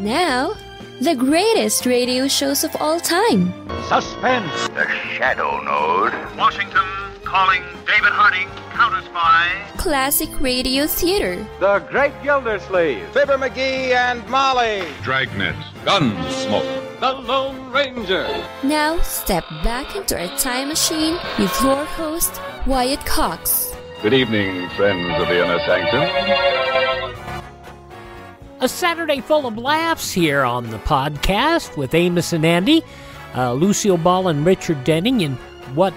Now, the greatest radio shows of all time. Suspense. The Shadow Node. Washington calling David Harding, counter-spy. Classic radio theater. The Great Gildersleeve. Fibber McGee and Molly. Dragnet. Gunsmoke. The Lone Ranger. Now, step back into our time machine with your host, Wyatt Cox. Good evening, friends of the Inner Sanctum. A Saturday full of laughs here on the podcast with Amos and Andy, Lucille Ball and Richard Denning, and what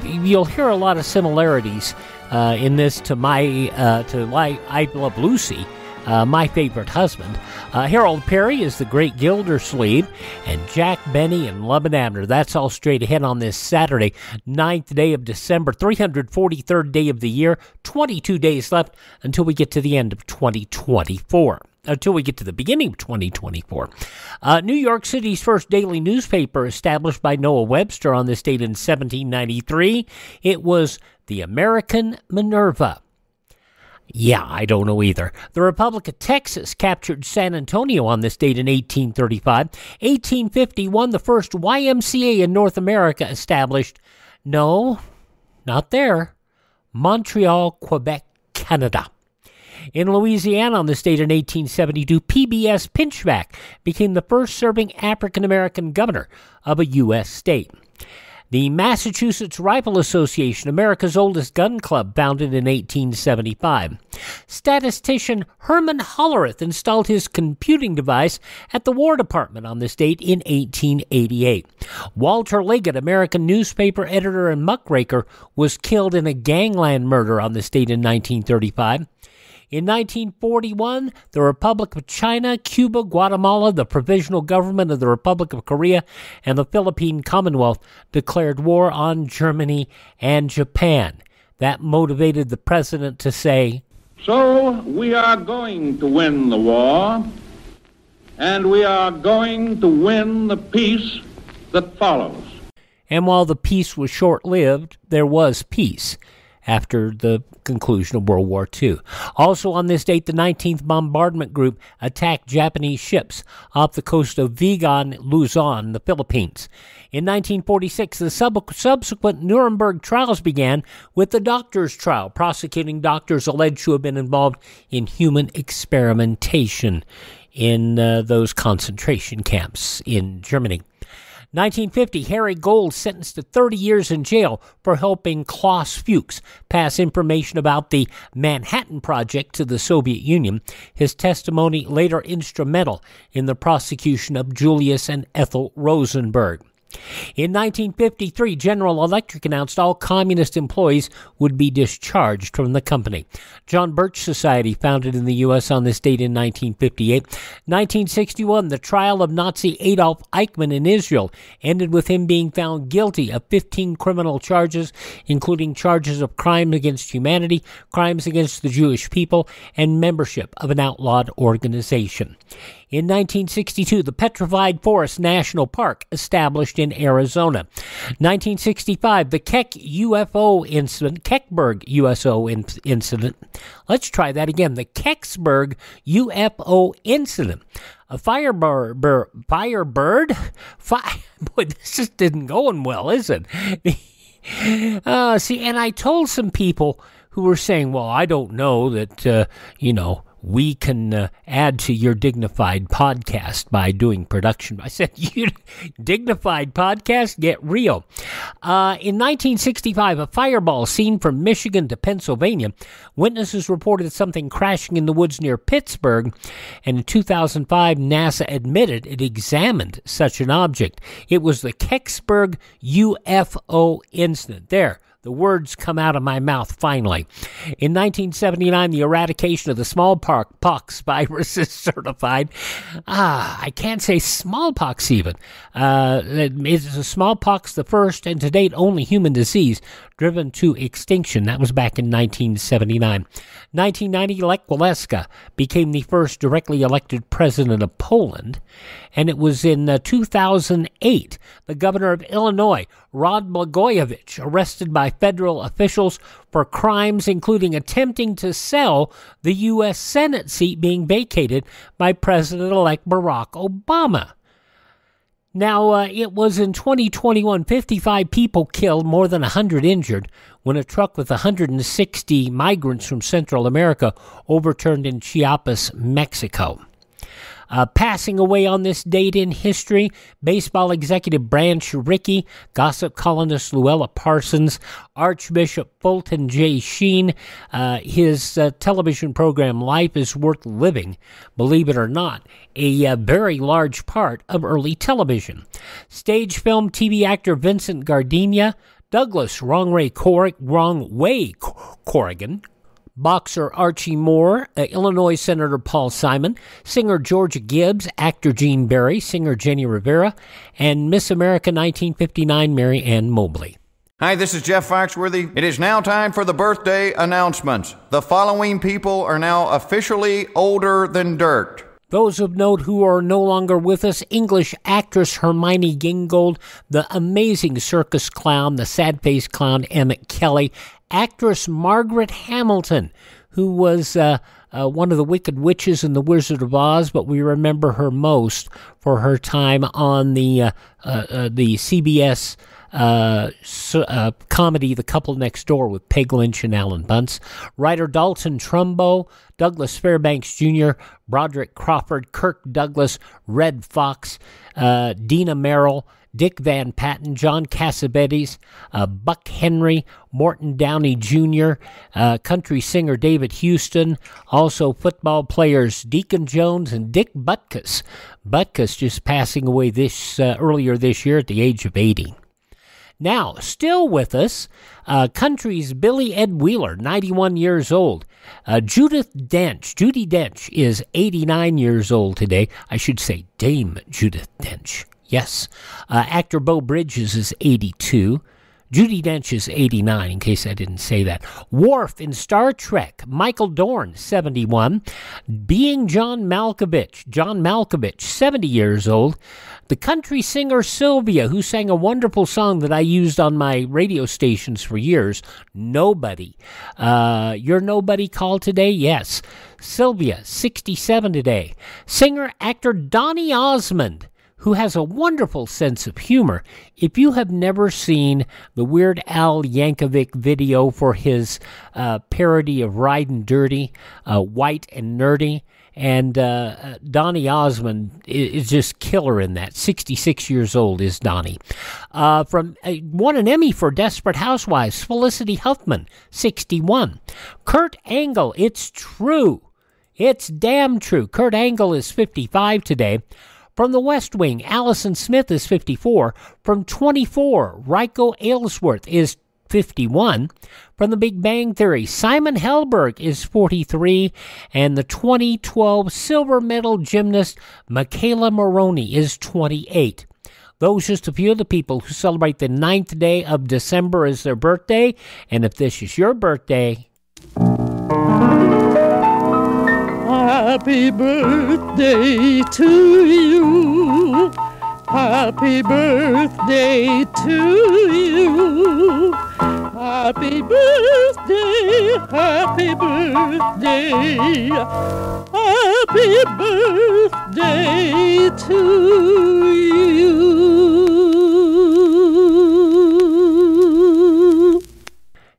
you'll hear a lot of similarities in this to I Love Lucy, my favorite husband. Harold Peary is the Great Gildersleeve, and Jack Benny and Love and Abner. That's all straight ahead on this Saturday, 9th day of December, 343rd day of the year, 22 days left until we get to the end of 2024. Until we get to the beginning of 2024. New York City's first daily newspaper, established by Noah Webster on this date in 1793. It was the American Minerva. Yeah, I don't know either. The Republic of Texas captured San Antonio on this date in 1835. 1851, the first YMCA in North America established. No, not there. Montreal, Quebec, Canada. In Louisiana on this date in 1872, PBS Pinchback became the first serving African-American governor of a U.S. state. The Massachusetts Rifle Association, America's oldest gun club, founded in 1875. Statistician Herman Hollerith installed his computing device at the War Department on this date in 1888. Walter Liggett, American newspaper editor and muckraker, was killed in a gangland murder on this date in 1935. In 1941, the Republic of China, Cuba, Guatemala, the Provisional Government of the Republic of Korea, and the Philippine Commonwealth declared war on Germany and Japan. That motivated the president to say, "So we are going to win the war, and we are going to win the peace that follows." And while the peace was short-lived, there was peace after the conclusion of World War II. Also on this date, the 19th Bombardment Group attacked Japanese ships off the coast of Vigan, Luzon, the Philippines. In 1946, the subsequent Nuremberg trials began with the doctors' trial, prosecuting doctors alleged to have been involved in human experimentation in those concentration camps in Germany. 1950, Harry Gold sentenced to 30 years in jail for helping Klaus Fuchs pass information about the Manhattan Project to the Soviet Union. His testimony later instrumental in the prosecution of Julius and Ethel Rosenberg. In 1953, General Electric announced all communist employees would be discharged from the company. John Birch Society, founded in the U.S. on this date in 1958. 1961, the trial of Nazi Adolf Eichmann in Israel ended with him being found guilty of 15 criminal charges, including charges of crimes against humanity, crimes against the Jewish people, and membership of an outlawed organization. In 1962, the Petrified Forest National Park established in Arizona. 1965, the Kecksburg UFO incident. Let's try that again. The Kecksburg UFO incident. A firebird. Boy, this just didn't going well, is it? See, and I told some people who were saying, well, I don't know that, we can add to your dignified podcast by doing production. I said, you dignified podcast? Get real. In 1965, a fireball seen from Michigan to Pennsylvania. Witnesses reported something crashing in the woods near Pittsburgh. And in 2005, NASA admitted it examined such an object. It was the Kecksburg UFO incident. There. The words come out of my mouth finally. In 1979, the eradication of the smallpox virus is certified. I can't say smallpox even. It's a smallpox, the first and to date only human disease driven to extinction. That was back in 1979. 1990, Lech Waleska became the first directly elected president of Poland. And it was in 2008, the governor of Illinois, Rod Blagojevich, arrested by federal officials for crimes including attempting to sell the U.S. Senate seat being vacated by President-elect Barack Obama. Now, it was in 2021, 55 people killed, more than 100 injured, when a truck with 160 migrants from Central America overturned in Chiapas, Mexico. Passing away on this date in history, baseball executive Branch Rickey, gossip columnist Luella Parsons, Archbishop Fulton J. Sheen. His television program Life is Worth Living, believe it or not, a very large part of early television. Stage film TV actor Vincent Gardenia, Douglas Wrong Way Corrigan, boxer Archie Moore, Illinois Senator Paul Simon, singer Georgia Gibbs, actor Gene Barry, singer Jenny Rivera, and Miss America 1959 Mary Ann Mobley. Hi, this is Jeff Foxworthy. It is now time for the birthday announcements. The following people are now officially older than dirt. Those of note who are no longer with us: English actress Hermione Gingold, the amazing circus clown, the sad-faced clown Emmett Kelly, actress Margaret Hamilton, who was one of the Wicked Witches in The Wizard of Oz, but we remember her most for her time on the CBS comedy The Couple Next Door with Peg Lynch and Alan Bunce. Writer Dalton Trumbo, Douglas Fairbanks Jr., Broderick Crawford, Kirk Douglas, Red Fox, Dina Merrill, Dick Van Patten, John Cassavetes, Buck Henry, Morton Downey Jr., country singer David Houston, also football players Deacon Jones and Dick Butkus. Butkus just passing away earlier this year at the age of 80. Now, still with us, country's Billy Ed Wheeler, 91 years old. Judi Dench is 89 years old today. I should say Dame Judith Dench. Yes. Actor Beau Bridges is 82. Judi Dench is 89, in case I didn't say that. Worf in Star Trek, Michael Dorn, 71. Being John Malkovich, 70 years old. The country singer Sylvia, who sang a wonderful song that I used on my radio stations for years, Nobody. Your Nobody call today? Yes. Sylvia, 67 today. Singer-actor Donny Osmond, who has a wonderful sense of humor. If you have never seen the Weird Al Yankovic video for his parody of Ridin' Dirty, White and Nerdy, and Donny Osmond is just killer in that. 66 years old is Donny. Won an Emmy for Desperate Housewives, Felicity Huffman, 61. Kurt Angle, it's true. It's damn true. Kurt Angle is 55 today. From The West Wing, Allison Smith is 54. From 24, Rico Aylesworth is 51. From The Big Bang Theory, Simon Helberg is 43. And the 2012 silver medal gymnast Michaela Maroney is 28. Those just a few of the people who celebrate the 9th day of December as their birthday. And if this is your birthday, happy birthday to you. Happy birthday to you. Happy birthday, happy birthday. Happy birthday to you.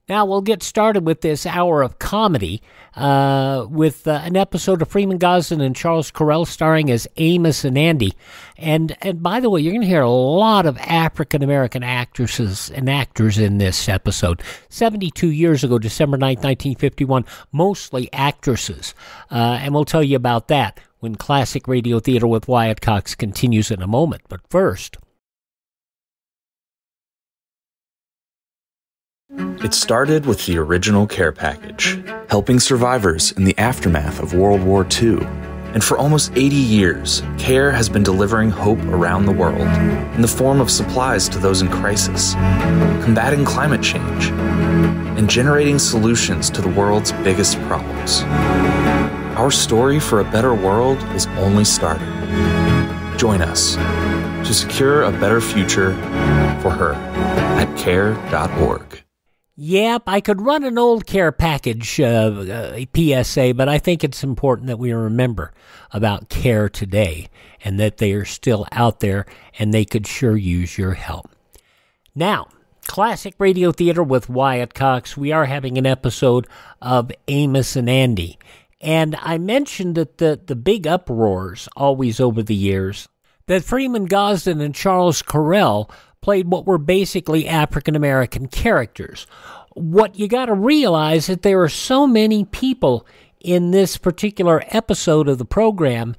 Now we'll get started with this hour of comedy with an episode of Freeman Gosden and Charles Correll starring as Amos and Andy. And by the way, you're going to hear a lot of African-American actresses and actors in this episode. 72 years ago, December 9th, 1951, mostly actresses. And we'll tell you about that when Classic Radio Theater with Wyatt Cox continues in a moment. But first, it started with the original care package, helping survivors in the aftermath of World War II. And for almost 80 years, CARE has been delivering hope around the world in the form of supplies to those in crisis, combating climate change, and generating solutions to the world's biggest problems. Our story for a better world is only starting. Join us to secure a better future for her. care.org. Yep, I could run an old care package PSA, but I think it's important that we remember about care today and that they are still out there and they could sure use your help. Now, Classic Radio Theater with Wyatt Cox. We are having an episode of Amos and Andy. And I mentioned that the big uproars always over the years, that Freeman Gosden and Charles Correll played what were basically African-American characters. What you got to realize is that there are so many people in this particular episode of the program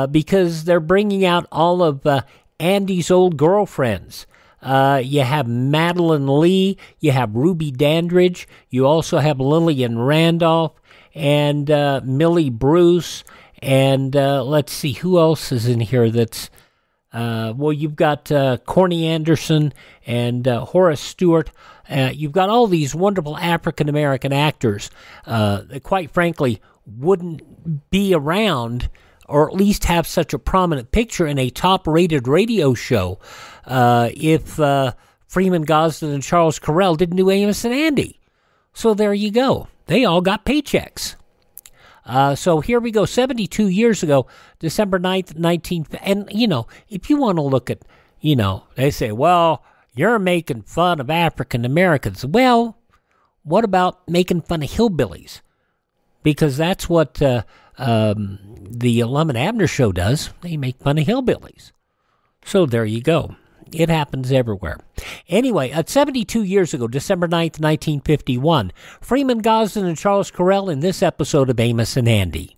because they're bringing out all of Andy's old girlfriends. You have Madeline Lee, you have Ruby Dandridge, you also have Lillian Randolph, and Millie Bruce, and let's see, who else is in here that's... well, you've got Corny Anderson and Horace Stewart. You've got all these wonderful African-American actors that, quite frankly, wouldn't be around or at least have such a prominent picture in a top-rated radio show if Freeman Gosden and Charles Correll didn't do Amos and Andy. So there you go. They all got paychecks. So here we go, 72 years ago, December 9th, and, if you want to look at, they say, well, you're making fun of African Americans. Well, what about making fun of hillbillies? Because that's what the Lum and Abner show does. They make fun of hillbillies. So there you go. It happens everywhere. Anyway, at 72 years ago, December 9th, 1951, Freeman Gosden and Charles Correll in this episode of Amos and Andy.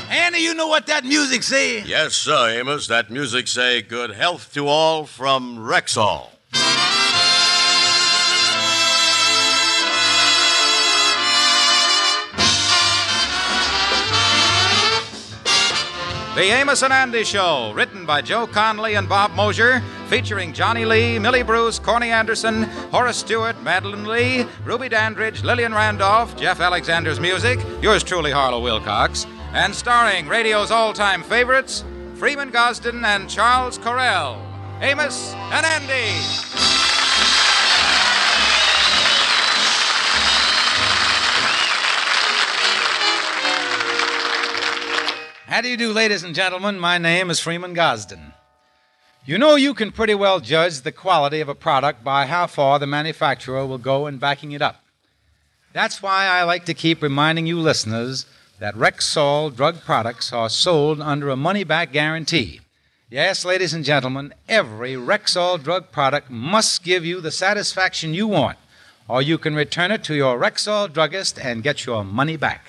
Andy, you know what that music say? Yes, sir, Amos. That music say good health to all from Rexall. The Amos and Andy Show, written by Joe Conley and Bob Mosier, featuring Johnny Lee, Millie Bruce, Corny Anderson, Horace Stewart, Madeline Lee, Ruby Dandridge, Lillian Randolph, Jeff Alexander's music, yours truly, Harlow Wilcox, and starring radio's all-time favorites, Freeman Gosden and Charles Correll. Amos and Andy. How do you do, ladies and gentlemen? My name is Freeman Gosden. You know, you can pretty well judge the quality of a product by how far the manufacturer will go in backing it up. That's why I like to keep reminding you listeners that Rexall drug products are sold under a money-back guarantee. Yes, ladies and gentlemen, every Rexall drug product must give you the satisfaction you want, or you can return it to your Rexall druggist and get your money back.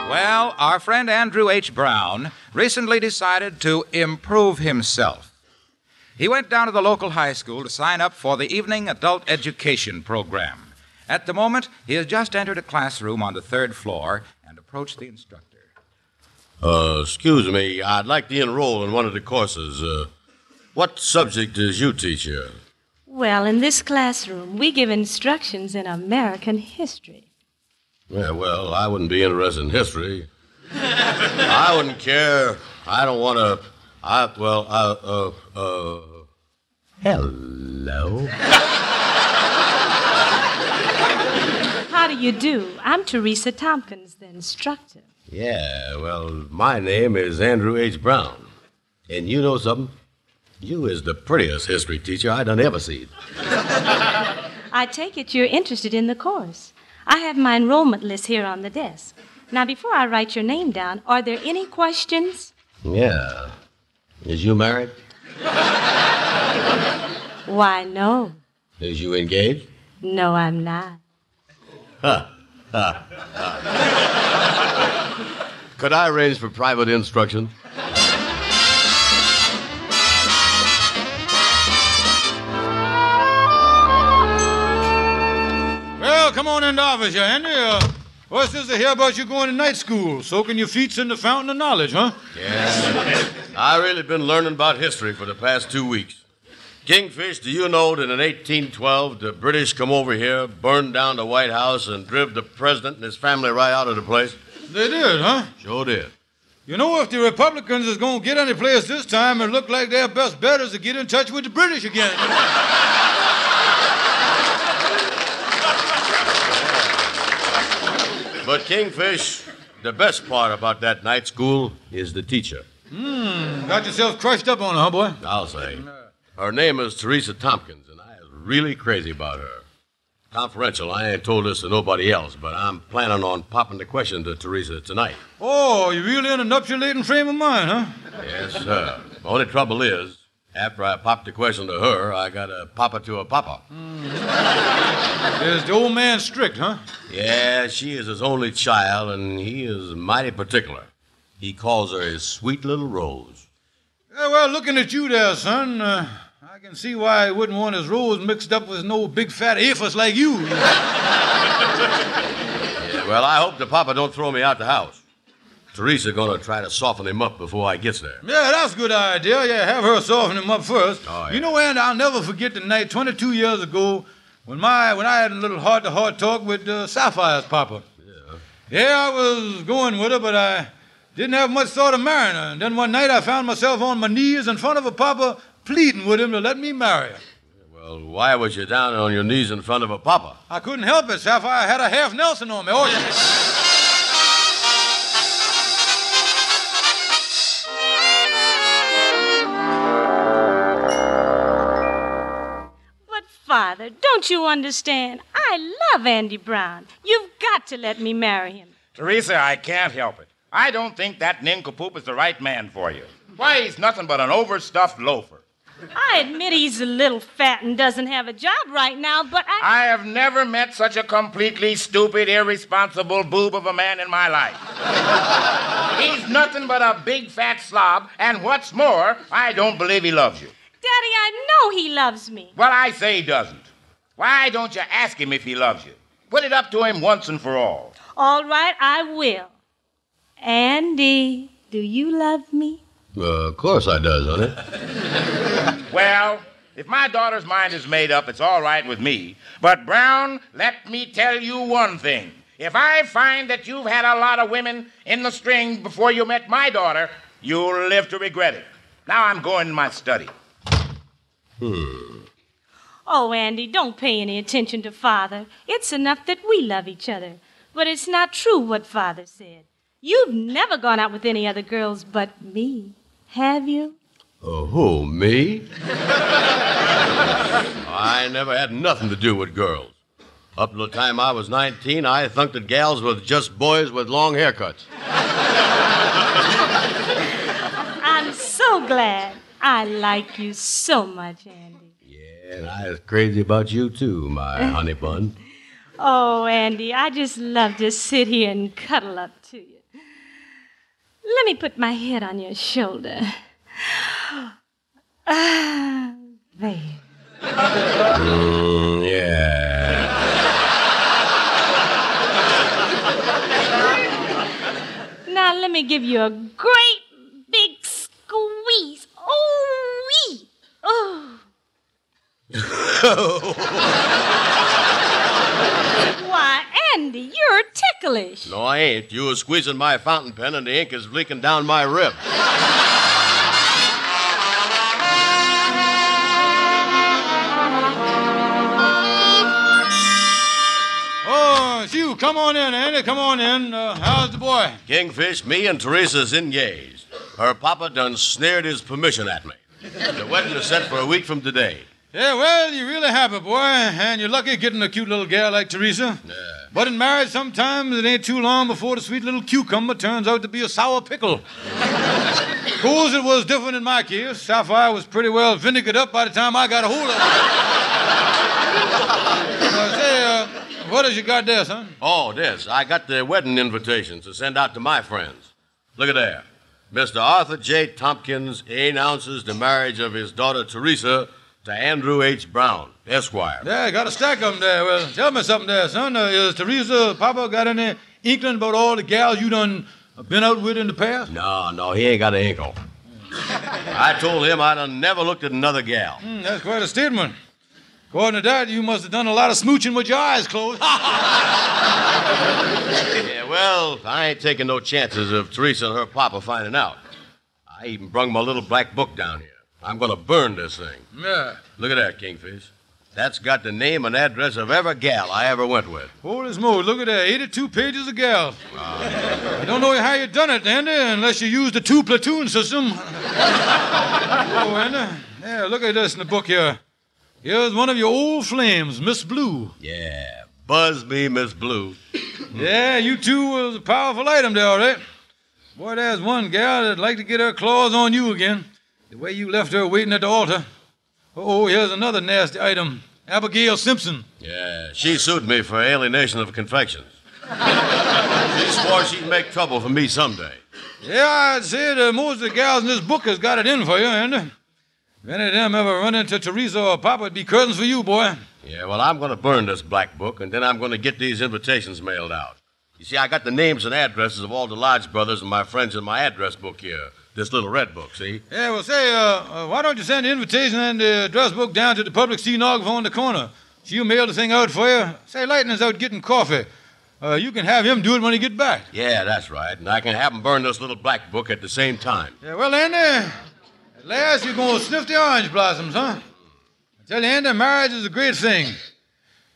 Well, our friend Andrew H. Brown recently decided to improve himself. He went down to the local high school to sign up for the evening adult education program. At the moment, he has just entered a classroom on the third floor and approached the instructor. Excuse me, I'd like to enroll in one of the courses. What subject does you teach here? Well, in this classroom, we give instructions in American history. Yeah, well, I wouldn't be interested in history. I wouldn't care. I don't want to... Hello. How do you do? I'm Theresa Thompkins, the instructor. Yeah, well, my name is Andrew H. Brown. And you know something? You is the prettiest history teacher I done ever seen. I take it you're interested in the course. I have my enrollment list here on the desk. Now, before I write your name down, are there any questions? Yeah. Is you married? Why, no. Is you engaged? No, I'm not. Could I arrange for private instruction? Well, come on in the office, you Andy. What's this to hear about you going to night school, soaking your feet in the fountain of knowledge, huh? Yeah. I really been learning about history for the past 2 weeks. Kingfish, do you know that in 1812 the British come over here, burned down the White House, and driv the president and his family right out of the place? They did, huh? Sure did. You know, if the Republicans is going to get any place this time, it look like their best bet is to get in touch with the British again. But, Kingfish, the best part about that night school is the teacher. Got yourself crushed up on her, huh, boy? I'll say. Her name is Theresa Thompkins, and I is really crazy about her. Confidential, I ain't told this to nobody else, but I'm planning on popping the question to Theresa tonight. Oh, you really in a nuptialating frame of mind, huh? Yes, sir. The only trouble is, after I pop the question to her, I gotta pop it to her papa. Is the old man strict, huh? Yeah, she is his only child, and he is mighty particular. He calls her his sweet little Rose. Yeah, well, looking at you there, son, I can see why he wouldn't want his Rose mixed up with no big fat Aphis like you. Yeah, well, I hope the papa don't throw me out the house. Theresa gonna try to soften him up before I gets there. Yeah, that's a good idea. Yeah, have her soften him up first. Oh, yeah. You know, Andy, I'll never forget the night 22 years ago when I had a little heart-to-heart talk with Sapphire's papa. Yeah, I was going with her, but I didn't have much thought of marrying her. And then one night I found myself on my knees in front of her papa pleading with him to let me marry her. Well, why was you down on your knees in front of her papa? I couldn't help it, Sapphire. I had a half Nelson on me. Oh, yeah. Father, don't you understand? I love Andy Brown. You've got to let me marry him. Theresa, I can't help it. I don't think that nincompoop is the right man for you. Why, he's nothing but an overstuffed loafer. I admit he's a little fat and doesn't have a job right now, but I have never met such a completely stupid, irresponsible boob of a man in my life. He's nothing but a big fat slob, and what's more, I don't believe he loves you. Daddy, I know he loves me. Well, I say he doesn't. Why don't you ask him if he loves you? Put it up to him once and for all. All right, I will. Andy, do you love me? Of course I does, honey. Well, if my daughter's mind is made up, it's all right with me. But, Brown, let me tell you one thing. If I find that you've had a lot of women in the string before you met my daughter, you'll live to regret it. Now I'm going to my study. Oh, Andy, don't pay any attention to Father. It's enough that we love each other. But it's not true what Father said. You've never gone out with any other girls but me, have you? Oh, who, me? I never had nothing to do with girls. Up to the time I was 19, I thought that gals was just boys with long haircuts. I'm so glad. I like you so much, Andy. Yeah, and I was crazy about you, too, my honey bun. Oh, Andy, I just love to sit here and cuddle up to you. Let me put my head on your shoulder. There. Yeah. Now let me give you a great big squeeze. Oh-wee! Oh. Why, Andy, you're ticklish. No, I ain't. You was squeezing my fountain pen and the ink is leaking down my rib. Oh, it's you. Come on in, Andy. Come on in. How's the boy? Kingfish, me and Teresa's engaged. Her papa done snared his permission at me. The wedding is set for a week from today. Yeah, well, you're really happy, boy, and you're lucky getting a cute little gal like Theresa. Yeah. But in marriage, sometimes it ain't too long before the sweet little cucumber turns out to be a sour pickle. Of course, it was different in my case. Sapphire was pretty well vinegared up by the time I got a hold of her. Say, what has you got there, son? Oh, this. I got the wedding invitations to send out to my friends. Look at there. Mr. Arthur J. Thompkins announces the marriage of his daughter Theresa to Andrew H. Brown, Esquire. Yeah, got a stack of them there. Well, tell me something there, son. Is Theresa, Papa, got any inkling about all the gals you done been out with in the past? No, he ain't got an inkle. I told him I'd have never looked at another gal. That's quite a statement. According to that, you must have done a lot of smooching with your eyes closed. Yeah, well, I ain't taking no chances of Theresa and her papa finding out. I even brung my little black book down here. I'm going to burn this thing. Yeah. Look at that, Kingfish. That's got the name and address of every gal I ever went with. Holy smokes, look at that. 82 pages of gals. I don't know how you done it, Andy, unless you used the 2-platoon system. Oh, Andy. Yeah, look at this in the book here. Here's one of your old flames, Miss Blue. Yeah, buzz me, Miss Blue. Yeah, you two was a powerful item there, all right. Boy, there's one gal that'd like to get her claws on you again. The way you left her waiting at the altar. Oh, here's another nasty item. Abigail Simpson. Yeah, she sued me for alienation of confections. She swore she'd make trouble for me someday. Yeah, I'd say that most of the gals in this book has got it in for you, Andy. If any of them ever run into Theresa or Papa, it'd be curtains for you, boy. Yeah, well, I'm going to burn this black book, and then I'm going to get these invitations mailed out. You see, I got the names and addresses of all the Lodge brothers and my friends in my address book here. This little red book, see? Yeah, well, say, why don't you send the invitation and the address book down to the public stenographer on the corner? She'll mail the thing out for you. Say, Lightnin's out getting coffee. You can have him do it when he gets back. Yeah, that's right. And I can have him burn this little black book at the same time. Yeah, well, Andy, at last you're going to sniff the orange blossoms, huh? I tell you, Andy, marriage is a great thing.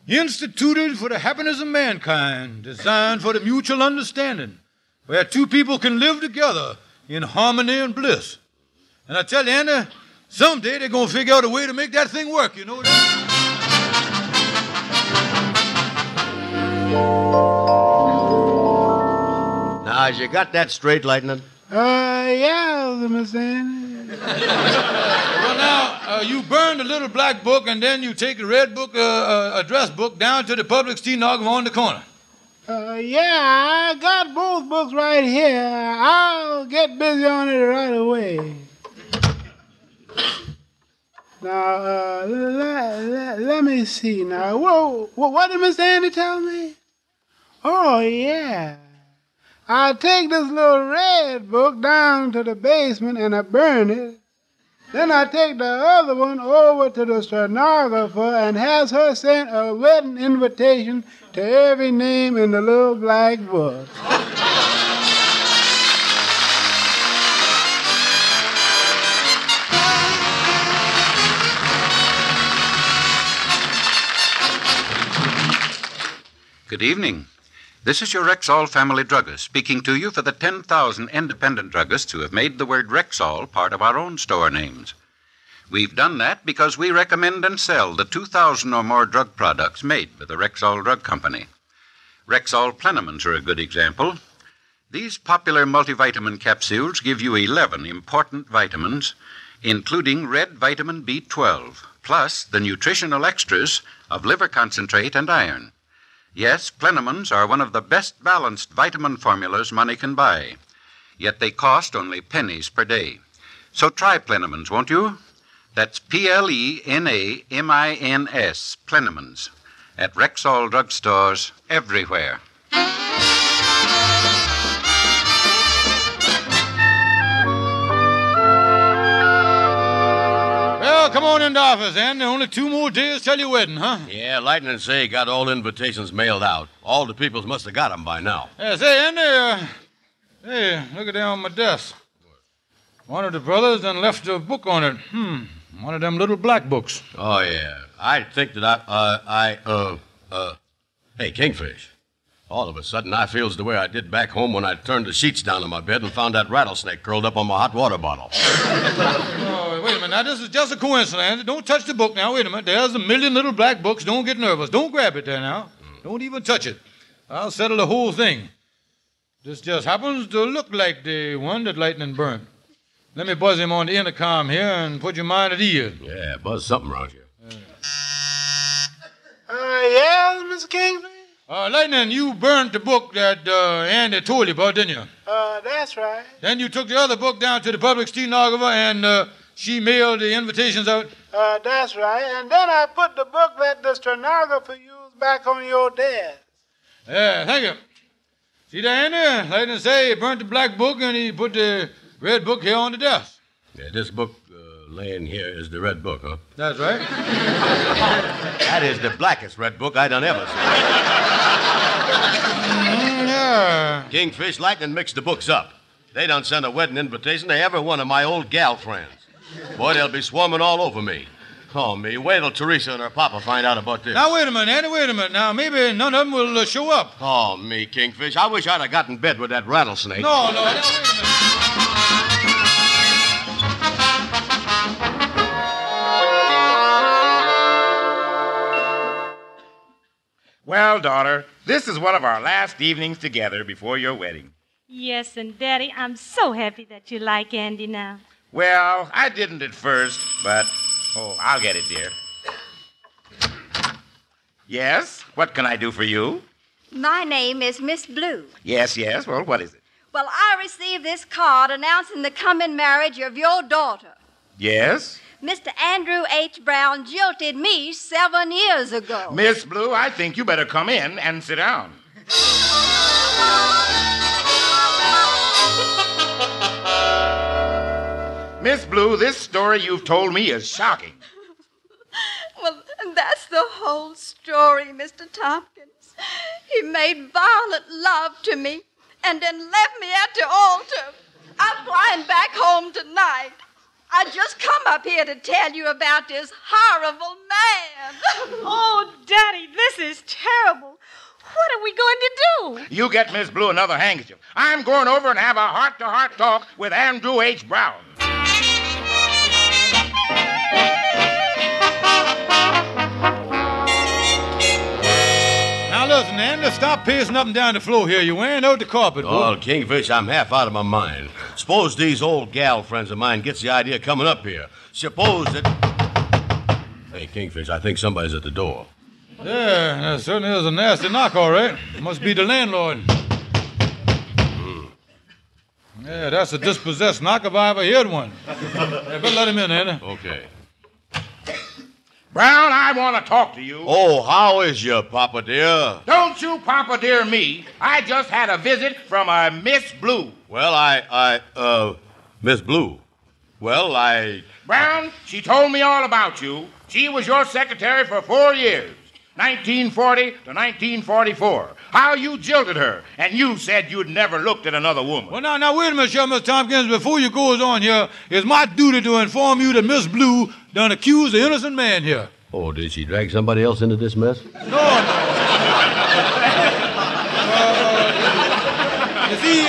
Instituted for the happiness of mankind, designed for the mutual understanding, where two people can live together in harmony and bliss. And I tell you, Andy, someday they're going to figure out a way to make that thing work, you know that? Now, has you got that straight, Lightnin? Yeah, Miss Andy. Well, now, you burn the little black book, and then you take the red book, address book, down to the public stenographer on the corner. Yeah, I got both books right here. I'll get busy on it right away. Now, let me see now. Whoa, what did Miss Andy tell me? Oh, yeah. I take this little red book down to the basement and I burn it. Then I take the other one over to the stenographer and has her send a wedding invitation to every name in the little black book. Good evening. This is your Rexall family druggist speaking to you for the 10,000 independent druggists who have made the word Rexall part of our own store names. We've done that because we recommend and sell the 2,000 or more drug products made by the Rexall Drug Company. Rexall Plenamins are a good example. These popular multivitamin capsules give you 11 important vitamins, including red vitamin B12, plus the nutritional extras of liver concentrate and iron. Yes, Plenamins are one of the best balanced vitamin formulas money can buy, yet they cost only pennies per day. So try Plenamins, won't you? That's Plenamins, Plenamins, at Rexall drugstores everywhere. Well, come on in the office, Andy. Only 2 more days till your wedding, huh? Yeah, Lightnin say he got all invitations mailed out. All the peoples must have got them by now. Yeah, say, Andy, hey, look at there on my desk. One of the brothers done left a book on it. One of them little black books. Oh, yeah. I think that hey, Kingfish. All of a sudden, I feels the way I did back home when I turned the sheets down on my bed and found that rattlesnake curled up on my hot water bottle. Oh, wait a minute. Now, this is just a coincidence. Don't touch the book now. Wait a minute. There's a million little black books. Don't get nervous. Don't grab it there now. Don't even touch it. I'll settle the whole thing. This just happens to look like the one that Lightnin burnt. Let me buzz him on the intercom here and put your mind at ease. Yeah, buzz something around here. Yeah, Mr. Kingfish? Lightnin, you burnt the book that Andy told you about, didn't you? That's right. Then you took the other book down to the public stenographer and she mailed the invitations out? That's right. And then I put the book that the stenographer used back on your desk. Yeah, thank you. See there, Andy? Lightnin say he burnt the black book and he put the red book here on the desk. Yeah, this book laying here is the red book, huh? That's right. That is the blackest red book I done ever seen. Yeah. Kingfish, Lightnin mixed the books up. They done sent a wedding invitation to every one of my old gal friends. Boy, they'll be swarming all over me. Oh, me. Wait till Theresa and her papa find out about this. Now, wait a minute, Andy, wait a minute. Now, maybe none of them will show up. Oh, me, Kingfish. I wish I'd have got in bed with that rattlesnake. No, wait a minute. Well, daughter, this is one of our last evenings together before your wedding. Yes, and Daddy, I'm so happy that you like Andy now. Well, I didn't at first, but... Oh, I'll get it, dear. Yes? What can I do for you? My name is Miss Blue. Yes. Well, what is it? Well, I received this card announcing the coming marriage of your daughter. Yes? Mr. Andrew H. Brown jilted me 7 years ago. Miss Blue, I think you better come in and sit down. Miss Blue, this story you've told me is shocking. Well, that's the whole story, Mr. Thompkins. He made violent love to me and then left me at the altar. I'm flying back home tonight. I just come up here to tell you about this horrible man. Oh, Daddy, this is terrible. What are we going to do? You get Miss Blue another handkerchief. I'm going over and have a heart-to-heart talk with Andrew H. Brown. Now listen, Andy, stop pacing up and down the floor here. You're wearing out the carpet, boy. Oh, Kingfish, I'm half out of my mind. Suppose these old gal friends of mine gets the idea coming up here. Suppose that... Hey, Kingfish, I think somebody's at the door. Yeah, that certainly is a nasty knock, all right. Must be the landlord. Yeah, that's a dispossessed knock if I ever heard one. Yeah, better let him in, Andy. Okay. Brown, I want to talk to you. Oh, how is you, Papa dear? Don't you Papa dear me. I just had a visit from a Miss Blue. Well, Miss Blue. Well, Brown, she told me all about you. She was your secretary for 4 years, 1940 to 1944. How you jilted her, and you said you'd never looked at another woman. Well, now, wait a minute, Mr. Tompkins. Before you goes on here, it's my duty to inform you that Miss Blue done accused the innocent man here. Oh, did she drag somebody else into this mess? No. You see,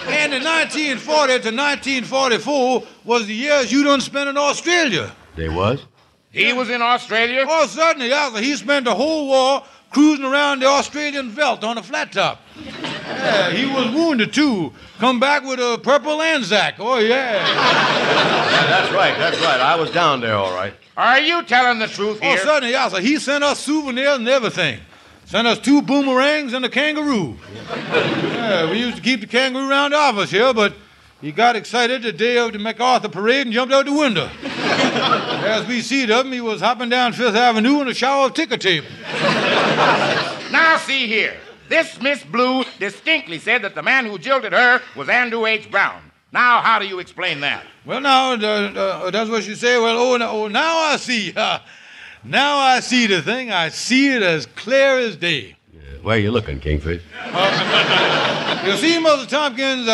and in 1940 to 1944 was the years you done spent in Australia. They was? He was in Australia? Oh, certainly, yes. He spent the whole war cruising around the Australian veldt on a flat top. Yeah, he was wounded, too. Come back with a purple Anzac. Oh, yeah. Yeah, that's right. I was down there, all right. Are you telling the truth here? Oh, certainly, yes. He sent us souvenirs and everything. Sent us 2 boomerangs and a kangaroo. Yeah, we used to keep the kangaroo around the office here, but he got excited the day of the MacArthur parade and jumped out the window. As we see him, he was hopping down Fifth Avenue in a shower of ticker tape. Now, see here. This Miss Blue distinctly said that the man who jilted her was Andrew H. Brown. Now, how do you explain that? Well, now, that's what you say. Well, now I see. Now I see the thing. I see it as clear as day. Where you looking, Kingfish? You see, Mr. Tompkins,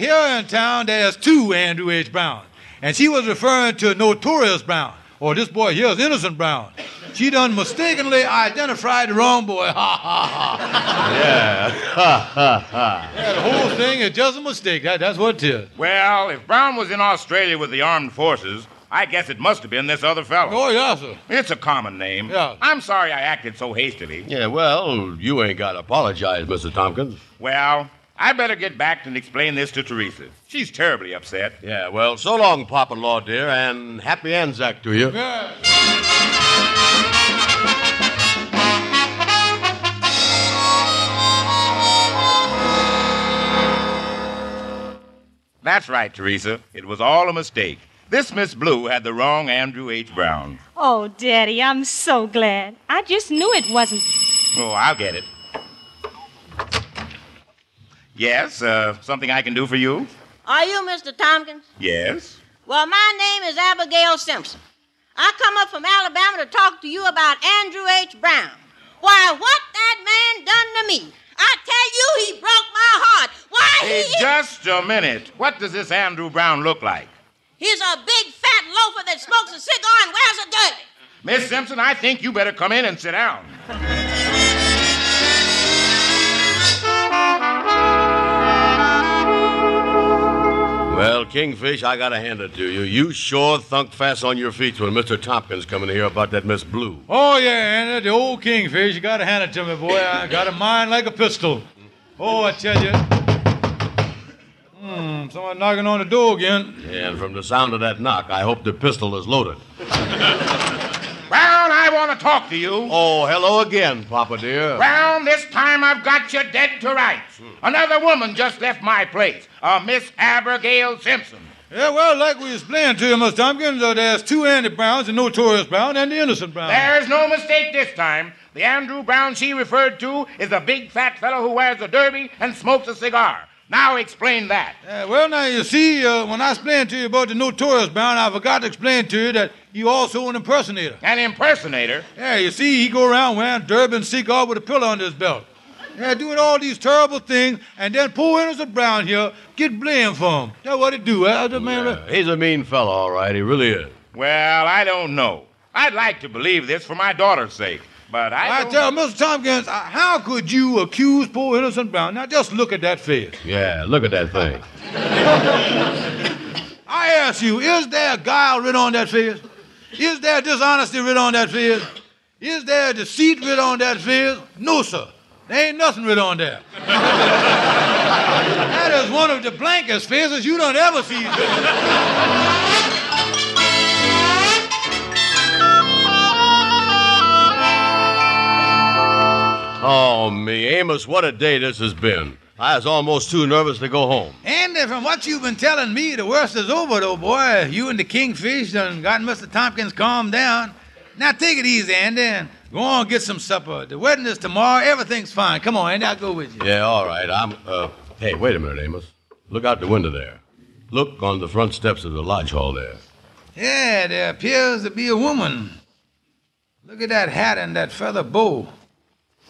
here in town, there's 2 Andrew H. Brown. And she was referring to Notorious Brown. Or this boy here is Innocent Brown. She done mistakenly identified the wrong boy. Ha, ha, ha. Yeah. Ha, ha, ha. Yeah, the whole thing is just a mistake. That's what it is. Well, if Brown was in Australia with the armed forces, I guess it must have been this other fellow. Oh, yes, sir. It's a common name. Yeah. I'm sorry I acted so hastily. Yeah, well, you ain't got to apologize, Mr. Tompkins. Well, I better get back and explain this to Theresa. She's terribly upset. Yeah, well, so long, Papa-in-law, dear, and happy Anzac to you. Yeah. That's right, Theresa. It was all a mistake. This Miss Blue had the wrong Andrew H. Brown. Oh, Daddy, I'm so glad. I just knew it wasn't. Oh, I'll get it. Yes, something I can do for you? Are you Mr. Thompkins? Yes. Well, my name is Abigail Simpson. I come up from Alabama to talk to you about Andrew H. Brown. Why, what that man done to me. I tell you, he broke my heart. Why, Hey, just a minute. What does this Andrew Brown look like? He's a big, fat loafer that smokes a cigar and wears a derby. Miss Simpson, I think you better come in and sit down. Well, Kingfish, I gotta hand it to you. You sure thunked fast on your feet when Mr. Thompkins come in here about that Miss Blue. Oh, yeah, Andy, the old Kingfish. You gotta hand it to me, boy. I got a mind like a pistol. Oh, I tell you. Someone knocking on the door again. Yeah, and from the sound of that knock, I hope the pistol is loaded. Brown, I want to talk to you. Oh, hello again, Papa dear. Brown, this time I've got you dead to rights. Another woman just left my place, Miss Abigail Simpson. Yeah, well, like we explained to you, Mr. Tompkins, there's two Andy Browns, the notorious Brown and the innocent Brown. There's no mistake this time. The Andrew Brown she referred to is a big fat fellow who wears a derby and smokes a cigar. Now explain that. Well, now, you see, when I explained to you about the notorious Brown, I forgot to explain to you that he also an impersonator. An impersonator? Yeah, you see, he go around wearing derby and cigar with a pillow under his belt. Yeah, doing all these terrible things, and then poor innocent Brown here get blamed for him. That's what he do. He's a mean fellow, all right. He really is. Well, I don't know. I'd like to believe this for my daughter's sake. But I tell Mr. Tompkins, how could you accuse poor innocent Brown? Now, just look at that face. Yeah, look at that thing. I ask you, is there guile written on that face? Is there dishonesty written on that face? Is there deceit written on that face? No, sir. There ain't nothing written on there. That is one of the blankest faces you don't ever see. Oh, me. Amos, what a day this has been. I was almost too nervous to go home. Andy, from what you've been telling me, the worst is over, though, boy. You and the Kingfish done got Mr. Tompkins calmed down. Now, take it easy, Andy, and go on and get some supper. The wedding is tomorrow. Everything's fine. Come on, Andy, I'll go with you. Yeah, all right. Hey, wait a minute, Amos. Look out the window there. Look on the front steps of the lodge hall there. Yeah, there appears to be a woman. Look at that hat and that feather bow.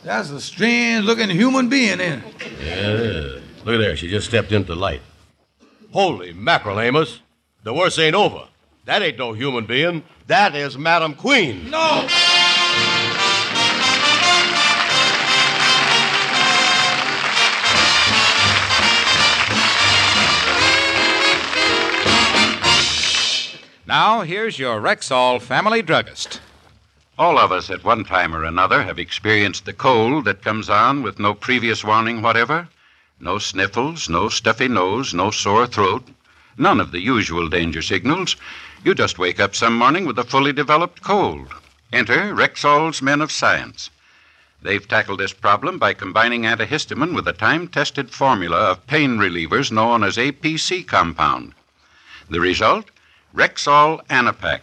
That's a strange-looking human being, ain't it? Yeah, it is. Look at there. She just stepped into the light. Holy mackerel, Amos. The worst ain't over. That ain't no human being. That is Madam Queen. No! Now, here's your Rexall family druggist. All of us at one time or another have experienced the cold that comes on with no previous warning whatever. No sniffles, no stuffy nose, no sore throat, none of the usual danger signals. You just wake up some morning with a fully developed cold. Enter Rexall's men of science. They've tackled this problem by combining antihistamine with a time-tested formula of pain relievers known as APC compound. The result? Rexall Anapac.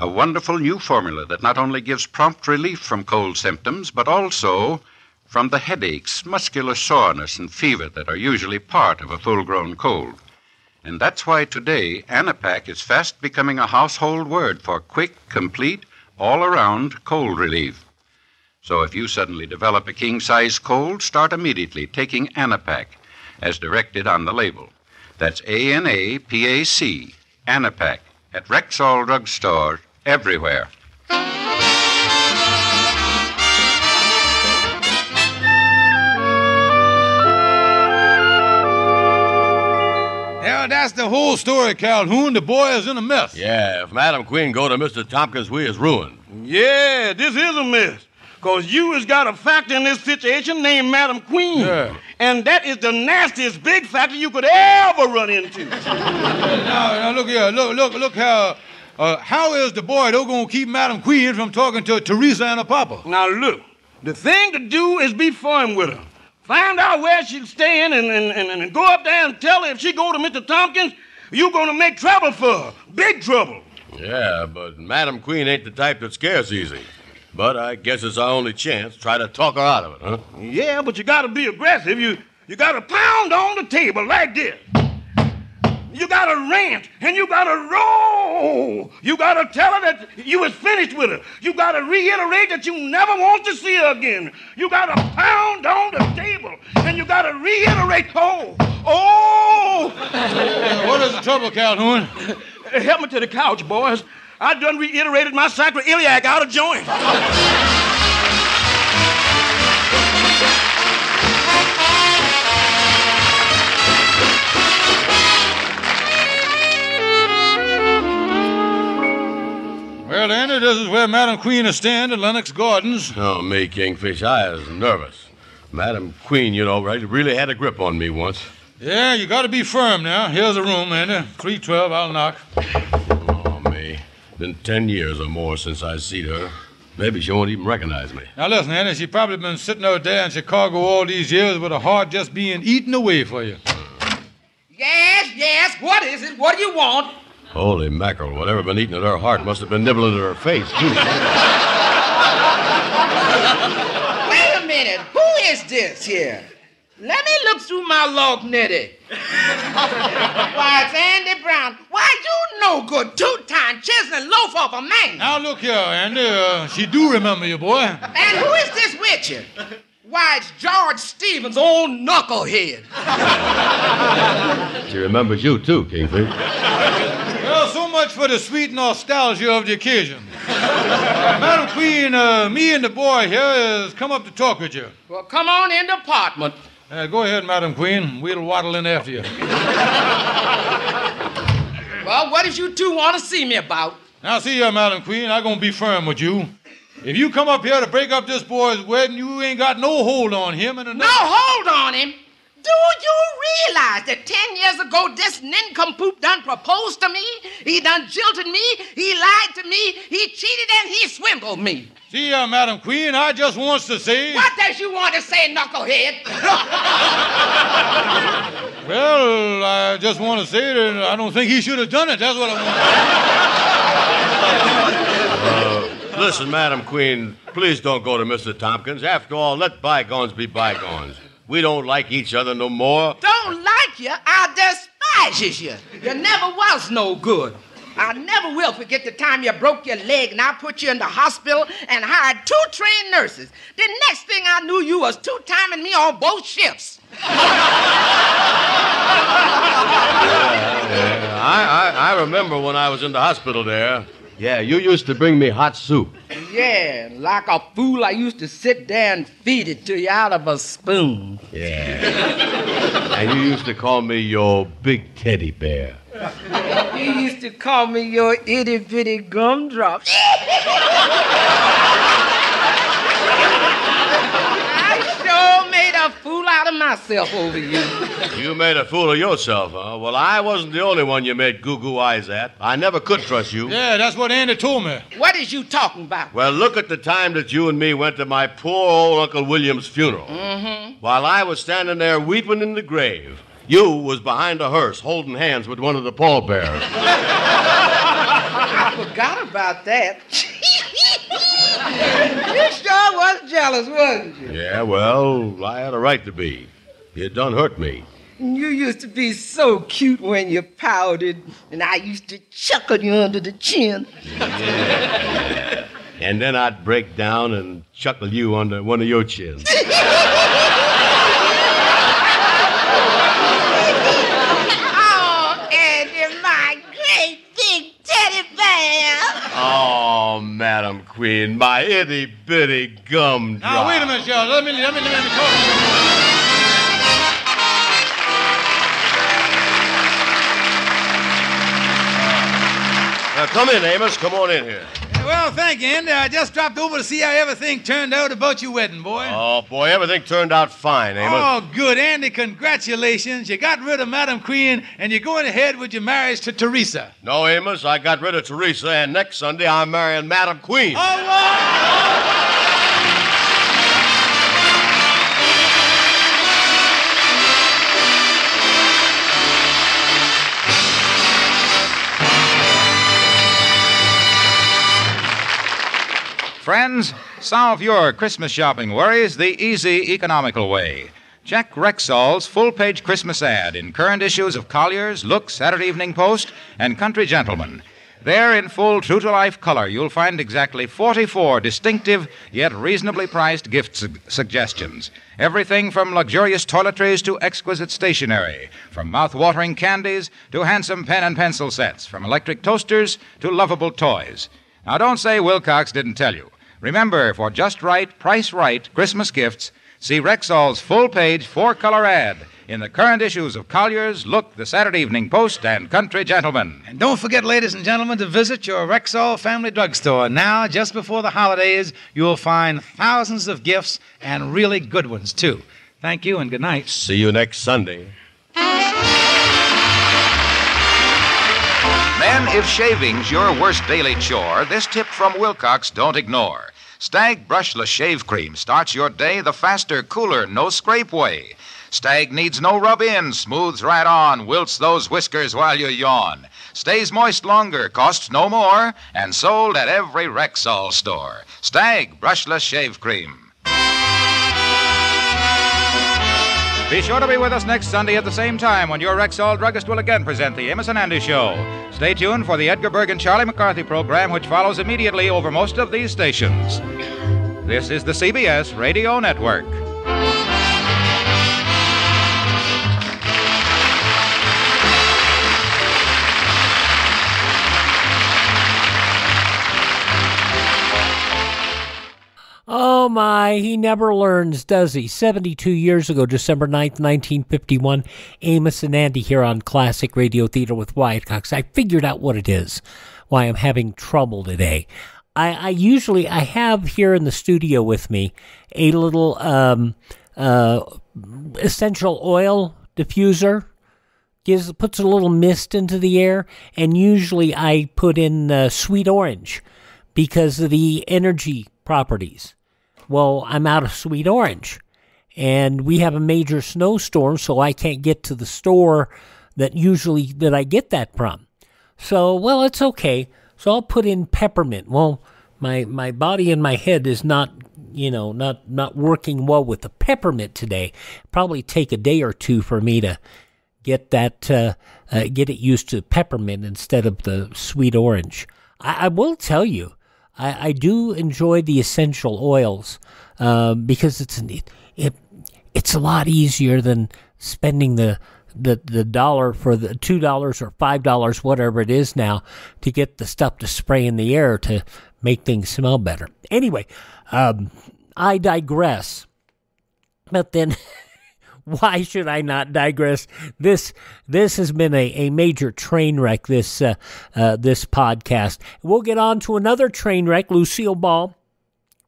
A wonderful new formula that not only gives prompt relief from cold symptoms, but also from the headaches, muscular soreness, and fever that are usually part of a full-grown cold. And that's why today, Anapac is fast becoming a household word for quick, complete, all-around cold relief. So if you suddenly develop a king-size cold, start immediately taking Anapac, as directed on the label. That's A-N-A-P-A-C, Anapac, at Rexall drugstores everywhere. Yeah, that's the whole story, Calhoun. The boy is in a mess. Yeah, if Madam Queen go to Mr. Tompkins, we is ruined. Yeah, this is a mess. Because you has got a factor in this situation named Madam Queen. Yeah. And that is the nastiest big factor you could ever run into. Now look here. Look how is the boy, though, going to keep Madam Queen from talking to Theresa and her papa? Now, look, the thing to do is be firm with her. Find out where she's staying and go up there and tell her if she go to Mr. Tompkins, you're going to make trouble for her. Big trouble. Yeah, but Madam Queen ain't the type that scares easy. But I guess it's our only chance. Try to talk her out of it, huh? Yeah, but you got to be aggressive. You got to pound on the table like this. You gotta rant, and you gotta roll. You gotta tell her that you was finished with her. You gotta reiterate that you never want to see her again. You gotta pound on the table, and you gotta reiterate, oh. What is the trouble, Calhoun? Help me to the couch, boys. I done reiterated my sacroiliac out of joint. Well, Andy, this is where Madam Queen is staying at Lennox Gardens. Oh, me, Kingfish, I was nervous. Madam Queen, you know, really had a grip on me once. Yeah, you got to be firm now. Here's the room, Andy. 312, I'll knock. Oh, me. Been 10 years or more since I seen her. Maybe she won't even recognize me. Now, listen, Andy, she probably been sitting out there in Chicago all these years with her heart just being eaten away for you. Yes, what is it? What do you want? Holy mackerel, whatever been eating at her heart must have been nibbling at her face, too. Wait a minute. Who is this here? Let me look through my lognetti. Why, it's Andy Brown. Why, you no good two-time chiseling loaf of a man. Now, look here, Andy. She do remember you, boy. And who is this with you? Why, it's George Stevens' old knucklehead. She remembers you, too, Kingfish. Well, so much for the sweet nostalgia of the occasion. Madam Queen, me and the boy here has come up to talk with you. Well, come on in the apartment. Go ahead, Madam Queen. We'll waddle in after you. Well, what did you two want to see me about? Now, see here, Madam Queen, I'm going to be firm with you. If you come up here to break up this boy's wedding, you ain't got no hold on him. No hold on him? Do you realize that 10 years ago this nincompoop done proposed to me? He done jilted me, he lied to me, he cheated and he swindled me. See here, Madam Queen, I just wants to say... What does you want to say, knucklehead? Well, I just want to say that I don't think he should have done it. That's what I want. Listen, Madam Queen, please don't go to Mr. Thompkins. After all, let bygones be bygones. We don't like each other no more. Don't like you? I despise you. You never was no good. I never will forget the time you broke your leg and I put you in the hospital and hired 2 trained nurses. The next thing I knew, you was two-timing me on both shifts. I remember when I was in the hospital there. Yeah, you used to bring me hot soup. Yeah, like a fool, I used to sit there and feed it to you out of a spoon. Yeah. And you used to call me your big teddy bear. You used to call me your itty-bitty gumdrop. I sure made a fool out of myself over you. You made a fool of yourself, huh? Well, I wasn't the only one you made goo-goo eyes at. I never could trust you. Yeah, that's what Andy told me. What is you talking about? Well, look at the time that you and me went to my poor old Uncle William's funeral. Mm-hmm. While I was standing there weeping in the grave, you was behind a hearse holding hands with one of the pallbearers. I forgot about that. You sure was jealous, wasn't you? Yeah, well, I had a right to be. You done hurt me. You used to be so cute when you pouted, and I used to chuckle you under the chin. Yeah. And then I'd break down and chuckle you under one of your chins. Oh, Madam Queen, my itty-bitty gumdrop. Now, wait a minute, Joe. Let me talk. Come in, Amos. Come on in here. Well, thank you, Andy. I just dropped over to see how everything turned out about your wedding, boy. Oh, boy, everything turned out fine, Amos. Oh, good, Andy. Congratulations. You got rid of Madam Queen, and you're going ahead with your marriage to Theresa. No, Amos, I got rid of Theresa, and next Sunday I'm marrying Madam Queen. Friends, solve your Christmas shopping worries the easy, economical way. Check Rexall's full-page Christmas ad in current issues of Collier's, Look, Saturday Evening Post, and Country Gentleman. There, in full true-to-life color, you'll find exactly 44 distinctive yet reasonably priced gift suggestions. Everything from luxurious toiletries to exquisite stationery, from mouth-watering candies to handsome pen and pencil sets, from electric toasters to lovable toys. Now, don't say Wilcox didn't tell you. Remember, for just right, price right Christmas gifts, see Rexall's full-page 4-color ad in the current issues of Collier's, Look, the Saturday Evening Post, and Country Gentleman. And don't forget, ladies and gentlemen, to visit your Rexall Family Drugstore. Now, just before the holidays, you'll find thousands of gifts and really good ones, too. Thank you and good night. See you next Sunday. Men, if shaving's your worst daily chore, this tip from Wilcox don't ignore. Stag Brushless Shave Cream starts your day the faster, cooler, no-scrape way. Stag needs no rub-in, smooths right on, wilts those whiskers while you yawn. Stays moist longer, costs no more, and sold at every Rexall store. Stag Brushless Shave Cream. Be sure to be with us next Sunday at the same time when your Rexall druggist will again present the Amos and Andy Show. Stay tuned for the Edgar Berg and Charlie McCarthy program, which follows immediately over most of these stations. This is the CBS Radio Network. Oh, my, he never learns, does he? 72 years ago, December 9th, 1951, Amos and Andy here on Classic Radio Theater with Wyatt Cox. I figured out what it is, why I'm having trouble today. I usually have here in the studio with me a little essential oil diffuser. Puts a little mist into the air, and usually I put in sweet orange because of the energy properties. Well, I'm out of sweet orange, and we have a major snowstorm, so I can't get to the store that I get that from. So, well, it's okay. So I'll put in peppermint. Well, my body and my head is not working well with the peppermint today. Probably take a day or two for me to get it used to peppermint instead of the sweet orange. I will tell you, I do enjoy the essential oils because it's a lot easier than spending the dollar for the $2 or $5, whatever it is now, to get the stuff to spray in the air to make things smell better. Anyway, I digress. But then, why should I not digress? This has been a major train wreck, this podcast. We'll get on to another train wreck, Lucille Ball,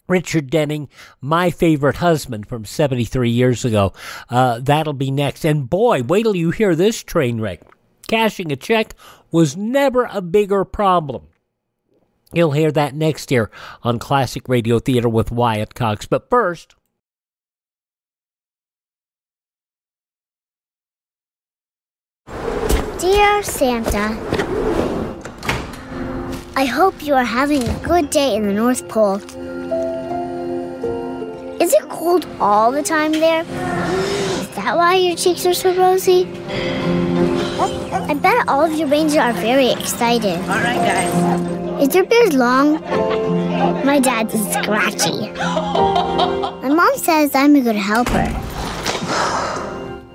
Richard Denning, my favorite husband from 73 years ago. That'll be next. And boy, wait till you hear this train wreck. Cashing a check was never a bigger problem. You'll hear that next year on Classic Radio Theater with Wyatt Cox. But first, Dear Santa, I hope you are having a good day in the North Pole. Is it cold all the time there? Is that why your cheeks are so rosy? I bet all of your reindeer are very excited. All right, guys. Is your beard long? My dad's is scratchy. My mom says I'm a good helper.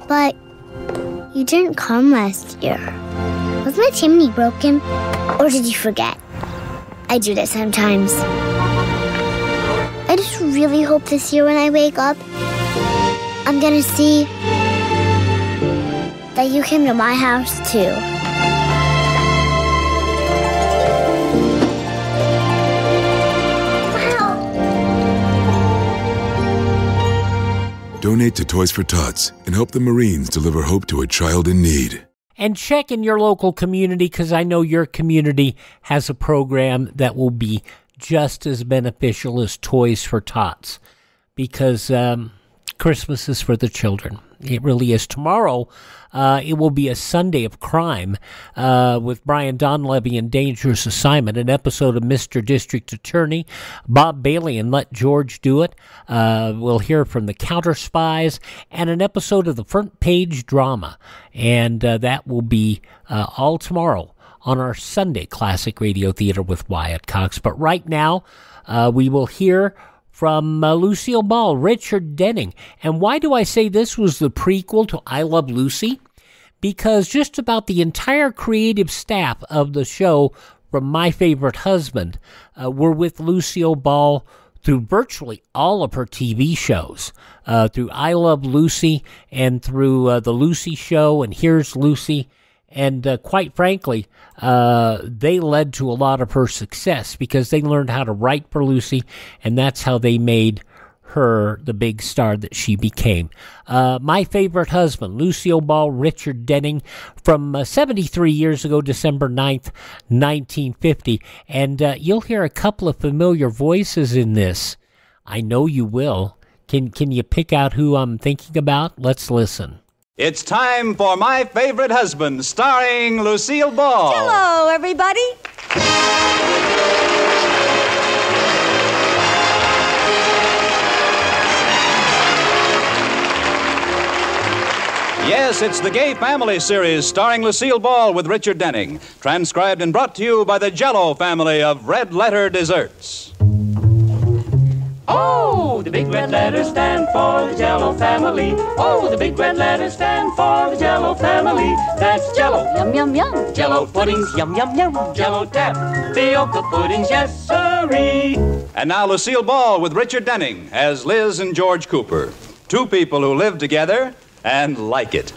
But you didn't come last year. Was my chimney broken? Or did you forget? I do that sometimes. I just really hope this year when I wake up, I'm gonna see that you came to my house too. Donate to Toys for Tots and help the Marines deliver hope to a child in need. And check in your local community, because I know your community has a program that will be just as beneficial as Toys for Tots. Because Christmas is for the children. It really is. Tomorrow, it will be a Sunday of crime with Brian Donlevy and Dangerous Assignment, an episode of Mr. District Attorney, Bob Bailey and Let George Do It. We'll hear from the Counter Spies, and an episode of the Front Page Drama. And that will be all tomorrow on our Sunday Classic Radio Theater with Wyatt Cox. But right now, we will hear from Lucille Ball, Richard Denning. And why do I say this was the prequel to I Love Lucy? Because just about the entire creative staff of the show from My Favorite Husband were with Lucille Ball through virtually all of her TV shows, through I Love Lucy and through The Lucy Show and Here's Lucy. And quite frankly, they led to a lot of her success because they learned how to write for Lucy, and that's how they made her the big star that she became. My Favorite Husband, Lucille Ball, Richard Denning, from 73 years ago, December 9th, 1950. And you'll hear a couple of familiar voices in this. I know you will. Can you pick out who I'm thinking about? Let's listen. It's time for My Favorite Husband, starring Lucille Ball. Hello, everybody. Yes, it's the Gay Family series starring Lucille Ball with Richard Denning, transcribed and brought to you by the Jell-O family of red letter desserts. Oh, the big red letters stand for the Jell-O family. Oh, the big red letters stand for the Jell-O family. That's Jell-O, yum, yum, yum. Jell-O puddings, yum, yum, yum. Jell-O tapioca puddings, yes, sirree. And now Lucille Ball with Richard Denning as Liz and George Cooper. Two people who live together and like it.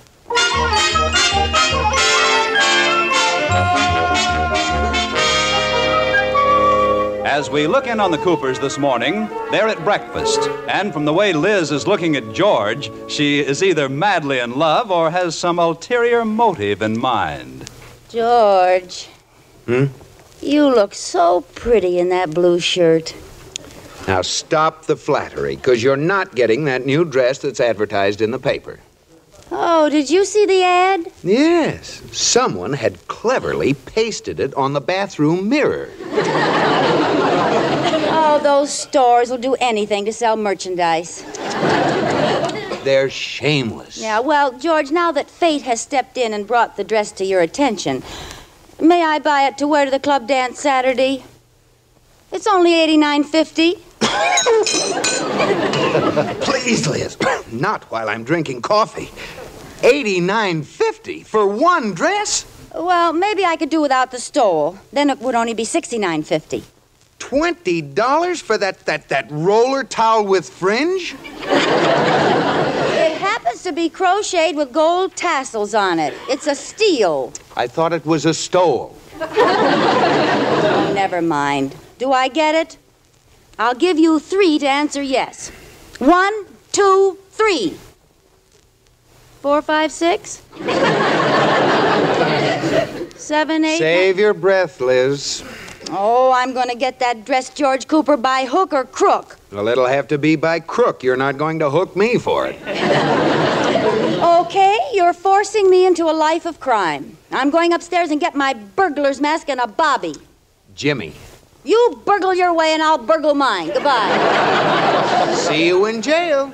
As we look in on the Coopers this morning, they're at breakfast. And from the way Liz is looking at George, she is either madly in love or has some ulterior motive in mind. George. You look so pretty in that blue shirt. Now stop the flattery, because you're not getting that new dress that's advertised in the paper. Oh, did you see the ad? Yes. Someone had cleverly pasted it on the bathroom mirror. Oh, those stores will do anything to sell merchandise. They're shameless. Yeah, well, George, now that fate has stepped in and brought the dress to your attention, may I buy it to wear to the club dance Saturday? It's only $89.50. Please, Liz, not while I'm drinking coffee. $89.50 for one dress? Well, maybe I could do without the stole. Then it would only be $69.50. $20 for that roller towel with fringe? It happens to be crocheted with gold tassels on it. It's a steal. I thought it was a stole. Oh, never mind. Do I get it? I'll give you 3 to answer yes. 1, 2, 3. 4, 5, 6? 7, 8. Save your breath, Liz. Oh, I'm going to get that dress, George Cooper, by hook or crook. Well, it'll have to be by crook. You're not going to hook me for it. Okay, you're forcing me into a life of crime. I'm going upstairs and get my burglar's mask and a bobby. Jimmy. You burgle your way and I'll burgle mine. Goodbye. See you in jail.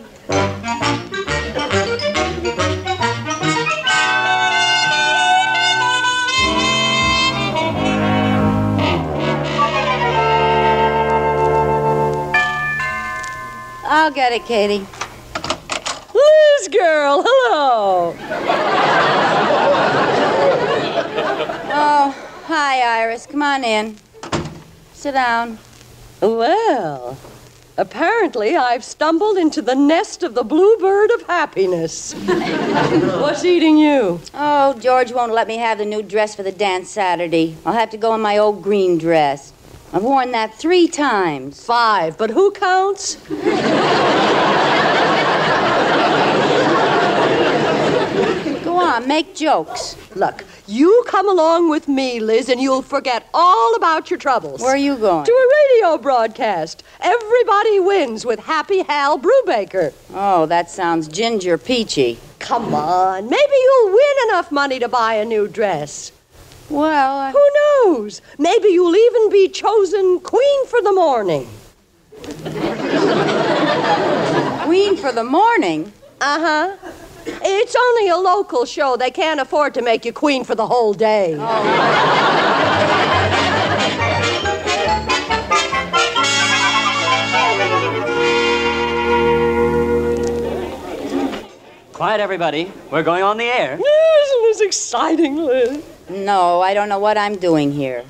I'll get it, Katie. Liz girl, hello. Oh, hi, Iris. Come on in. Sit down. Well, apparently I've stumbled into the nest of the bluebird of happiness. What's eating you? Oh, George won't let me have the new dress for the dance Saturday. I'll have to go in my old green dress. I've worn that 3 times. 5, but who counts? Go on, make jokes. Look, You come along with me, Liz, and you'll forget all about your troubles. Where are you going? To a radio broadcast. Everybody wins with Happy Hal Brubaker. Oh, that sounds ginger peachy. Come on, maybe you'll win enough money to buy a new dress. Well, who knows? Maybe you'll even be chosen Queen for the Morning. Queen for the Morning? Uh-huh. It's only a local show. They can't afford to make you queen for the whole day. Quiet, everybody. We're going on the air. Isn't this exciting, Liz? No, I don't know what I'm doing here.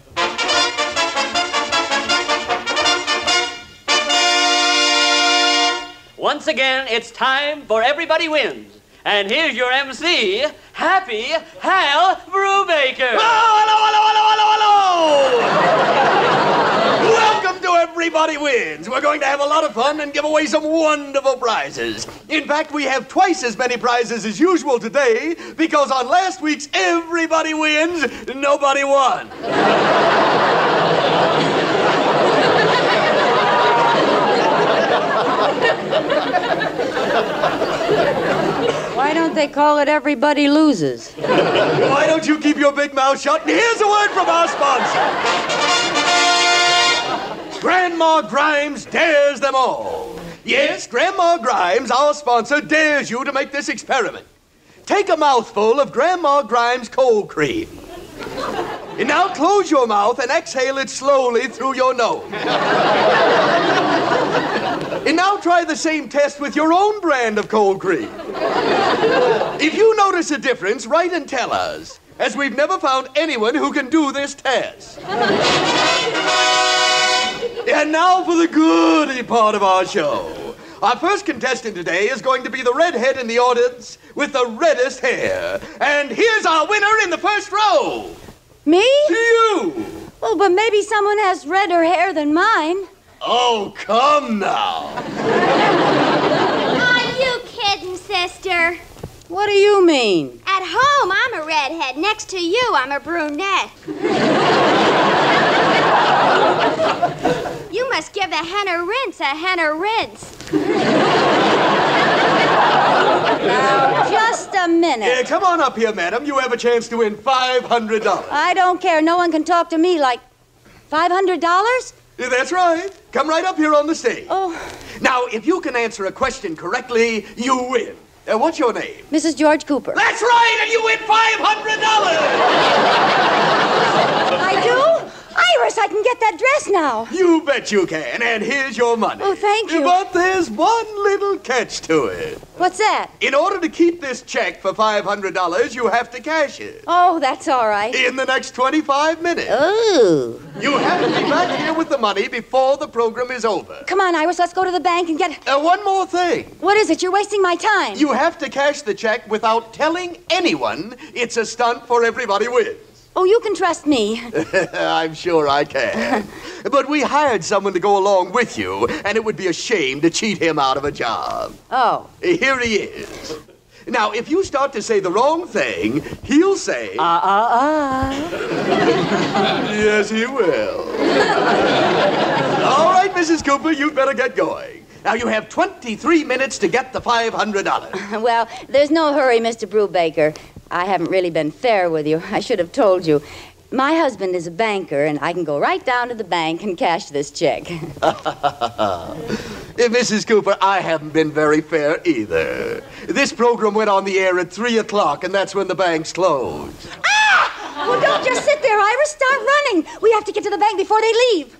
Once again, it's time for Everybody Wins. And here's your MC, Happy Hal Brubaker. Hello! Welcome to Everybody Wins. We're going to have a lot of fun and give away some wonderful prizes. In fact, we have twice as many prizes as usual today because on last week's Everybody Wins, nobody won. Why don't they call it Everybody Loses? Why don't you keep your big mouth shut? And here's a word from our sponsor. Grandma Grimes dares them all. Yes, Grandma Grimes, our sponsor, dares you to make this experiment. Take a mouthful of Grandma Grimes cold cream. And now close your mouth and exhale it slowly through your nose. And now try the same test with your own brand of cold cream. If you notice a difference, write and tell us, as we've never found anyone who can do this test. And now for the goody part of our show. Our first contestant today is going to be the redhead in the audience with the reddest hair. And here's our winner in the first row. Me? You! Well, but maybe someone has redder hair than mine. Oh, come now. Are you kidding, sister? What do you mean? At home, I'm a redhead. Next to you, I'm a brunette. You must give the hen a henna rinse. Now, just a minute. Come on up here, madam. You have a chance to win $500. I don't care. No one can talk to me like $500? That's right. Come right up here on the stage. Oh. Now, if you can answer a question correctly, you win. What's your name? Mrs. George Cooper. That's right, and you win $500. I do? Iris, I can get that dress now. You bet you can, and here's your money. Oh, thank you. But there's one little catch to it. What's that? In order to keep this check for $500, you have to cash it. Oh, that's all right. In the next 25 minutes. Ooh. You have to be back here with the money before the program is over. Come on, Iris, let's go to the bank and get... One more thing. What is it? You're wasting my time. You have to cash the check without telling anyone it's a stunt for Everybody Wins. Oh, you can trust me. I'm sure I can. But we hired someone to go along with you, and it would be a shame to cheat him out of a job. Oh. Here he is. Now, if you start to say the wrong thing, he'll say... Yes, he will. All right, Mrs. Cooper, you'd better get going. Now, you have 23 minutes to get the $500. Well, there's no hurry, Mr. Brubaker. I haven't really been fair with you. I should have told you. My husband is a banker, and I can go right down to the bank and cash this check. Mrs. Cooper, I haven't been very fair either. This program went on the air at 3 o'clock, and that's when the banks closed. Ah! Well, don't just sit there, Iris. Start running. We have to get to the bank before they leave.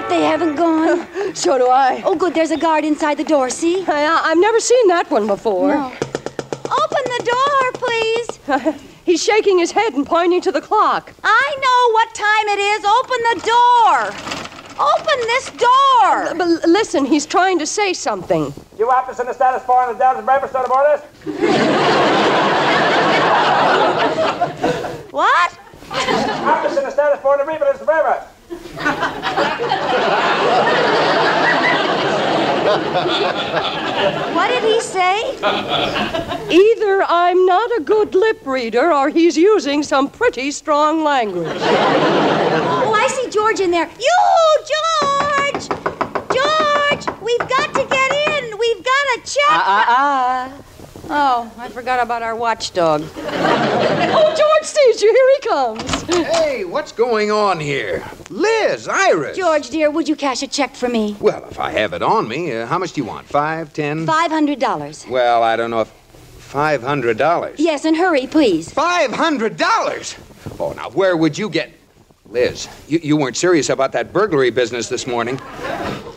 They haven't gone. So do I. Oh, good. There's a guard inside the door, see? I've never seen that one before. No. Open the door, please. He's shaking his head and pointing to the clock. I know what time it is. Open the door. Open this door. But listen, he's trying to say something. You officers in the status bar on the Dallas breakfast order orders? What? Officers in the status bar on the breakfast breakfast. What did he say? Either I'm not a good lip reader or he's using some pretty strong language. Oh, I see George in there. You, George! George, we've got to get in. We've got a check. Oh, I forgot about our watchdog. Oh, George sees you. Here he comes. Hey, what's going on here? Liz, Iris. George, dear, would you cash a check for me? Well, if I have it on me, how much do you want? 5, 10? $500. Well, I don't know if... $500? Yes, and hurry, please. $500? Oh, now, where would you get... Liz, you weren't serious about that burglary business this morning.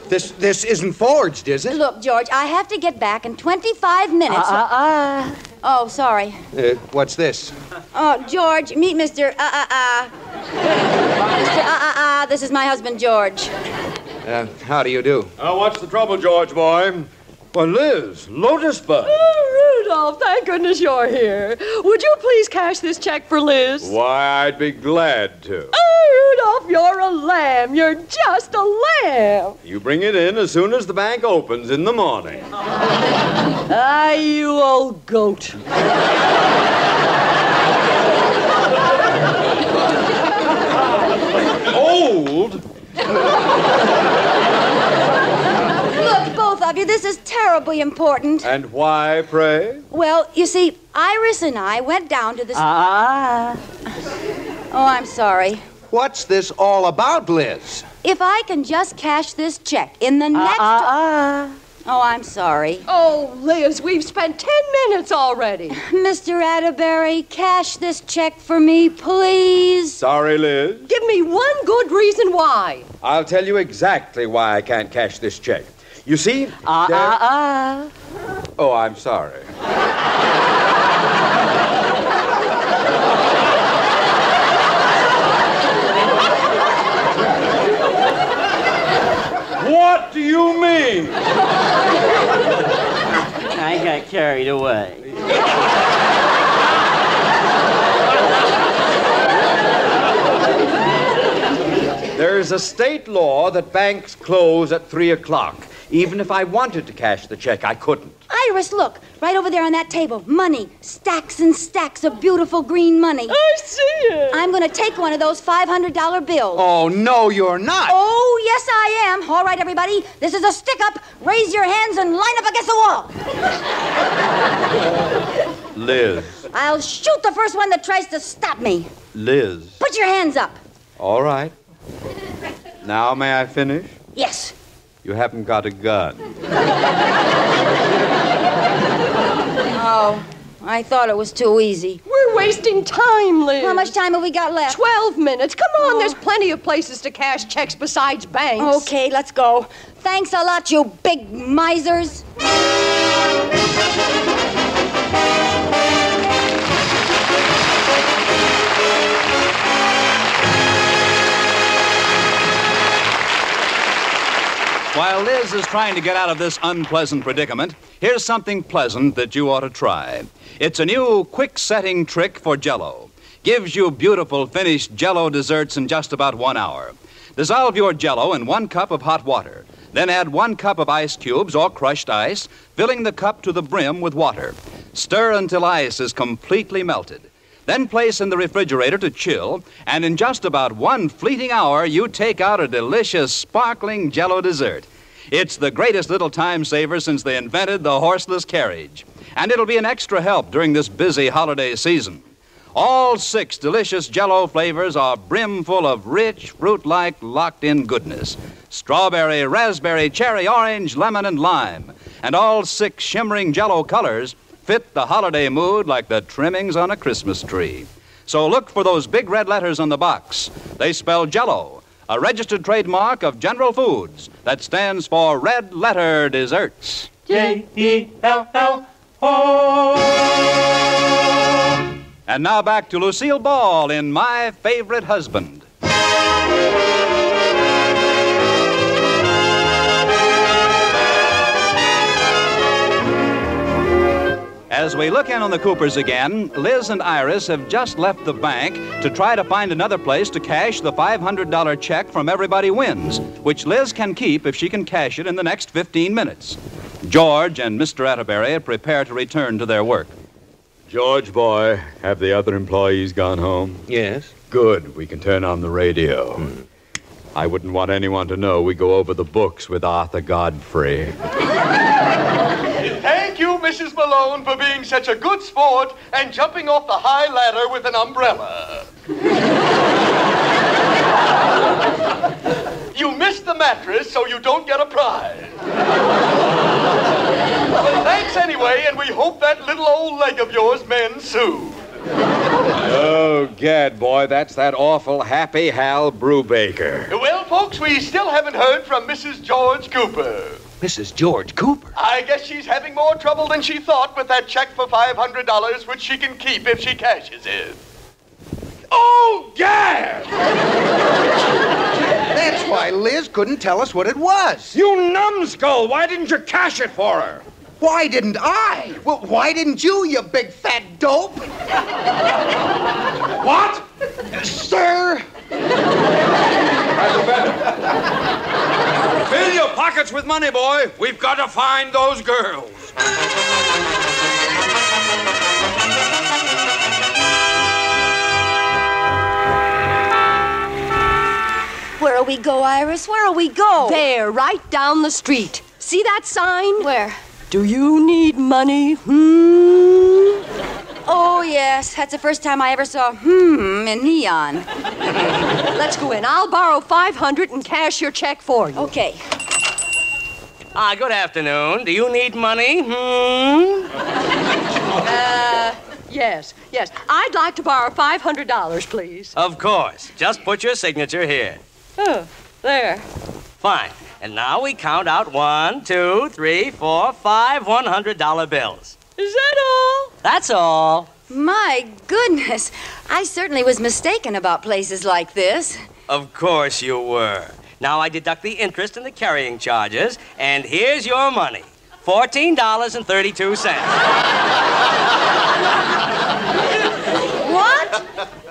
This isn't forged, is it? Look, George, I have to get back in 25 minutes. Oh, sorry. What's this? Oh, George, meet Mr. Mr. This is my husband, George. How do you do? What's the trouble, George boy? Well, Liz, Lotus Bud. Oh, Rudolph, thank goodness you're here. Would you please cash this check for Liz? Why, I'd be glad to. Oh, Rudolph, you're a lamb. You're just a lamb. You bring it in as soon as the bank opens in the morning. You old goat. Old? Look, both of you, this is terribly important. And why, pray? Well, you see, Iris and I went down to the... Oh, I'm sorry. What's this all about, Liz? If I can just cash this check in the next... Oh, I'm sorry. Oh, Liz, we've spent 10 minutes already. Mr. Atterbury, cash this check for me, please. Sorry, Liz. Give me one good reason why. I'll tell you exactly why I can't cash this check. You see, Oh, I'm sorry. What do you mean? I got carried away. There's a state law that banks close at 3 o'clock. Even if I wanted to cash the check, I couldn't. Iris, look, right over there on that table. Money. Stacks and stacks of beautiful green money. I see it. I'm going to take one of those $500 bills. Oh, no, you're not. Oh, yes, I am. All right, everybody. This is a stick-up. Raise your hands and line up against the wall. Liz. I'll shoot the first one that tries to stop me. Liz. Put your hands up. All right. Now may I finish? Yes. You haven't got a gun. Oh, I thought it was too easy. We're wasting time, Liz. How much time have we got left? 12 minutes. Come on, there's plenty of places to cash checks besides banks. Okay, let's go. Thanks a lot, you big misers. While Liz is trying to get out of this unpleasant predicament, here's something pleasant that you ought to try. It's a new quick-setting trick for Jell-O. Gives you beautiful finished Jell-O desserts in just about 1 hour. Dissolve your Jell-O in 1 cup of hot water. Then add 1 cup of ice cubes or crushed ice, filling the cup to the brim with water. Stir until ice is completely melted. Then place in the refrigerator to chill, and in just about 1 fleeting hour, you take out a delicious, sparkling Jell-O dessert. It's the greatest little time saver since they invented the horseless carriage. And it'll be an extra help during this busy holiday season. All 6 delicious Jell-O flavors are brimful of rich, fruit-like, locked-in goodness. Strawberry, raspberry, cherry, orange, lemon, and lime. And all 6 shimmering Jell-O colors fit the holiday mood like the trimmings on a Christmas tree. So look for those big red letters on the box. They spell Jell-O, a registered trademark of General Foods that stands for Red Letter Desserts. J-E-L-L-O. And now back to Lucille Ball in My Favorite Husband. As As we look in on the Coopers again, Liz and Iris have just left the bank to try to find another place to cash the $500 check from Everybody Wins, which Liz can keep if she can cash it in the next 15 minutes. George and Mr. Atterbury prepare to return to their work. George, boy, have the other employees gone home? Yes. Good. We can turn on the radio. I wouldn't want anyone to know we go over the books with Arthur Godfrey. Thank you, Mrs. Malone, for being such a good sport and jumping off the high ladder with an umbrella. You missed the mattress, so you don't get a prize. But thanks anyway, and we hope that little old leg of yours mends soon. Oh, gad, boy, that's that awful Happy Hal Brubaker. Well, folks, we still haven't heard from Mrs. George Cooper. Mrs. George Cooper? I guess she's having more trouble than she thought with that check for $500, which she can keep if she cashes it. Oh, gad! That's why Liz couldn't tell us what it was. You numbskull! Why didn't you cash it for her? Why didn't I? Well, why didn't you big fat dope? What? Sir? Fill your pockets with money, boy. We've got to find those girls. Where'll we go, Iris? Where'll we go? There, right down the street. See that sign? Where? Do you need money? Oh, yes. That's the first time I ever saw in neon. Let's go in. I'll borrow $500 and cash your check for you. Okay. Good afternoon. Do you need money? Yes. I'd like to borrow $500, please. Of course. Just put your signature here. Oh, there. Fine. And now we count out 1, 2, 3, 4, 5 $100 bills. Is that all? That's all. My goodness. I certainly was mistaken about places like this. Of course you were. Now I deduct the interest and the carrying charges, and here's your money. $14.32. What?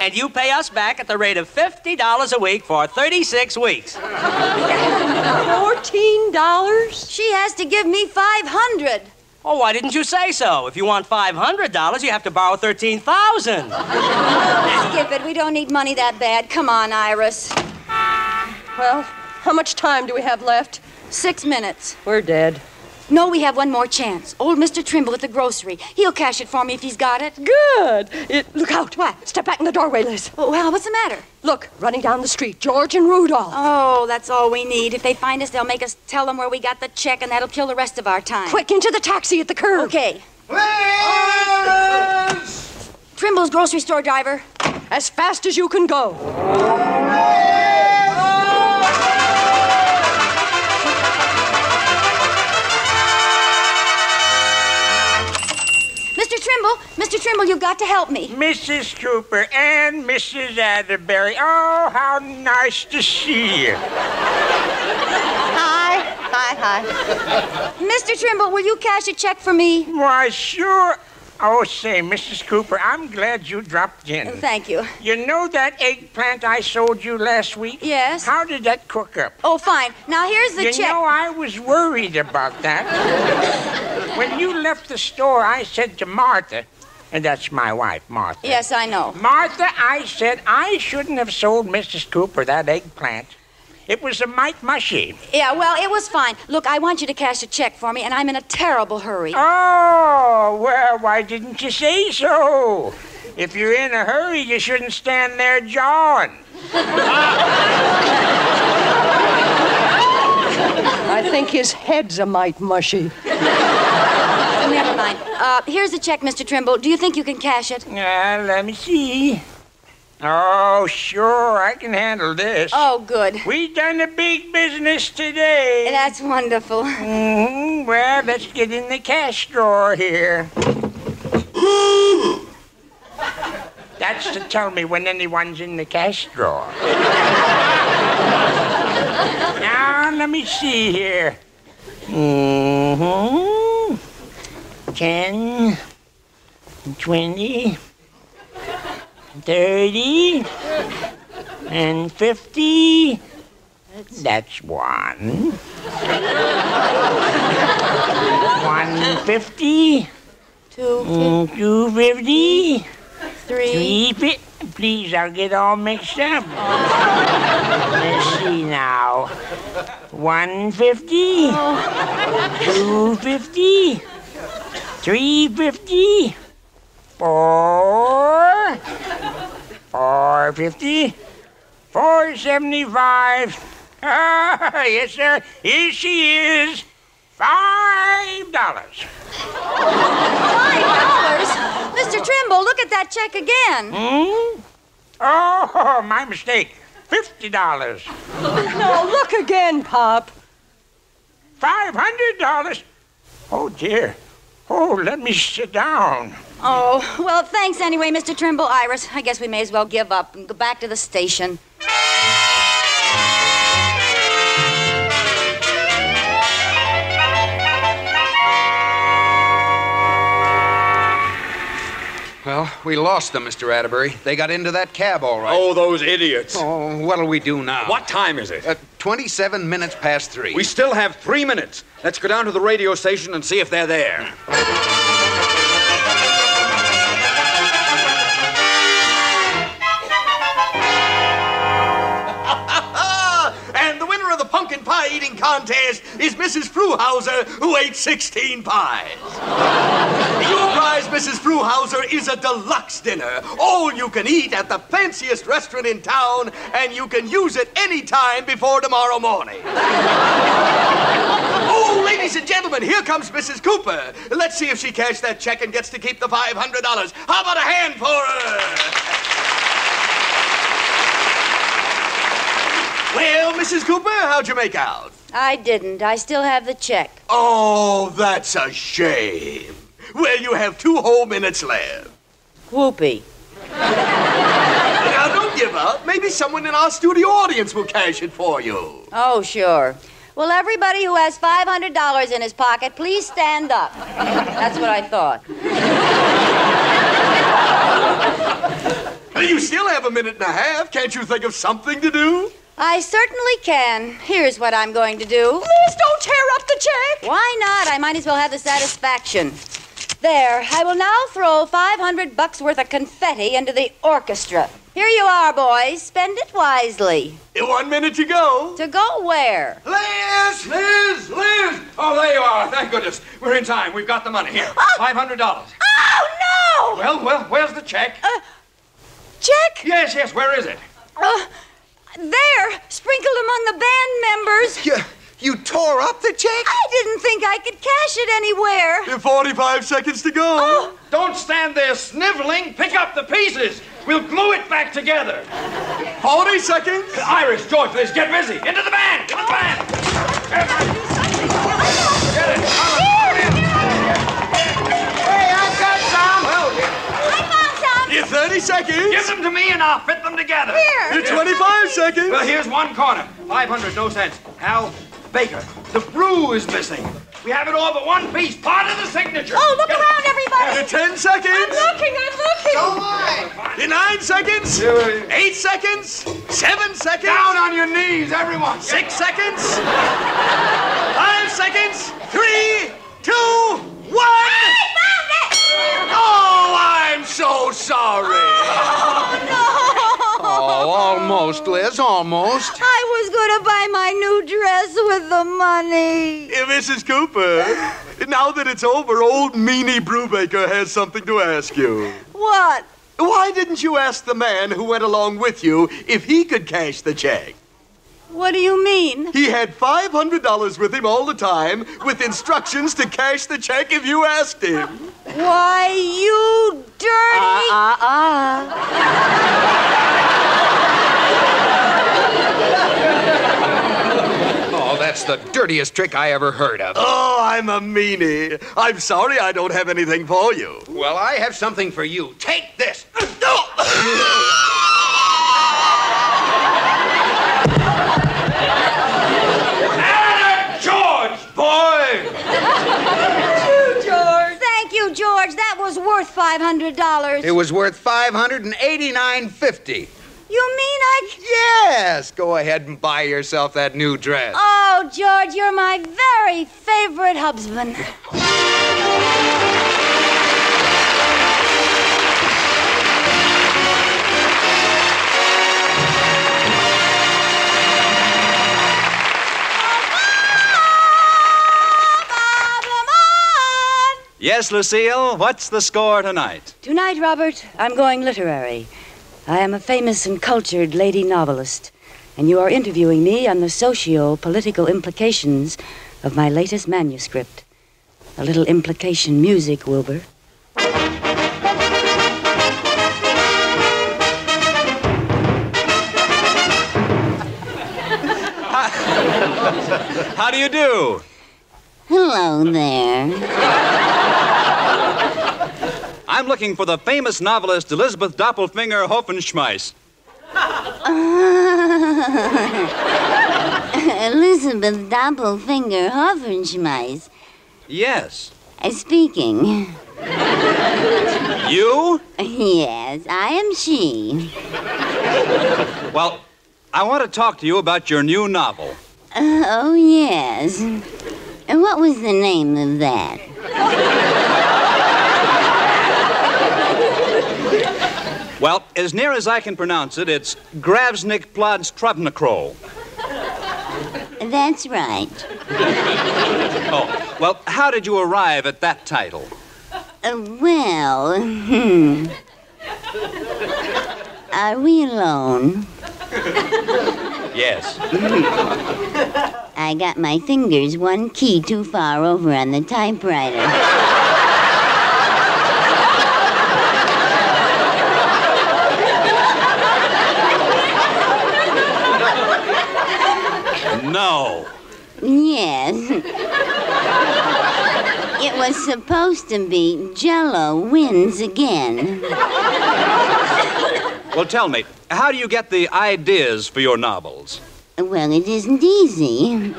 And you pay us back at the rate of $50 a week for 36 weeks. $14? She has to give me $500. Oh, why didn't you say so? If you want $500, you have to borrow $13,000. Skip it. We don't need money that bad. Come on, Iris. Well, how much time do we have left? 6 minutes. We're dead. No, we have one more chance. Old Mr. Trimble at the grocery. He'll cash it for me if he's got it. Good. Look out. What? Step back in the doorway, Liz. Well, what's the matter? Look, running down the street, George and Rudolph. Oh, that's all we need. If they find us, they'll make us tell them where we got the check, and that'll kill the rest of our time. Quick, into the taxi at the curb. Okay. Liz! Trimble's grocery store driver. As fast as you can go. Mr. Trimble, you've got to help me. Mrs. Cooper and Mrs. Atterbury. Oh, how nice to see you. Hi. Mr. Trimble, will you cash a check for me? Why, sure. Oh, say, Mrs. Cooper, I'm glad you dropped in. Thank you. You know that eggplant I sold you last week? Yes. How did that cook up? Oh, fine. Now, here's the check. You know, I was worried about that. When you left the store, I said to Martha, and that's my wife, Martha. Yes, I know. Martha, I said I shouldn't have sold Mrs. Cooper that eggplant. It was a mite mushy. Yeah, well, it was fine. Look, I want you to cash a check for me, and I'm in a terrible hurry. Oh, well, why didn't you say so? If you're in a hurry, you shouldn't stand there jawing. I think his head's a mite mushy. Never mind. Here's the check, Mr. Trimble. Do you think you can cash it? Let me see. Oh, sure, I can handle this. Oh, good. We done a big business today. That's wonderful. Well, let's get in the cash drawer here. That's to tell me when anyone's in the cash drawer. Now, let me see here. 10, 20, 30, and 50. That's 1. 150. 250. 350. Please, I'll get all mixed up. Let's see now. 150. 250. 350. 450. 475. Yes, sir. Here she is. $5. $5? Mr. Trimble, look at that check again. Oh, my mistake. $50. No, look again, Pop. $500. Oh, dear. Oh, let me sit down. Oh, well, thanks anyway, Mr. Trimble. Iris, I guess we may as well give up and go back to the station. Well, we lost them, Mr. Atterbury. They got into that cab all right. Oh, those idiots. Oh, what'll we do now? What time is it? 27 minutes past 3. We still have 3 minutes. Let's go down to the radio station and see if they're there. And the winner of the pumpkin pie eating contest is Mrs. Fruhauser, who ate 16 pies. Your prize, Mrs. Fruhauser, is a deluxe dinner. All you can eat at the fanciest restaurant in town, and you can use it any time before tomorrow morning. Oh, ladies and gentlemen, here comes Mrs. Cooper. Let's see if she cashed that check and gets to keep the $500. How about a hand for her? Well, Mrs. Cooper, how'd you make out? I didn't. I still have the check. Oh, that's a shame. Well, you have 2 whole minutes left. Whoopee. Now, don't give up. Maybe someone in our studio audience will cash it for you. Oh, sure. Well, everybody who has $500 in his pocket, please stand up. That's what I thought. You still have a minute and a half. Can't you think of something to do? I certainly can. Here's what I'm going to do. Liz, don't tear up the check. Why not? I might as well have the satisfaction. There, I will now throw $500 worth of confetti into the orchestra. Here you are, boys. Spend it wisely. 1 minute to go. To go where? Liz! Oh, there you are. Thank goodness. We're in time. We've got the money. Here, $500. Oh, no! Well, where's the check? Check? Yes, where is it? There, sprinkled among the band members. You tore up the check? I didn't think I could cash it anywhere. 45 seconds to go. Oh. Don't stand there sniveling. Pick up the pieces. We'll glue it back together. 40 seconds. Iris, George, please get busy. Into the band. Into the band. Get it. Hey, I've got some. I found some. 30 seconds. Give them to me and I'll fit them together. Here. 25 seconds. Well, here's one corner. 500, no cents. Hal Baker. The brew is missing. We have it all but one piece. Part of the signature. Oh, look around, everybody. 10 seconds. I'm looking. So am I. 9 seconds. 8 seconds. 7 seconds. Down on your knees, everyone. 6 seconds. 5 seconds. 3, 2, 1. I found it. Oh, I'm so sorry. Oh, no. Oh, almost, Liz, almost. I was going to buy my new dress with the money. Mrs. Cooper, now that it's over, old Meanie Brubaker has something to ask you. What? Why didn't you ask the man who went along with you if he could cash the check? What do you mean? He had $500 with him all the time, with instructions to cash the check if you asked him. Why, you dirty... Oh, that's the dirtiest trick I ever heard of. Oh, I'm a meanie. I'm sorry I don't have anything for you. Well, I have something for you. Take this. George, boy! Thank you, George. That was worth $500. It was worth $589.50. You mean I... Yes, go ahead and buy yourself that new dress. Oh, George, you're my very favorite husband. Yes, Lucille, what's the score tonight? Tonight, Robert, I'm going literary. I am a famous and cultured lady novelist, and you are interviewing me on the socio-political implications of my latest manuscript. A little implication music, Wilbur. How do you do? Hello there. I'm looking for the famous novelist Elizabeth Doppelfinger Hoffenschmeiss. Elizabeth Doppelfinger Hoffenschmeiss. Yes. Speaking. You? Yes, I am she. Well, I want to talk to you about your new novel. Oh, yes. And what was the name of that? Well, as near as I can pronounce it, it's Gravsnik Plodstrubnikro. That's right. Oh, well, how did you arrive at that title? Well, Are we alone? Yes. I got my fingers one key too far over on the typewriter. No. Yes. It was supposed to be Jell-O wins again. Well, tell me, how do you get the ideas for your novels? Well, it isn't easy.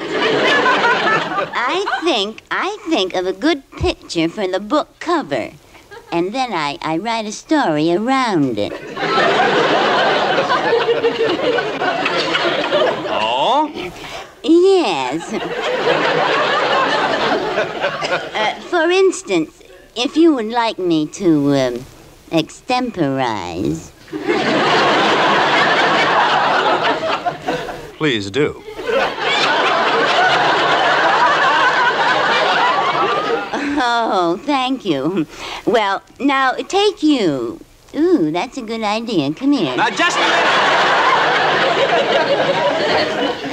I think of a good picture for the book cover, and then I write a story around it. Oh? Yes. For instance, if you would like me to extemporize. Please do. Oh, thank you. Well, now, take you. Ooh, that's a good idea. Come here. Now, just a minute.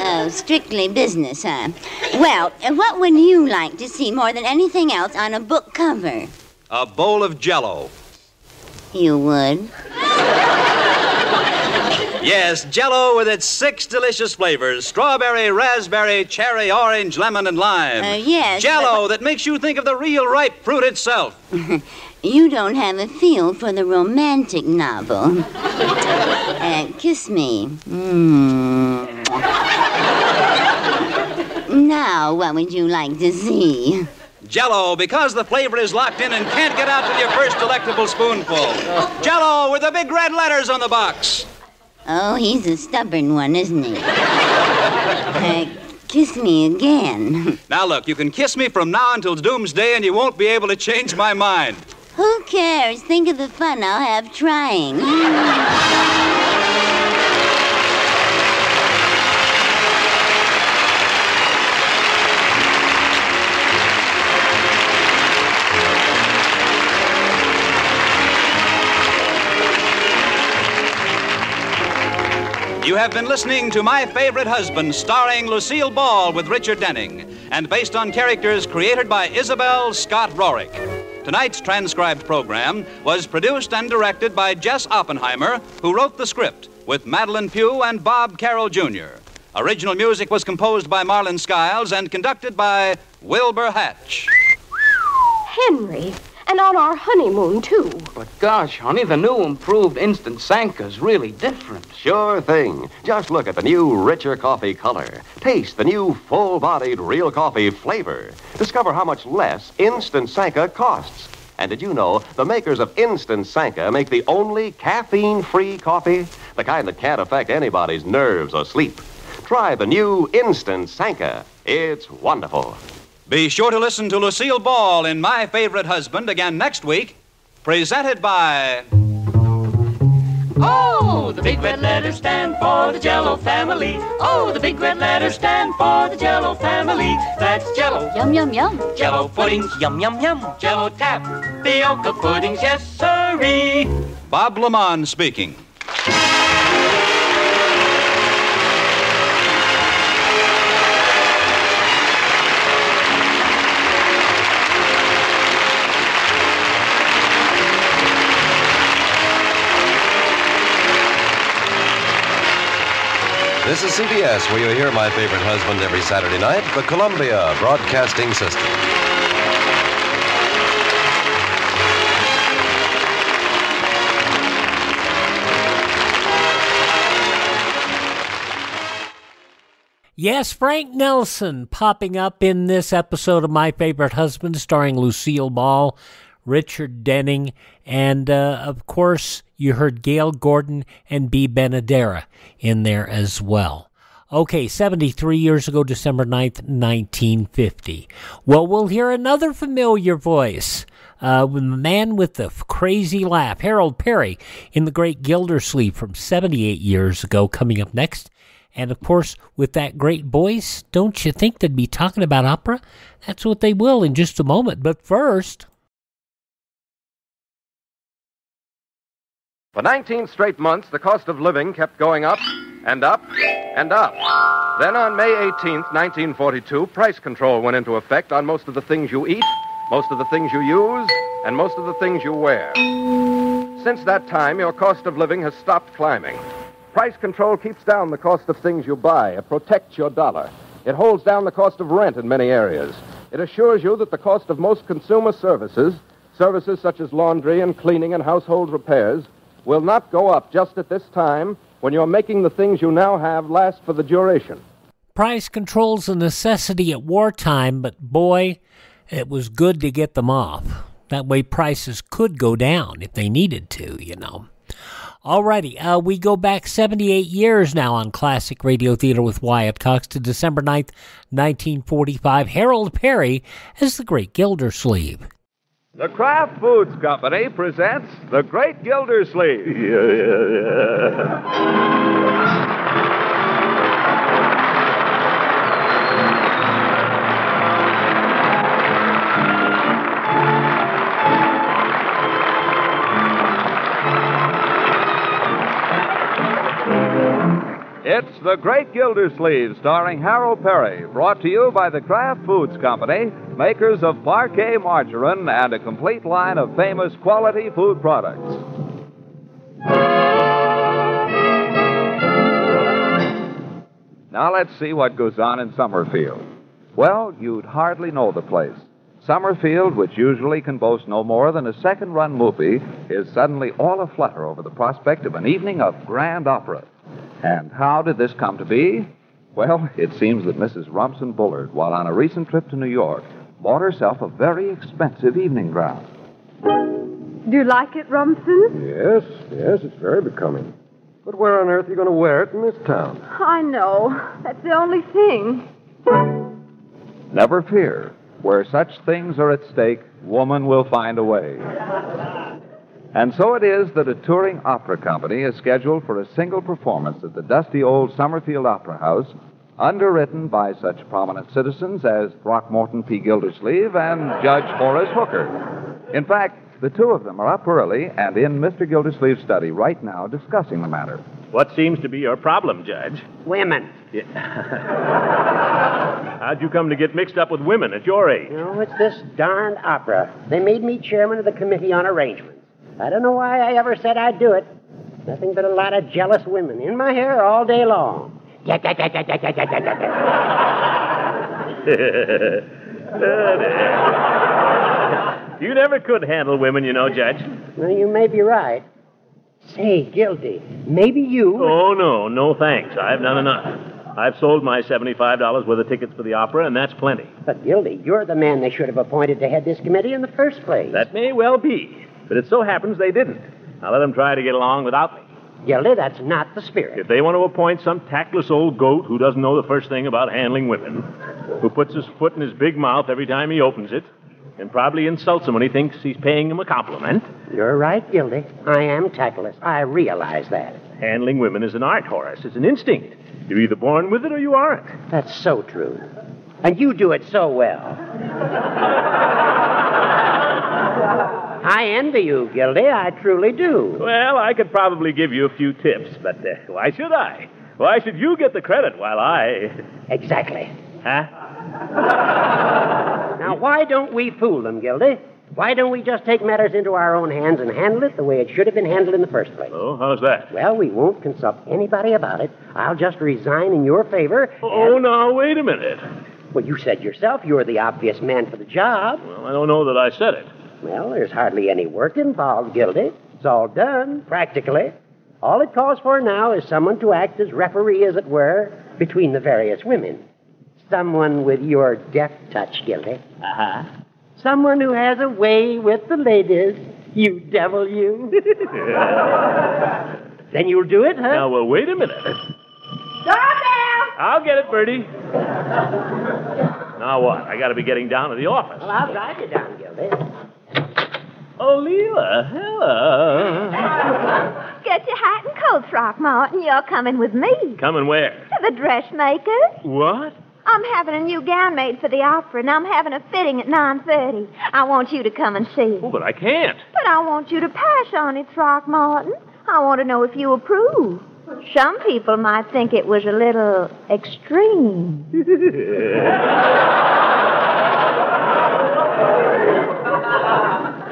Oh, strictly business, huh? Well, what would you like to see more than anything else on a book cover? A bowl of Jell-O. You would? Yes, Jell-O with its 6 delicious flavors: strawberry, raspberry, cherry, orange, lemon, and lime. Yes. Jell-O that makes you think of the real ripe fruit itself. You don't have a feel for the romantic novel. Kiss me. Now, what would you like to see? Jell-O, because the flavor is locked in and can't get out with your first delectable spoonful. Jell-O with the big red letters on the box. Oh, he's a stubborn one, isn't he? Kiss me again. Now, look, you can kiss me from now until doomsday, and you won't be able to change my mind. Who cares? Think of the fun I'll have trying. You have been listening to My Favorite Husband, starring Lucille Ball with Richard Denning, and based on characters created by Isabel Scott Rorick. Tonight's transcribed program was produced and directed by Jess Oppenheimer, who wrote the script, with Madeline Pugh and Bob Carroll, Jr. Original music was composed by Marlon Skiles and conducted by Wilbur Hatch. Henry, and on our honeymoon, too. But gosh, honey, the new improved instant Sanka's really different. Sure thing. Just look at the new richer coffee color. Taste the new full-bodied real coffee flavor. Discover how much less instant Sanka costs. And did you know the makers of Instant Sanka make the only caffeine-free coffee? The kind that can't affect anybody's nerves or sleep. Try the new Instant Sanka. It's wonderful. Be sure to listen to Lucille Ball in My Favorite Husband again next week, presented by... Oh, the big red letters stand for the Jell-O family. Oh, the big red letters stand for the Jell-O family. That's Jell-O. Yum, yum, yum. Jell-O puddings, yum, yum, yum. Jell-O tapioca puddings, yes, sirree. Bob Lamont speaking. This is CBS, where you hear My Favorite Husband every Saturday night, the Columbia Broadcasting System. Yes, Frank Nelson popping up in this episode of My Favorite Husband, starring Lucille Ball, Richard Denning, and, of course, you heard Gail Gordon and Bea Benadera in there as well. Okay, 73 years ago, December 9th, 1950. Well, we'll hear another familiar voice. The man with the crazy laugh, Harold Peary, in The Great Gildersleeve from 78 years ago, coming up next. And, of course, with that great voice, don't you think they'd be talking about opera? That's what they will in just a moment. But first... For 19 straight months, the cost of living kept going up and up and up. Then on May 18th, 1942, price control went into effect on most of the things you eat, most of the things you use, and most of the things you wear. Since that time, your cost of living has stopped climbing. Price control keeps down the cost of things you buy. It protects your dollar. It holds down the cost of rent in many areas. It assures you that the cost of most consumer services such as laundry and cleaning and household repairs, will not go up just at this time when you're making the things you now have last for the duration. Price control's a necessity at wartime, but boy, it was good to get them off. That way prices could go down if they needed to, you know. Alrighty, we go back 78 years now on Classic Radio Theater with Wyatt Cox to December 9th, 1945. Harold Peary as the Great Gildersleeve. The Kraft Foods Company presents The Great Gildersleeve. It's The Great Gildersleeve, starring Harold Peary, brought to you by the Kraft Foods Company, makers of Parquet margarine and a complete line of famous quality food products. Now let's see what goes on in Summerfield. Well, you'd hardly know the place. Summerfield, which usually can boast no more than a second-run movie, is suddenly all aflutter over the prospect of an evening of grand opera. And how did this come to be? Well, it seems that Mrs. Rumson Bullard, while on a recent trip to New York, bought herself a very expensive evening gown. Do you like it, Rumson? Yes, it's very becoming. But where on earth are you going to wear it in this town? I know. That's the only thing. Never fear. Where such things are at stake, woman will find a way. And so it is that a touring opera company is scheduled for a single performance at the dusty old Summerfield Opera House, underwritten by such prominent citizens as Throckmorton P. Gildersleeve and Judge Horace Hooker. In fact, the two of them are up early and in Mr. Gildersleeve's study right now discussing the matter. What seems to be your problem, Judge? Women. How'd you come to get mixed up with women at your age? Oh, it's this darned opera. They made me chairman of the Committee on Arrangements. I don't know why I ever said I'd do it. Nothing but a lot of jealous women in my hair all day long. You never could handle women, you know, Judge. Well, you may be right. Say, Gildy, maybe you... Oh, no thanks. I've done enough. I've sold my $75 worth of tickets for the opera, and that's plenty. But, Gildy, you're the man they should have appointed to head this committee in the first place. That may well be, but it so happens they didn't. Now let them try to get along without me. Gildy, that's not the spirit. If they want to appoint some tactless old goat who doesn't know the first thing about handling women, who puts his foot in his big mouth every time he opens it, and probably insults him when he thinks he's paying him a compliment. You're right, Gildy. I am tactless. I realize that. Handling women is an art, Horace. It's an instinct. You're either born with it or you aren't. That's so true. And you do it so well. I envy you, Gildy. I truly do. Well, I could probably give you a few tips, but why should I? Why should you get the credit while I... Exactly. Huh? Now, why don't we fool them, Gildy? Why don't we just take matters into our own hands and handle it the way it should have been handled in the first place? Oh, how's that? Well, we won't consult anybody about it. I'll just resign in your favor. Oh, now, wait a minute. Well, you said yourself you're the obvious man for the job. Well, I don't know that I said it. Well, there's hardly any work involved, Gildy. It's all done, practically. All it calls for now is someone to act as referee, as it were, between the various women. Someone with your deft touch, Gildy. Uh-huh. Someone who has a way with the ladies. You devil, you. Then you'll do it, huh? Now, well, wait a minute. Doorbell! I'll get it, Bertie. Now what? I got to be getting down to the office. Well, I'll drive you down, Gildy. Oh, Leela, hello. Get your hat and coat, Throckmorton. You're coming with me. Coming where? To the dressmaker's. What? I'm having a new gown made for the opera, and I'm having a fitting at 9:30. I want you to come and see it. Oh, but I can't. But I want you to pass on it, Throckmorton. I want to know if you approve. Some people might think it was a little extreme.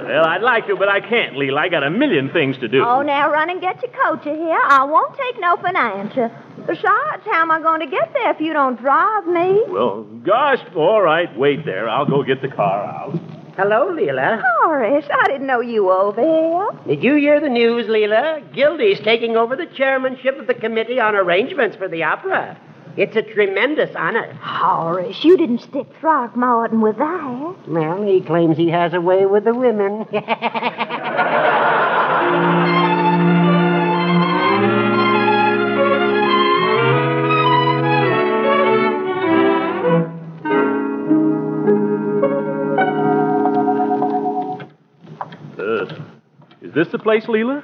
Well, I'd like to, but I can't, Leela. I got a million things to do. Oh, now run and get your coat, you hear? I won't take no for an answer. Besides, how am I going to get there if you don't drive me? Well, gosh, all right, wait there. I'll go get the car out. Hello, Leela. Horace, I didn't know you were over here. Did you hear the news, Leela? Gildy's taking over the chairmanship of the Committee on Arrangements for the Opera. It's a tremendous honor. Horace, you didn't stick Throckmorton with that. Well, he claims he has a way with the women. Is this the place, Leela?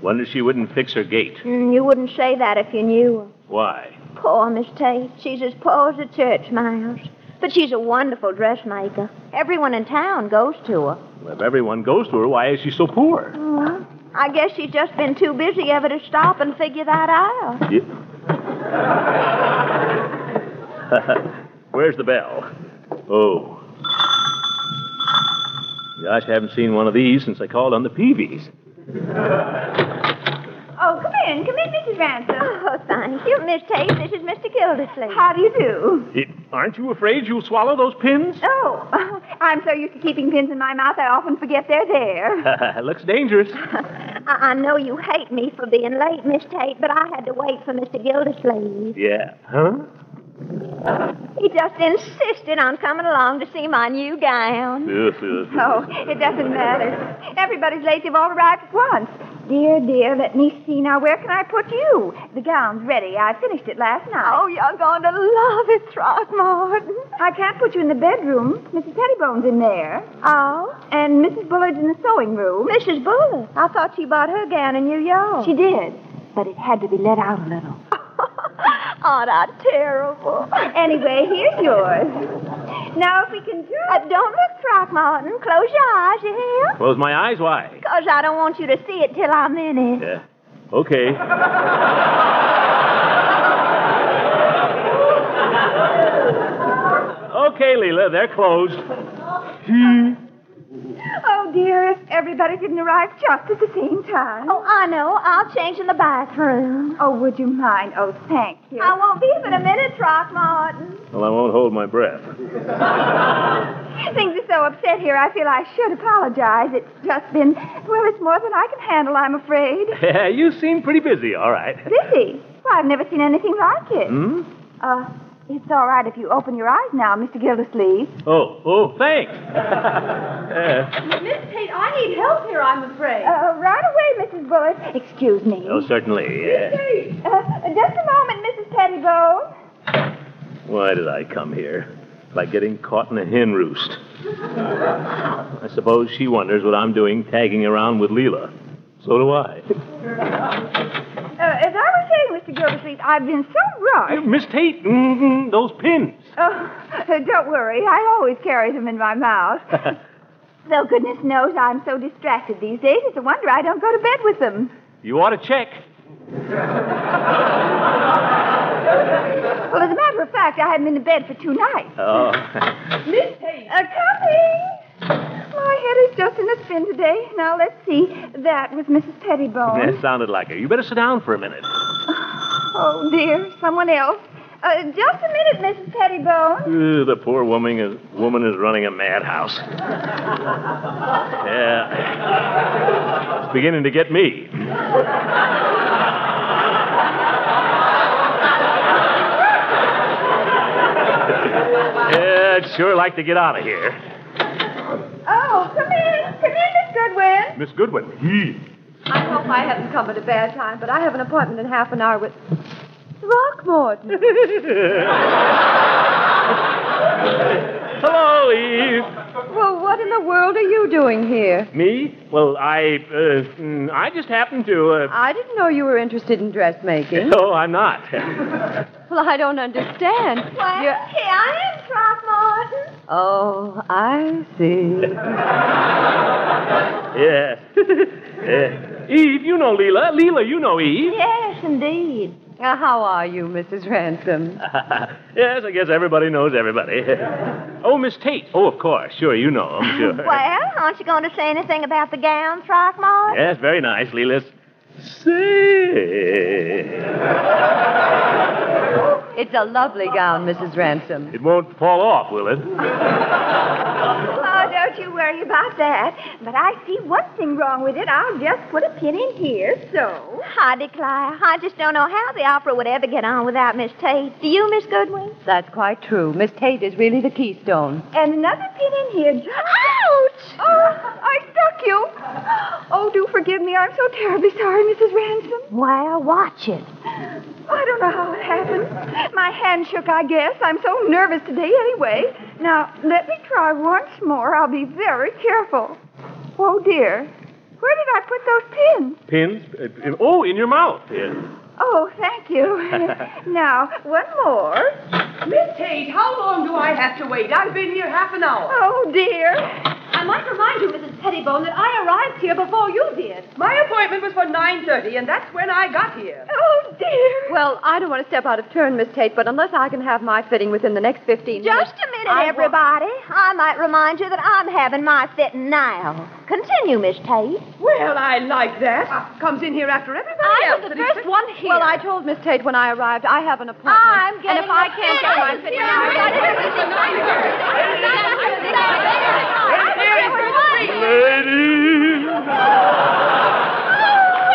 Wonder she wouldn't fix her gate. You wouldn't say that if you knew her. Why? Poor Miss Tate. She's as poor as a church mouse. But she's a wonderful dressmaker. Everyone in town goes to her. Well, if everyone goes to her, why is she so poor? I guess she's just been too busy ever to stop and figure that out. Yeah. Where's the bell? Oh. Gosh, I haven't seen one of these since I called on the Peavies. Oh, come in, Mrs. Ransom. Oh, thank you. Miss Tate, this is Mr. Gildersleeve. How do you do? Aren't you afraid you'll swallow those pins? Oh, I'm so used to keeping pins in my mouth, I often forget they're there. Looks dangerous. I know you hate me for being late, Miss Tate, but I had to wait for Mr. Gildersleeve. Yeah. Huh? He just insisted on coming along to see my new gown. Oh, it doesn't matter. Everybody's late. They've all arrived at once. Dear, let me see. Now, where can I put you? The gown's ready. I finished it last night. Oh, you're going to love it, Throckmorton. I can't put you in the bedroom. Mrs. Pettibone's in there. Oh? And Mrs. Bullard's in the sewing room. Mrs. Bullard? I thought she bought her gown in New York. She did, but it had to be let out a little. Aren't I terrible? Anyway, here's yours. Now, if we can just... Don't look, Throckmorton. Close your eyes, you hear? Close my eyes? Why? Because I don't want you to see it till I'm in it. Yeah. Okay. Okay, Leela, they're closed. Oh, dear, if everybody didn't arrive just at the same time. Oh, I know. I'll change in the bathroom. Oh, would you mind? Oh, thank you. I won't be but a minute, Throckmorton. Well, I won't hold my breath. Things are so upset here, I feel I should apologize. It's just been, well, it's more than I can handle, I'm afraid. You seem pretty busy, all right. Busy? Well, I've never seen anything like it. It's all right if you open your eyes now, Mr. Gildersleeve. Oh, thanks. Miss Tate, I need help here, I'm afraid. Right away, Mrs. Bullitt. Excuse me. Oh, certainly. Just a moment, Mrs. Pettibone. Why did I come here? Like getting caught in a hen roost. I suppose she wonders what I'm doing tagging around with Leela. So do I. As I was saying, Mr. Gildersleeve, I've been so rushed. Miss Tate, those pins. Don't worry. I always carry them in my mouth. Though goodness knows I'm so distracted these days, it's a wonder I don't go to bed with them. You ought to check. Well, as a matter of fact, I haven't been to bed for 2 nights. Oh. Miss Tate. Coming. My head is just in a spin today. Now, let's see. That was Mrs. Pettibone. That sounded like her. You better sit down for a minute. Oh, dear. Someone else. Just a minute, Mrs. Pettibone. The poor woman is running a madhouse. Yeah. It's beginning to get me. Yeah, I'd sure like to get out of here. Oh, come in. Come in, Miss Goodwin. Miss Goodwin. I hope I haven't come at a bad time, but I have an appointment in half an hour with Throckmorton. Hello, Eve. Well, what in the world are you doing here? Me? Well, I just happened to, I didn't know you were interested in dressmaking. No, I'm not. Well, I don't understand. Well, here I am, Throckmorton. Oh, I see. Yeah. Eve, you know Leela. Leela, you know Eve. Yes, indeed. How are you, Mrs. Ransom? Yes, I guess everybody knows everybody. Oh, Miss Tate. Oh, of course. Sure, you know them, sure. Well, aren't you going to say anything about the gown, Throckmorton? Yes, very nice, Leela. Say. It's a lovely gown, Mrs. Ransom. It won't fall off, will it? Oh, don't you worry about that. But I see one thing wrong with it. I'll just put a pin in here, so. I declare, I just don't know how the opera would ever get on without Miss Tate. Do you, Miss Goodwin? That's quite true. Miss Tate is really the keystone. And another pin in here. Ouch! Oh, I stuck you. Oh, do forgive me. I'm so terribly sorry, Mrs. Ransom. Well, watch it. I don't know how it happened. My hand shook, I guess. I'm so nervous today anyway. Now, let me try once more. I'll be very careful. Oh, dear. Where did I put those pins? Pins? Oh, in your mouth. Yeah. Oh, thank you. Now, one more. Miss Tate, how long do I have to wait? I've been here half an hour. Oh, dear. I might remind you, Mrs. Pettibone, that I arrived here before you did. My appointment was for 9:30, and that's when I got here. Oh, dear. Well, I don't want to step out of turn, Miss Tate, but unless I can have my fitting within the next 15 minutes... Just a minute, everybody. I might remind you that I'm having my fitting now. Continue, Miss Tate. Well, I like that. Comes in here after everybody else. I was the first one here. Well, I told Miss Tate when I arrived I have an appointment. I'm getting and if I can't get my fitting Ladies!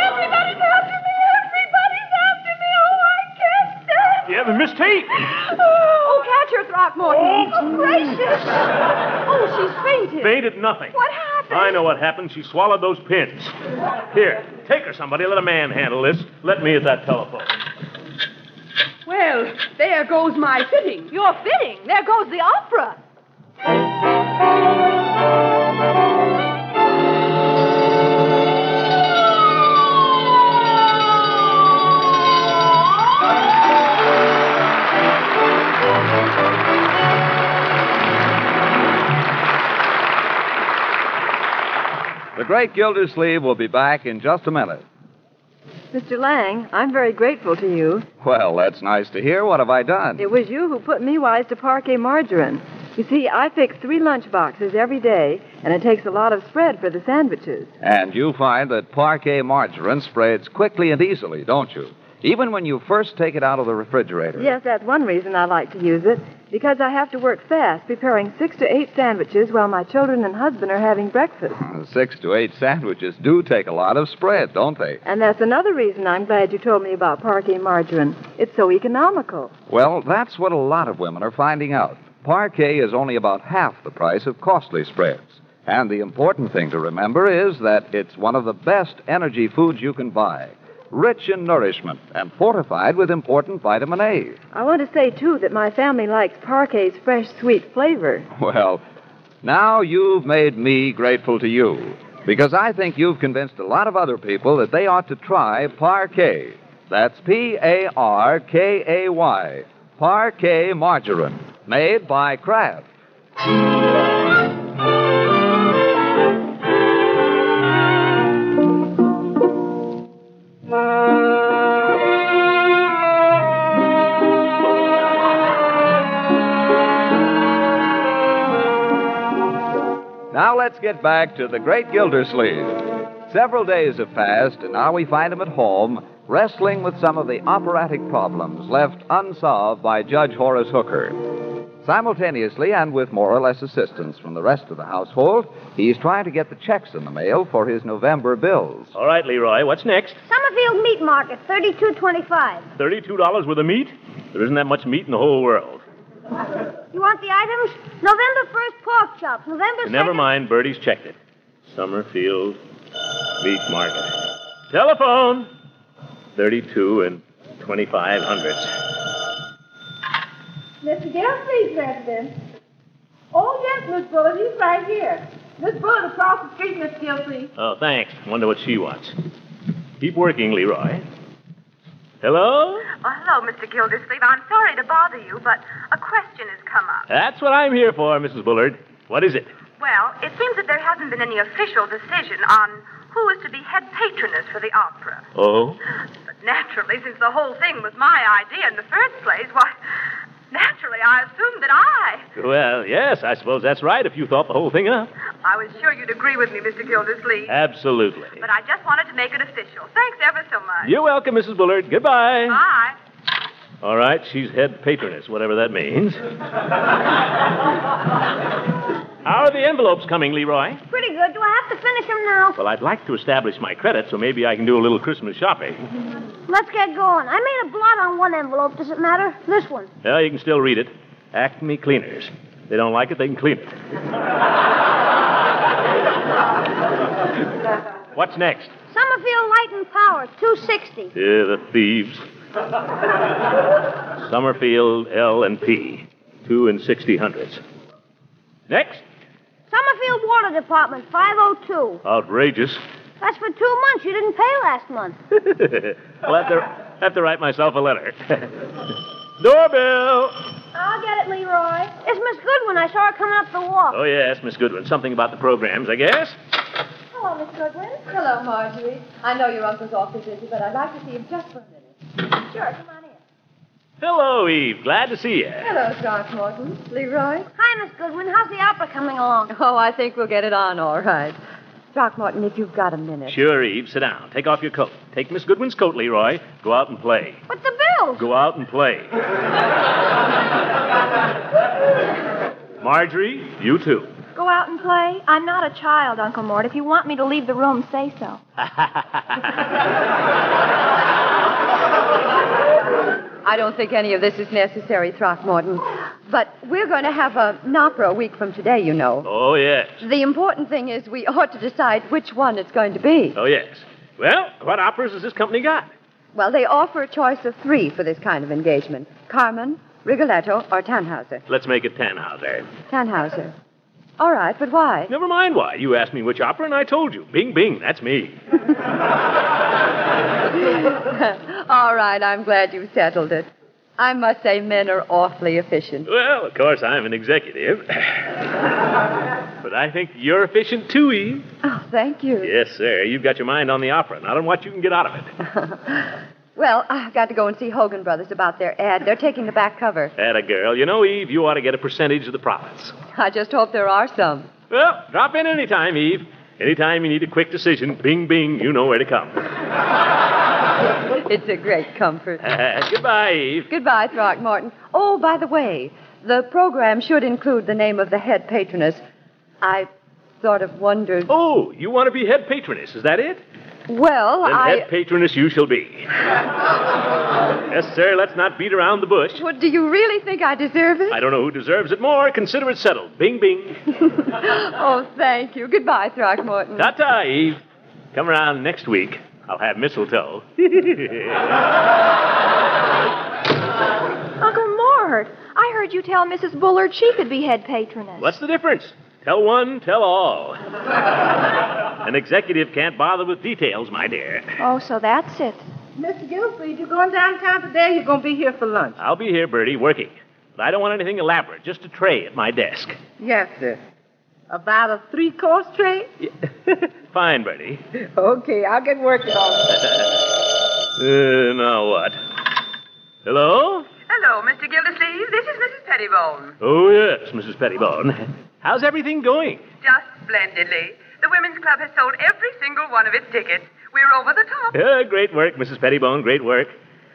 Everybody's after me! Everybody's after me! Oh, I can't stand it! Yeah, but Miss Tate! Oh, catch her, Throckmorton. Oh, gracious! Oh, she's fainted. Fainted nothing. What happened? I know what happened. She swallowed those pins. Here, take her, somebody. Let a man handle this. Let me at that telephone. Well, there goes my fitting. Your fitting? There goes the opera. The Great Gildersleeve will be back in just a minute. Mr. Lang, I'm very grateful to you. Well, that's nice to hear. What have I done? It was you who put me wise to parquet margarine. You see, I fix 3 lunch boxes every day, and it takes a lot of spread for the sandwiches. And you find that parquet margarine spreads quickly and easily, don't you? even when you first take it out of the refrigerator. Yes, that's one reason I like to use it. Because I have to work fast, preparing 6 to 8 sandwiches while my children and husband are having breakfast. 6 to 8 sandwiches do take a lot of spread, don't they? And that's another reason I'm glad you told me about Parquet margarine. It's so economical. Well, that's what a lot of women are finding out. Parquet is only about half the price of costly spreads. And the important thing to remember is that it's one of the best energy foods you can buy. Rich in nourishment and fortified with important vitamin A. I want to say, too, that my family likes Parquet's fresh, sweet flavor. Well, now you've made me grateful to you, because I think you've convinced a lot of other people that they ought to try Parquet. That's Parkay. Parquet margarine, made by Kraft. Now let's get back to the Great Gildersleeve. Several days have passed, and now we find him at home, wrestling with some of the operatic problems left unsolved by Judge Horace Hooker. Simultaneously, and with more or less assistance from the rest of the household, he's trying to get the checks in the mail for his November bills. All right, Leroy, what's next? Summerfield Meat Market, $32.25. $32 worth of meat? There isn't that much meat in the whole world. You want the items? November 1st, pork chops. November 2nd... Never mind, Bertie's checked it. Summerfield Meat Market. Telephone! 32 and 2500. Mr. Gildersleeve, President. Oh, yes, Miss Bullard, he's right here. Miss Bullard across the street, Miss Gildersleeve. Oh, thanks. Wonder what she wants. Keep working, Leroy. Hello? Oh, hello, Mr. Gildersleeve. I'm sorry to bother you, but a question has come up. That's what I'm here for, Mrs. Bullard. What is it? Well, it seems that there hasn't been any official decision on who is to be head patroness for the opera. Oh? But naturally, since the whole thing was my idea in the first place, why, naturally, I assumed that I... Well, yes, I suppose that's right if you thought the whole thing up. I was sure you'd agree with me, Mr. Gildersleeve. Absolutely. But I just wanted to make it official. Thanks ever so much. You're welcome, Mrs. Bullard. Goodbye. Bye. All right, she's head patroness, whatever that means. How are the envelopes coming, Leroy? Pretty good. Do I have to finish them now? Well, I'd like to establish my credit, so maybe I can do a little Christmas shopping. Let's get going. I made a blot on one envelope. Does it matter? This one. Well, you can still read it. Acme Cleaners. If they don't like it, they can clean it. What's next? Summerfield Light and Power, $2.60. Yeah, the thieves. Summerfield L&P, 2 60/100. Next. Summerfield Water Department, $5.02. Outrageous. That's for 2 months. You didn't pay last month. I'll have to write myself a letter. Doorbell. I'll get it, Leroy. It's Miss Goodwin. I saw her coming up the walk. Oh, yes, Miss Goodwin. Something about the programs, I guess. Hello, Miss Goodwin. Hello, Marjorie. I know your uncle's awfully busy, but I'd like to see him just for a minute. Sure, come on in. Hello, Eve. Glad to see you. Hello, Throckmorton. Leroy? Hi, Miss Goodwin. How's the opera coming along? Oh, I think we'll get it on all right. Throckmorton, if you've got a minute. Sure, Eve. Sit down. Take off your coat. Take Miss Goodwin's coat, Leroy. Go out and play. But the bills. Go out and play. Marjorie, you too. Go out and play? I'm not a child, Uncle Mort. If you want me to leave the room, say so. I don't think any of this is necessary, Throckmorton. But we're going to have an opera a week from today, you know. Oh, yes. The important thing is we ought to decide which one it's going to be. Oh, yes. Well, what operas has this company got? Well, they offer a choice of 3 for this kind of engagement. Carmen, Rigoletto, or Tannhauser. Let's make it Tannhauser. Tannhauser. All right, but why? Never mind why. You asked me which opera, and I told you. Bing, bing, that's me. All right, I'm glad you settled it. I must say men are awfully efficient. Well, of course, I'm an executive. But I think you're efficient too, Eve. Oh, thank you. Yes, sir. You've got your mind on the opera, not on what you can get out of it. Well, I've got to go and see Hogan Brothers about their ad. They're taking the back cover. Atta girl. You know, Eve, you ought to get a percentage of the profits. I just hope there are some. Well, drop in anytime, Eve. Anytime you need a quick decision, bing, bing, you know where to come. It's a great comfort. Goodbye, Eve. Goodbye, Throckmorton. Oh, by the way, the program should include the name of the head patroness. I sort of wondered... Oh, you want to be head patroness, is that it? Well, Then head patroness you shall be. Yes, sir, let's not beat around the bush. Well, do you really think I deserve it? I don't know who deserves it more. Consider it settled. Bing, bing. Oh, thank you. Goodbye, Throckmorton. Ta-ta, Eve. Come around next week. I'll have mistletoe. Uncle Mort, I heard you tell Mrs. Bullard she could be head patroness. What's the difference? Tell one, tell all. An executive can't bother with details, my dear. Oh, so that's it. Mr. Gildersleeve, you going downtown today or you going to be here for lunch? I'll be here, Bertie, working. But I don't want anything elaborate, just a tray at my desk. Yes, sir. About a 3-course tray? Fine, Bertie. Okay, I'll get working on it. Now what? Hello? Hello, Mr. Gildersleeve. This is Mrs. Pettibone. Oh, yes, Mrs. Pettibone. How's everything going? Just splendidly. The Women's Club has sold every single one of its tickets. We're over the top. Great work, Mrs. Pettibone, great work.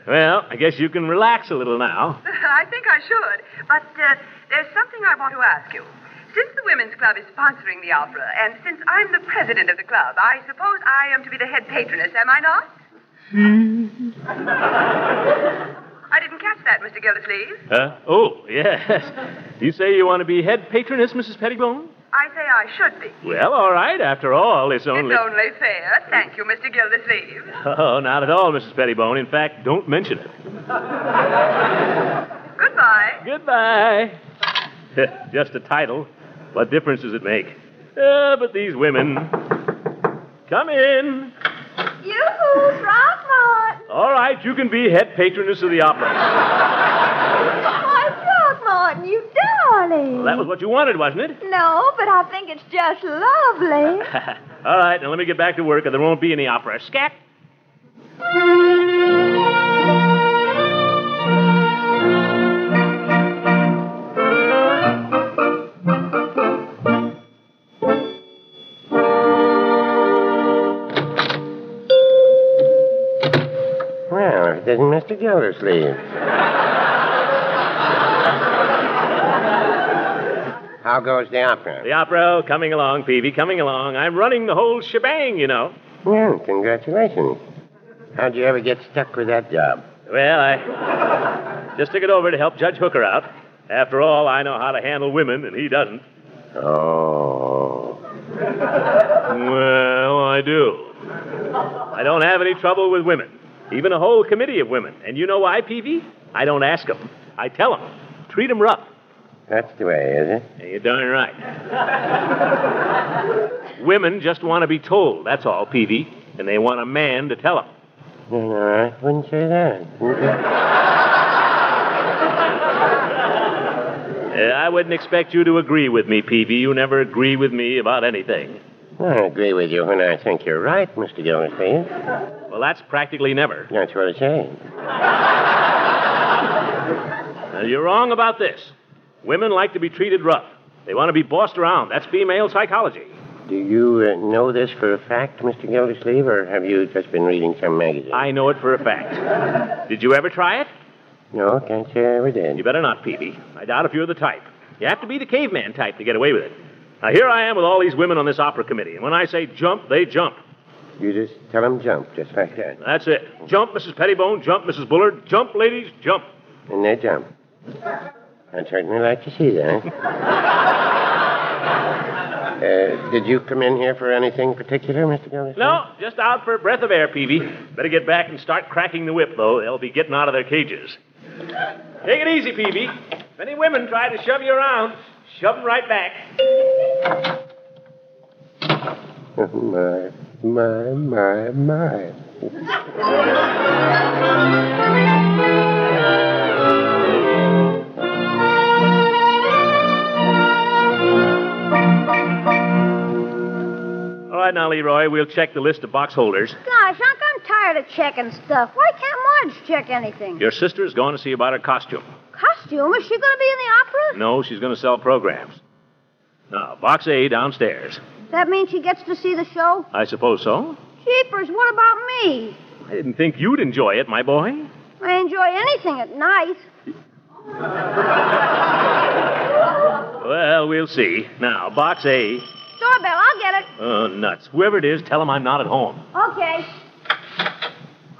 Well, I guess you can relax a little now. I think I should. But there's something I want to ask you. Since the Women's Club is sponsoring the opera, and since I'm the president of the club, I suppose I am to be the head patroness, am I not? I didn't catch that, Mr. Gildersleeve. Oh, yes. You say you want to be head patroness, Mrs. Pettibone? I say I should be. Well, all right. After all, it's only... It's only fair. Thank you, Mr. Gildersleeve. Oh, not at all, Mrs. Pettibone. In fact, don't mention it. Goodbye. Goodbye. Just a title. What difference does it make? But these women... Come in. Yoo-hoo, Throckmorton. All right, you can be head patroness of the opera. Why, Throckmorton, you darling. Well, that was what you wanted, wasn't it? No, but I think it's just lovely. All right, now let me get back to work or there won't be any opera. Scat! Well, it isn't Mr. Gildersleeve. How goes the opera? The opera, coming along, Peavy, coming along. I'm running the whole shebang, you know. Well, congratulations. How'd you ever get stuck with that job? Well, I just took it over to help Judge Hooker out. After all, I know how to handle women, and he doesn't. Oh. Well, I do. I don't have any trouble with women. Even a whole committee of women. And you know why, Peavy? I don't ask them. I tell them. Treat them rough. That's the way, is it? Yeah, you're darn right. Women just want to be told, that's all, Peavy. And they want a man to tell them. No, I wouldn't say that. I wouldn't expect you to agree with me, Peavy. You never agree with me about anything. I agree with you when I think you're right, Mr. Gildersleeve. Well, that's practically never. That's what I say. Now, you're wrong about this. Women like to be treated rough. They want to be bossed around. That's female psychology. Do you know this for a fact, Mr. Gildersleeve, or have you just been reading some magazine? I know it for a fact. Did you ever try it? No, can't say I ever did. You better not, Peavy. I doubt if you're the type. You have to be the caveman type to get away with it. Now, here I am with all these women on this opera committee, and when I say jump, they jump. You just tell them jump, just like that. That's it. Jump, Mrs. Pettibone. Jump, Mrs. Bullard. Jump, ladies. Jump. And they jump. I'd certainly like to see that. Did you come in here for anything particular, Mr. Gildersleeve? No, just out for a breath of air, Peavy. Better get back and start cracking the whip, though. They'll be getting out of their cages. Take it easy, Peavy. If any women try to shove you around, shove them right back. My. All right, now, Leroy, we'll check the list of box holders. Gosh, Unc, I'm tired of checking stuff. Why can't Marge check anything? Your sister's going to see about her costume. Costume? Is she going to be in the opera? No, she's going to sell programs. Now, box A downstairs. That means she gets to see the show? I suppose so. Jeepers, what about me? I didn't think you'd enjoy it, my boy. I enjoy anything at night. Well, we'll see. Now, box A. Doorbell, I'll get it. Oh, nuts. Whoever it is, tell him I'm not at home. Okay.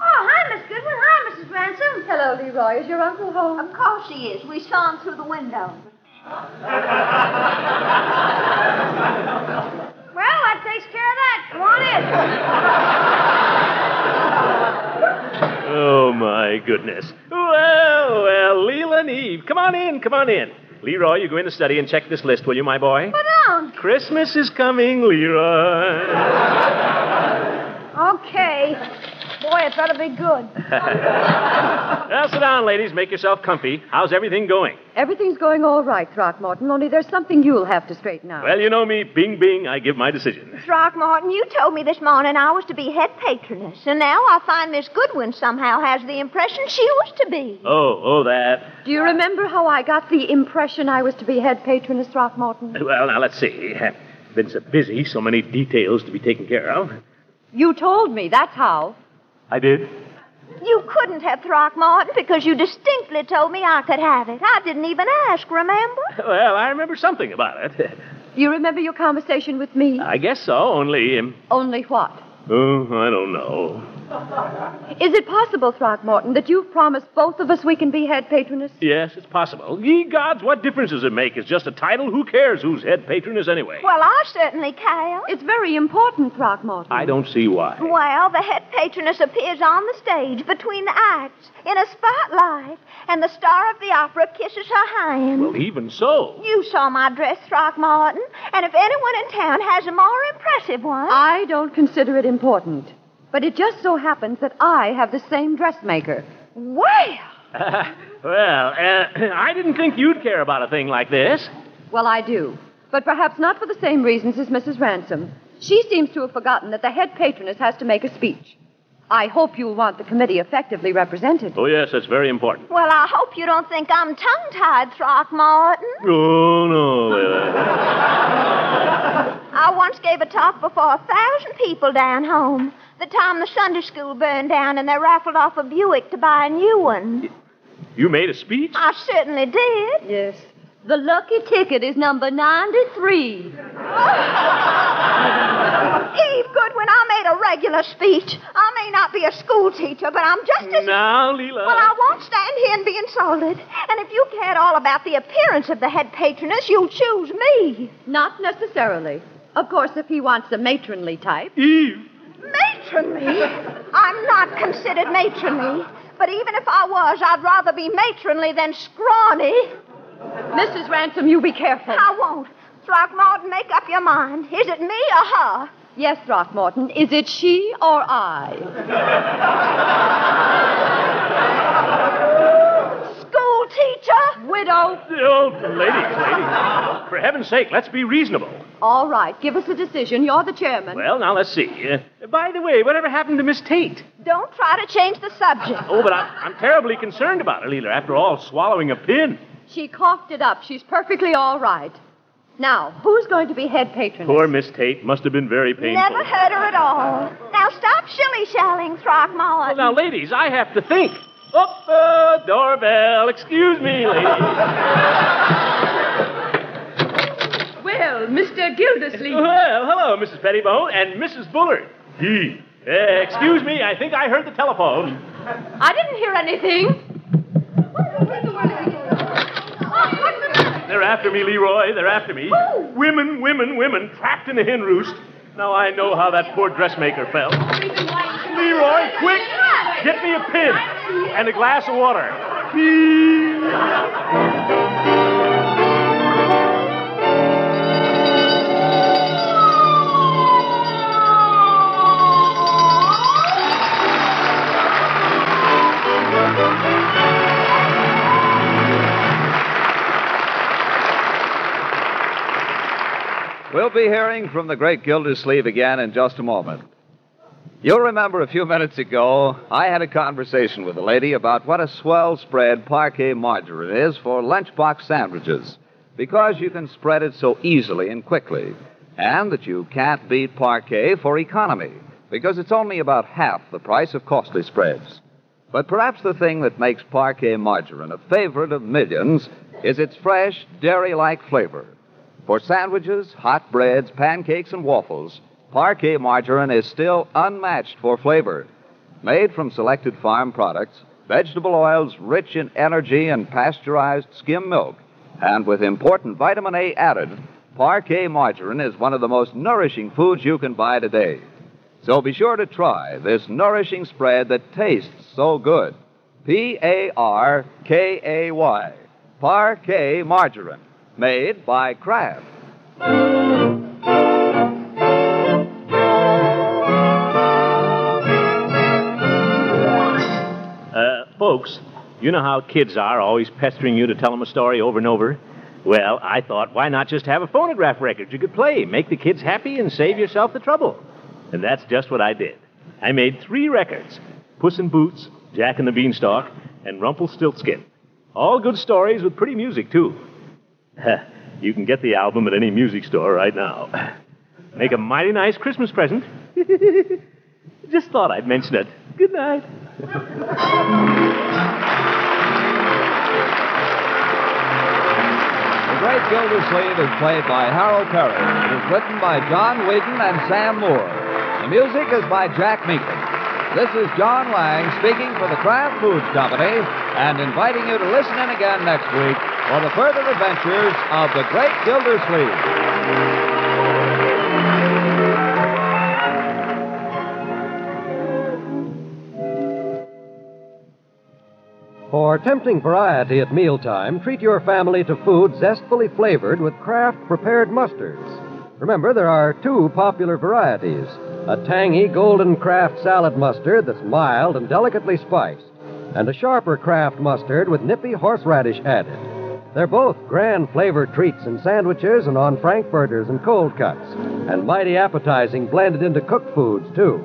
Oh, hi, Miss Goodwin. Hi, Mrs. Ransom. Hello, Leroy. Is your uncle home? Of course he is. We saw him through the window. Well, that takes care of that. Come on in. Oh, my goodness. Well, Leela and Eve. Come on in. Leroy, you go in the study and check this list, will you, my boy? Put on. Christmas is coming, Leroy. Okay. Boy, it better be good. Well, sit down, ladies. Make yourself comfy. How's everything going? Everything's going all right, Throckmorton, only there's something you'll have to straighten out. Well, you know me. Bing, bing, I give my decision. Throckmorton, you told me this morning I was to be head patroness, and now I find Miss Goodwin somehow has the impression she was to be. Oh, that. Do you remember how I got the impression I was to be head patroness, Throckmorton? Well, now, let's see. Been so busy, so many details to be taken care of. You told me, that's how. I did? You couldn't have, Throckmorton, because you distinctly told me I could have it. I didn't even ask, remember? Well, I remember something about it. You remember your conversation with me? I guess so, only... Only what? Oh, I don't know. Is it possible, Throckmorton, that you've promised both of us we can be head patroness? Yes, it's possible. Ye gods, what difference does it make? It's just a title. Who cares who's head patroness anyway? Well, I certainly care. It's very important, Throckmorton. I don't see why. Well, the head patroness appears on the stage between the acts in a spotlight, and the star of the opera kisses her hand. Well, even so. You saw my dress, Throckmorton, and if anyone in town has a more impressive one... I don't consider it important. But it just so happens that I have the same dressmaker. Well! I didn't think you'd care about a thing like this. Well, I do. But perhaps not for the same reasons as Mrs. Ransom. She seems to have forgotten that the head patroness has to make a speech. I hope you'll want the committee effectively represented. Oh, yes, that's very important. Well, I hope you don't think I'm tongue-tied, Throckmorton. Oh, no. I once gave a talk before 1,000 people down home. The time the Sunday school burned down and they raffled off a Buick to buy a new one. You made a speech? I certainly did. Yes. The lucky ticket is number 93. Eve Goodwin, I made a regular speech. I may not be a school teacher, but I'm just as... Now, Leela. Well, I won't stand here and be insulted. And if you cared all about the appearance of the head patroness, you'll choose me. Not necessarily. Of course, if he wants a matronly type. Eve. Matronly? I'm not considered matronly. But even if I was, I'd rather be matronly than scrawny. Mrs. Ransom, you be careful. I won't. Throckmorton, make up your mind. Is it me or her? Yes, Throckmorton. Is it she or I? School teacher? Widow? Oh, ladies. For heaven's sake, let's be reasonable. All right. Give us a decision. You're the chairman. Well, now, let's see. By the way, whatever happened to Miss Tate? Don't try to change the subject. Oh, but I'm terribly concerned about her, Leela. After all, swallowing a pin. She coughed it up. She's perfectly all right. Now, who's going to be head patroness? Poor Miss Tate. Must have been very painful. Never hurt her at all. Now, stop shilly-shallying, Throckmorton. Well, now, ladies, I have to think. Oh, doorbell. Excuse me, ladies. Well, Mr. Gildersleeve. Well, hello, Mrs. Pettibone and Mrs. Bullard. Excuse me, I think I heard the telephone. I didn't hear anything. They're after me, Leroy. They're after me. Who? Women, trapped in a hen roost. Now I know how that poor dressmaker felt. Leroy, quick! Get me a pin and a glass of water. We'll be hearing from the Great Gildersleeve again in just a moment. You'll remember a few minutes ago, I had a conversation with a lady about what a swell spread parquet margarine is for lunchbox sandwiches, because you can spread it so easily and quickly, and that you can't beat parquet for economy, because it's only about half the price of costly spreads. But perhaps the thing that makes Parquet margarine a favorite of millions is its fresh, dairy-like flavor. For sandwiches, hot breads, pancakes, and waffles, Parquet margarine is still unmatched for flavor. Made from selected farm products, vegetable oils rich in energy and pasteurized skim milk, and with important vitamin A added, Parquet margarine is one of the most nourishing foods you can buy today. So be sure to try this nourishing spread that tastes so good. Parkay, Parquet margarine, made by Kraft. Folks, you know how kids are, always pestering you to tell them a story over and over? Well, I thought, why not just have a phonograph record you could play, make the kids happy, and save yourself the trouble? And that's just what I did. I made 3 records: Puss in Boots, Jack and the Beanstalk, and Rumpelstiltskin. All good stories with pretty music, too. You can get the album at any music store right now. Make a mighty nice Christmas present. Just thought I'd mention it. Good night. The Great Gildersleeve is played by Harold Peary. It is written by John Whedon and Sam Moore. The music is by Jack Meakin. This is John Lang speaking for the Kraft Foods Company and inviting you to listen in again next week for the further adventures of the Great Gildersleeve. For tempting variety at mealtime, treat your family to food zestfully flavored with Kraft prepared mustards. Remember, there are 2 popular varieties: a tangy golden Kraft salad mustard that's mild and delicately spiced, and a sharper Kraft mustard with nippy horseradish added. They're both grand flavored treats in sandwiches and on frankfurters and cold cuts, and mighty appetizing blended into cooked foods, too.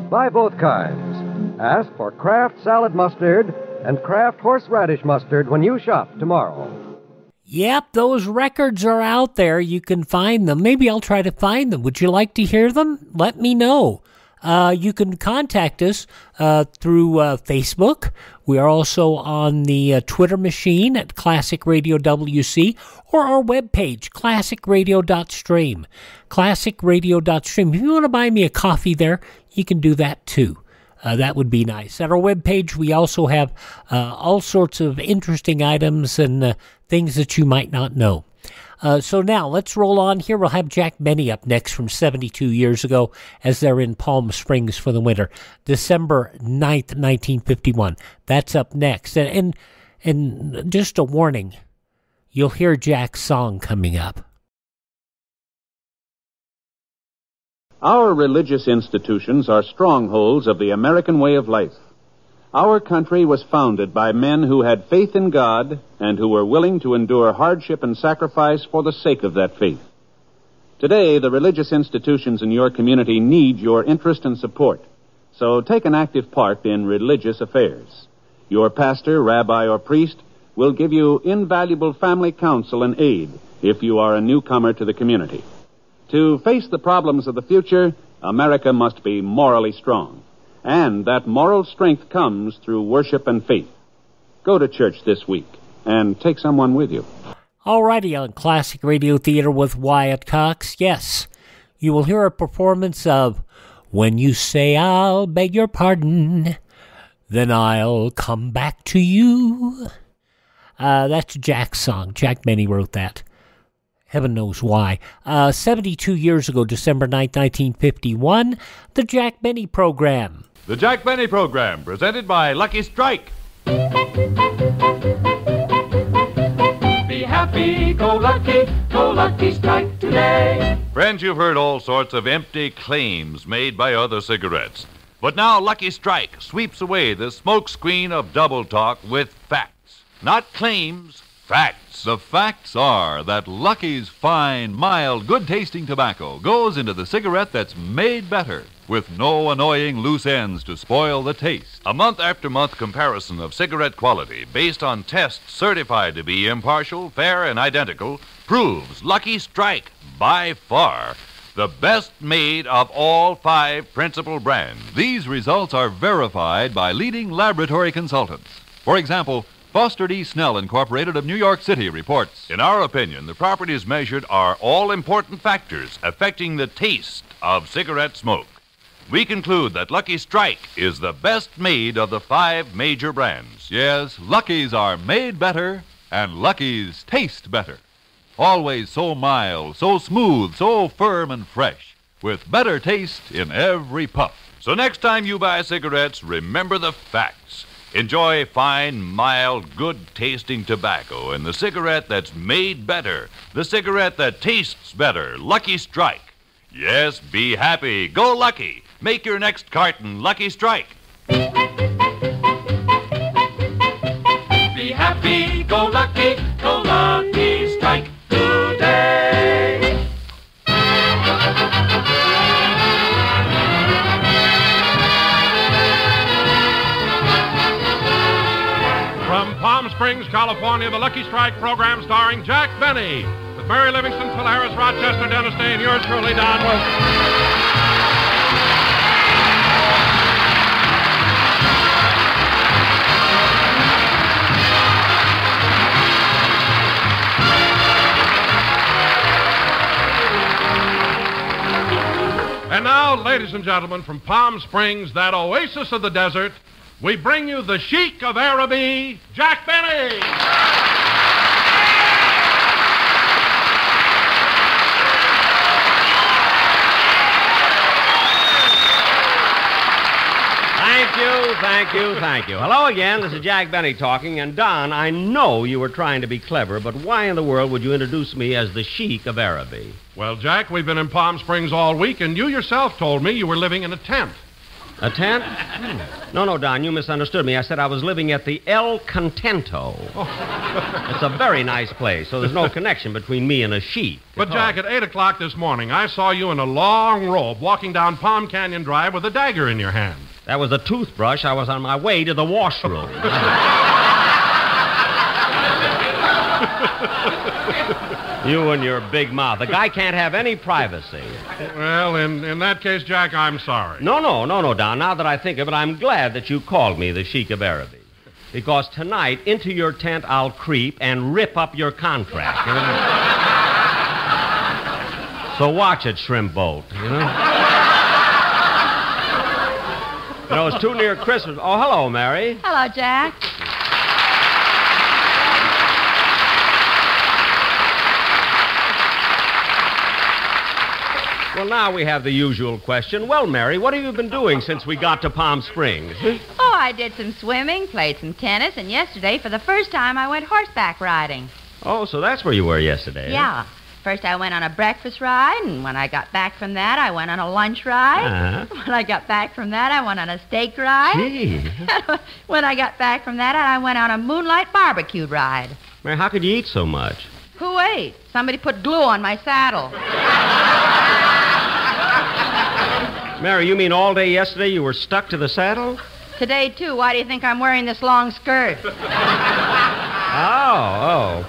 Buy both kinds. Ask for Kraft salad mustard and Kraft horseradish mustard when you shop tomorrow. Yep, those records are out there. You can find them. Maybe I'll try to find them. Would you like to hear them? Let me know. You can contact us through Facebook. We are also on the Twitter machine at Classic Radio WC, or our webpage, classicradio.stream. Classicradio.stream. If you want to buy me a coffee there, you can do that too. That would be nice. At our webpage, we also have all sorts of interesting items and things that you might not know. So now, let's roll on here. We'll have Jack Benny up next from 72 years ago as they're in Palm Springs for the winter. December 9th, 1951. That's up next. And just a warning, you'll hear Jack's song coming up. Our religious institutions are strongholds of the American way of life. Our country was founded by men who had faith in God and who were willing to endure hardship and sacrifice for the sake of that faith. Today, the religious institutions in your community need your interest and support, so take an active part in religious affairs. Your pastor, rabbi, or priest will give you invaluable family counsel and aid if you are a newcomer to the community. To face the problems of the future, America must be morally strong. And that moral strength comes through worship and faith. Go to church this week and take someone with you. Alrighty, on Classic Radio Theater with Wyatt Cox, yes, you will hear a performance of When You Say I'll Beg Your Pardon, Then I'll Come Back to You. That's Jack's song. Jack Benny wrote that. Heaven knows why. 72 years ago, December 9th, 1951, the Jack Benny Program. The Jack Benny Program, presented by Lucky Strike. Be happy, go Lucky Strike today. Friends, you've heard all sorts of empty claims made by other cigarettes. But now Lucky Strike sweeps away the smokescreen of double talk with facts. Not claims, facts. The facts are that Lucky's fine, mild, good-tasting tobacco goes into the cigarette that's made better, with no annoying loose ends to spoil the taste. A month-after-month comparison of cigarette quality based on tests certified to be impartial, fair, and identical proves Lucky Strike, by far, the best made of all 5 principal brands. These results are verified by leading laboratory consultants. For example, Foster D. Snell Incorporated of New York City reports, In our opinion, the properties measured are all important factors affecting the taste of cigarette smoke. We conclude that Lucky Strike is the best made of the 5 major brands. Yes, Lucky's are made better, and Lucky's taste better. Always so mild, so smooth, so firm and fresh, with better taste in every puff. So next time you buy cigarettes, remember the facts. Enjoy fine, mild, good-tasting tobacco and the cigarette that's made better, the cigarette that tastes better, Lucky Strike. Yes, be happy. Go Lucky. Make your next carton Lucky Strike. Be happy, go Lucky Strike today. From Palm Springs, California, the Lucky Strike program starring Jack Benny, with Mary Livingston, Phil Harris, Rochester, Dennis Day, and yours truly, Don Wilson. And now, ladies and gentlemen, from Palm Springs, that oasis of the desert, we bring you the Sheik of Araby, Jack Benny. Thank you. Hello again, this is Jack Benny talking, and Don, I know you were trying to be clever, but why in the world would you introduce me as the Sheik of Araby? Well, Jack, we've been in Palm Springs all week, and you yourself told me you were living in a tent. A tent? No, Don, you misunderstood me. I said I was living at the El Contento. It's a very nice place, so there's no connection between me and a sheik. But, Jack, at 8 o'clock this morning, I saw you in a long robe walking down Palm Canyon Drive with a dagger in your hand. That was a toothbrush. I was on my way to the washroom. You and your big mouth. The guy can't have any privacy. Well, in that case, Jack, I'm sorry. No, Don. Now that I think of it, I'm glad that you called me the Sheik of Araby. Because tonight, into your tent I'll creep and rip up your contract. So watch it, shrimp boat, you know? You know, it's too near Christmas. Oh, hello, Mary. Hello, Jack. Well, now we have the usual question. Well, Mary, what have you been doing since we got to Palm Springs? Oh, I did some swimming, played some tennis, and yesterday, for the first time, I went horseback riding. Oh, so that's where you were yesterday. Yeah. Huh? First, I went on a breakfast ride, and when I got back from that, I went on a lunch ride. Uh-huh. When I got back from that, I went on a steak ride. Gee. When I got back from that, I went on a moonlight barbecue ride. Mary, how could you eat so much? Who ate? Somebody put glue on my saddle. Mary, you mean all day yesterday you were stuck to the saddle? Today, too. Why do you think I'm wearing this long skirt? Oh.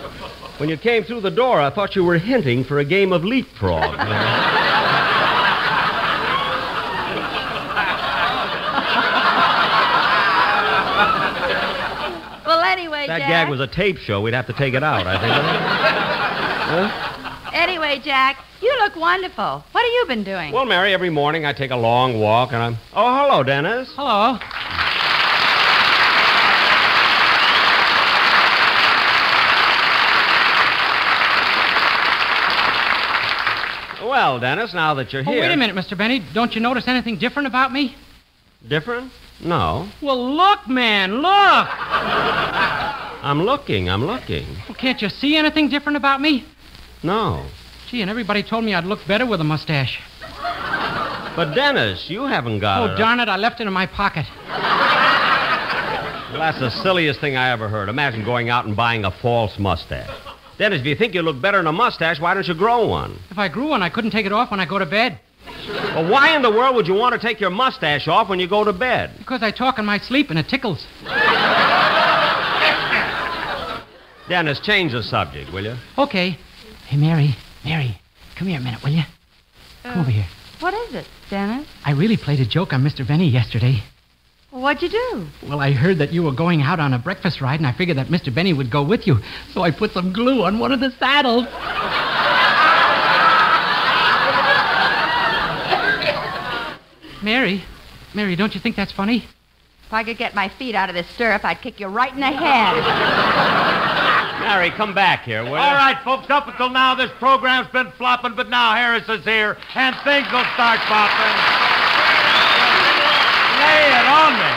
When you came through the door, I thought you were hinting for a game of leapfrog. Well, anyway, That Jack... gag was a tape show. We'd have to take it out, I think. Huh? Anyway, Jack, you look wonderful. What have you been doing? Well, Mary, every morning I take a long walk, and I'm... Oh, hello, Dennis. Hello. Well, Dennis, now that you're here... Wait a minute, Mr. Benny. Don't you notice anything different about me? Different? No. Well, look, man, look! I'm looking. Well, can't you see anything different about me? No. Gee, and everybody told me I'd look better with a mustache. But, Dennis, you haven't got Oh, darn it, I left it in my pocket. Well, that's the silliest thing I ever heard. Imagine going out and buying a false mustache. Dennis, if you think you look better in a mustache, why don't you grow one? If I grew one, I couldn't take it off when I go to bed. Well, why in the world would you want to take your mustache off when you go to bed? Because I talk in my sleep and it tickles. Dennis, change the subject, will you? Okay. Hey, Mary, come here a minute, will you? Come over here. What is it, Dennis? I really played a joke on Mr. Benny yesterday. What'd you do? Well, I heard that you were going out on a breakfast ride, and I figured that Mr. Benny would go with you. So I put some glue on one of the saddles. Mary, don't you think that's funny? If I could get my feet out of this stirrup, I'd kick you right in the head. Mary, come back here, will you? All right, folks, up until now, this program's been flopping, but now Harris is here, and things will start popping. Lay it on me.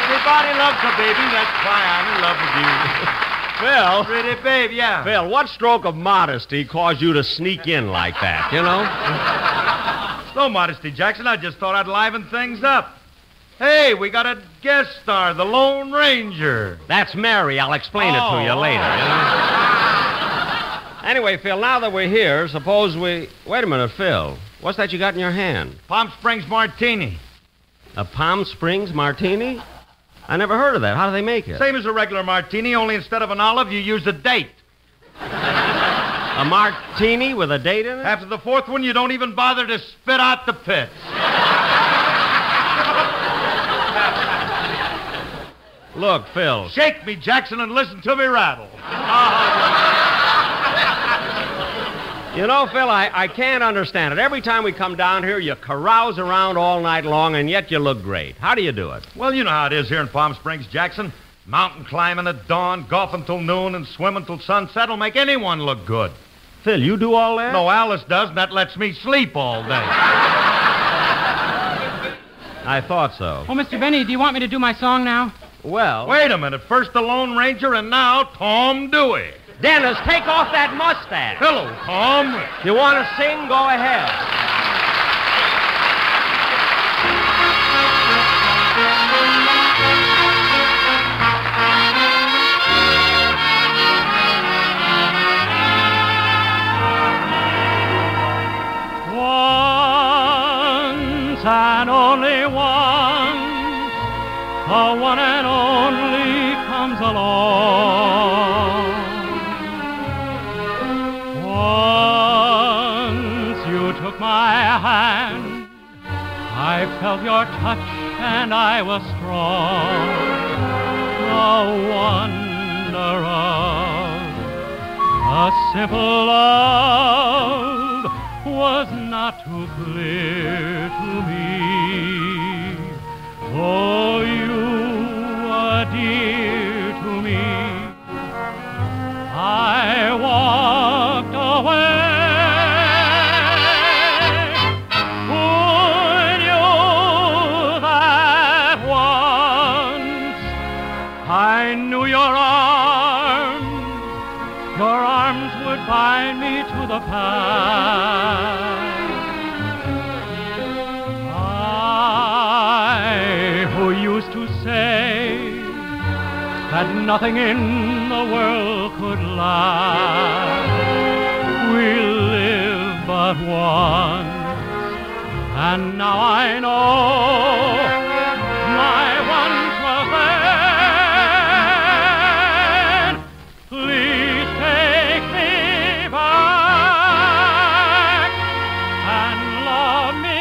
Everybody loves a baby, that's why I'm in love with you. Phil. Pretty babe, yeah. Phil, what stroke of modesty caused you to sneak in like that, you know? No modesty, Jackson. I just thought I'd liven things up. Hey, we got a guest star, the Lone Ranger. That's Mary. I'll explain it to you later, you know? Anyway, Phil, now that we're here, suppose we... Wait a minute, Phil. What's that you got in your hand? Palm Springs Martini. A Palm Springs Martini? I never heard of that. How do they make it? Same as a regular martini, only instead of an olive, you use a date. A martini with a date in it? After the fourth one, you don't even bother to spit out the pits. Look, Phil. Shake me, Jackson, and listen to me rattle. You know, Phil, I can't understand it. Every time we come down here, you carouse around all night long, and yet you look great. How do you do it? Well, you know how it is here in Palm Springs, Jackson. Mountain climbing at dawn, golfing till noon, and swimming till sunset will make anyone look good. Phil, you do all that? No, Alice does, and that lets me sleep all day. I thought so. Oh, Mr. Benny, do you want me to do my song now? Well... Wait a minute. First the Lone Ranger, and now Tom Dewey. Dennis, take off that mustache. Hello, Tom. You want to sing? Go ahead. Once and only once, the one and only comes along. Once you took my hand, I felt your touch and I was strong. The wonder of a simple love was not too clear to me. Oh, you are dear to me. I walked away. Who knew that once I knew your arms would bind me to the past. I, who used to say that nothing in the world could last. We live but once, and now I know my once was then. Please take me back and love me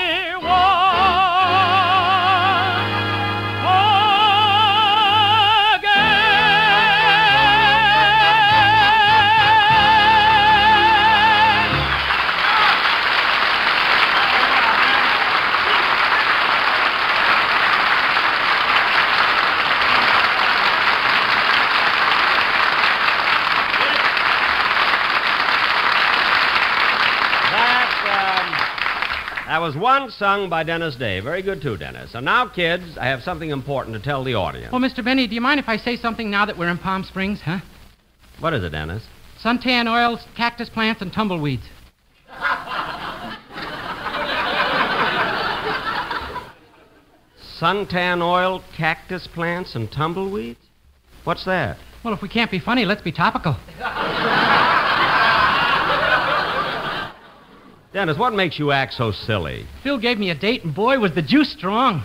That was one sung by Dennis Day. Very good, too, Dennis. And now, kids, I have something important to tell the audience. Oh, Mr. Benny, do you mind if I say something now that we're in Palm Springs, huh? What is it, Dennis? Suntan oils, cactus plants, and tumbleweeds. Suntan oil, cactus plants, and tumbleweeds? What's that? Well, if we can't be funny, let's be topical. Dennis, what makes you act so silly? Phil gave me a date, and boy, was the juice strong.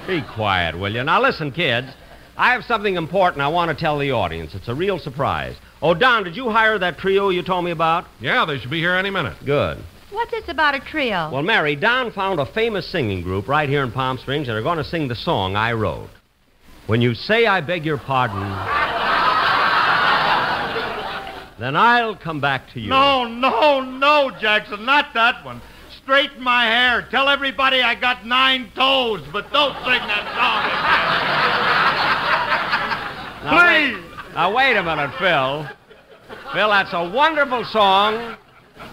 Be quiet, will you? Now, listen, kids. I have something important I want to tell the audience. It's a real surprise. Oh, Don, did you hire that trio you told me about? Yeah, they should be here any minute. Good. What's this about a trio? Well, Mary, Don found a famous singing group right here in Palm Springs that are going to sing the song I wrote. When you say I beg your pardon, then I'll come back to you. No, Jackson, not that one. Straighten my hair. Tell everybody I got 9 toes, but don't sing that song again. Please. Now, wait a minute, Phil. Phil, that's a wonderful song.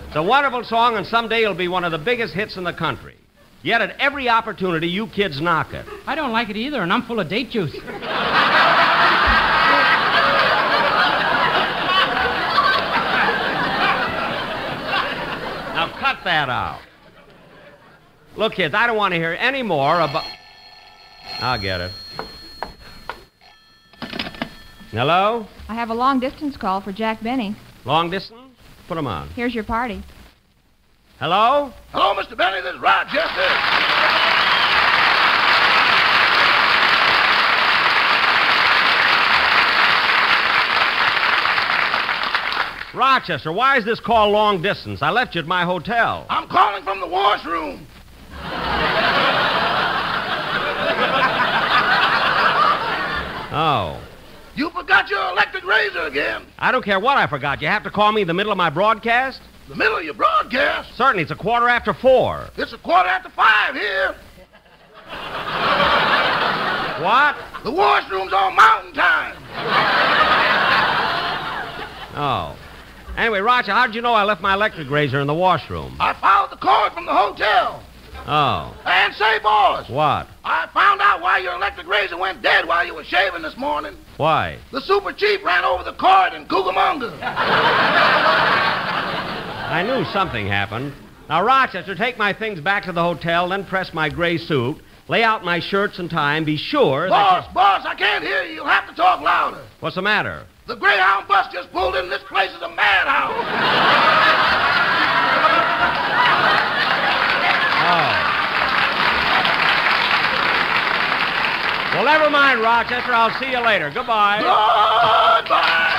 It's a wonderful song, and someday it'll be one of the biggest hits in the country. Yet at every opportunity, you kids knock it. I don't like it either, and I'm full of date juice. Now, cut that out. Look, kids, I don't want to hear any more about... I'll get it. Hello? I have a long-distance call for Jack Benny. Long distance? Put him on. Here's your party. Hello? Hello, Mr. Benny. This is Rochester. Rochester, why is this call long distance? I left you at my hotel. I'm calling from the washroom. Oh. You forgot your electric razor again. I don't care what I forgot. You have to call me in the middle of my broadcast? The middle of your broadcast? Certainly. It's 4:15. It's 5:15 here. What? The washroom's on mountain time. Oh. Anyway, Roger, how did you know I left my electric razor in the washroom? I followed the cord from the hotel. Oh. And say, boss. What? I found out why your electric razor went dead while you were shaving this morning. Why? The super chief ran over the cord in Cucamonga. I knew something happened. Now, Rochester, take my things back to the hotel, then press my gray suit, lay out my shirts and tie, and be sure Boss, I can't hear you. You'll have to talk louder. What's the matter? The Greyhound bus just pulled in. This place is a madhouse. Oh. Well, never mind, Rochester. I'll see you later. Goodbye. Goodbye.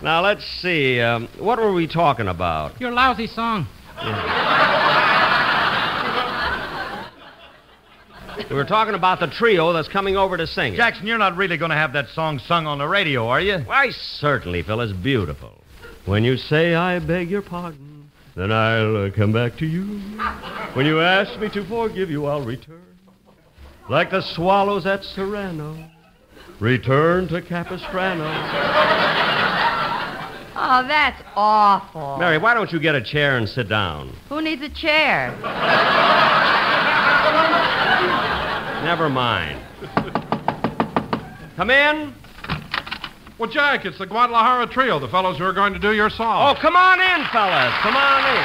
Now, let's see. What were we talking about? Your lousy song. We were talking about the trio that's coming over to sing it. Jackson, you're not really going to have that song sung on the radio, are you? Why, certainly, Phil. It's beautiful. When you say, I beg your pardon, then I'll come back to you. When you ask me to forgive you, I'll return. Like the swallows at Serrano, return to Capistrano. Oh, that's awful. Mary, why don't you get a chair and sit down? Who needs a chair? Never mind. Come in. Well, Jack, it's the Guadalajara Trio, the fellows who are going to do your song. Oh, come on in, fellas. Come on in.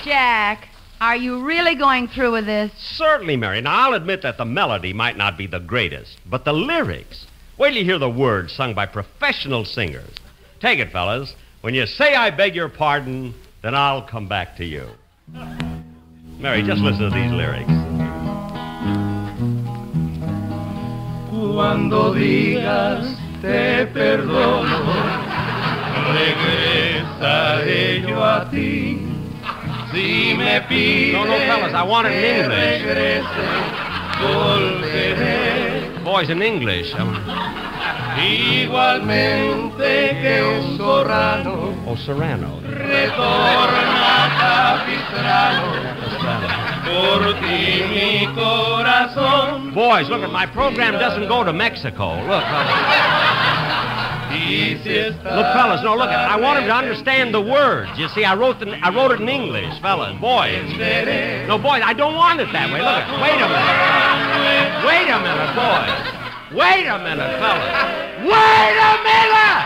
Jack, are you really going through with this? Certainly, Mary. Now, I'll admit that the melody might not be the greatest, but the lyrics... Wait till you hear the words sung by professional singers. Take it, fellas. When you say I beg your pardon, then I'll come back to you. Mary, just listen to these lyrics. Cuando digas te perdono, regresaré yo a ti. Si me pides No, fellas, I want it in English. Volveré. Boys, in English. Igualmente que un Serrano. Oh, Serrano. Retorna Capistrano. Por ti mi corazón. Boys, look, my program doesn't go to Mexico. Look, Look, fellas, no, look, I want him to understand the words. You see, I wrote it in English, fellas. Boys. No, boys, I don't want it that way. Look, wait a minute. Wait a minute, boys. Wait a minute, fellas. Wait a minute!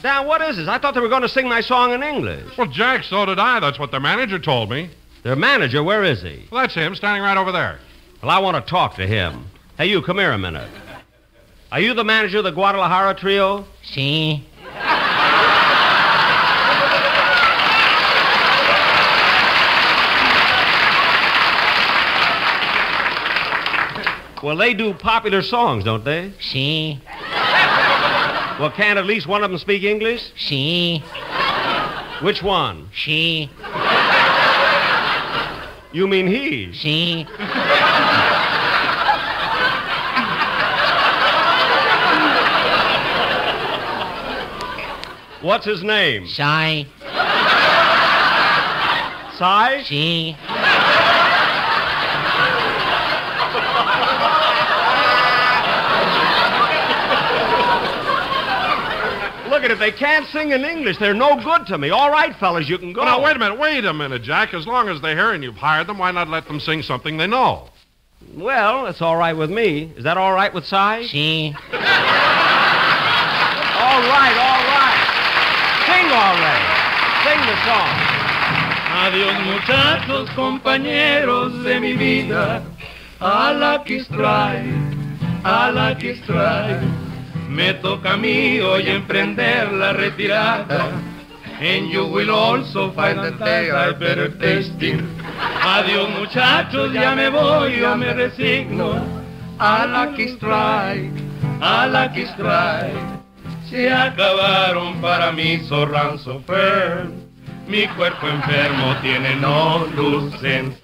Don, what is this? I thought they were going to sing my song in English. Well, Jack, so did I. That's what their manager told me. Their manager, where is he? Well, that's him, standing right over there. Well, I want to talk to him. Hey, you, come here a minute. Are you the manager of the Guadalajara Trio? Si. Well, they do popular songs, don't they? Si. Well, can't at least one of them speak English? Si. Which one? She. You mean he? Si. What's his name? Sai. Sai? Si. Look at it, they can't sing in English. They're no good to me. All right, fellas, you can go. Well, now, wait a minute, Jack. As long as they're here and you've hired them, why not let them sing something they know? Well, that's all right with me. Is that all right with Si? Si. All right. Sing already. Sing the song. Adiós, muchachos, compañeros de mi vida. A Lucky Strike. Me toca a mí hoy emprender la retirada. And you will also find that they are better tasting. Adiós, muchachos, ya me voy, yo me resigno. A Lucky Strike. Se acabaron para mí so round so firm. Mi cuerpo enfermo tiene no luces.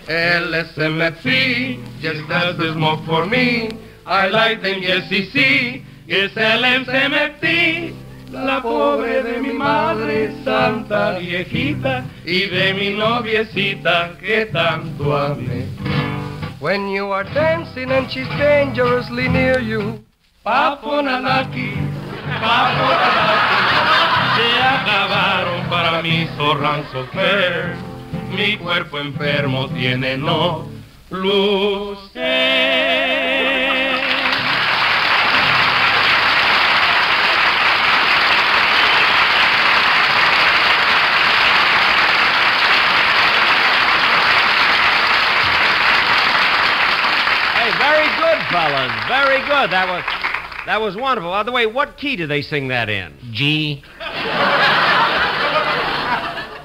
LSMFC just does the smoke for me. I like them, yes, sí. Es el MCMFT, la pobre de mi madre santa viejita y de mi noviecita que tanto amé. When you are dancing and she's dangerously near you, Paponalaki, se acabaron para mí so round so fair. Mi cuerpo enfermo tiene no luces. Very good, fellas. Very good. That was wonderful. By the way, what key do they sing that in? G.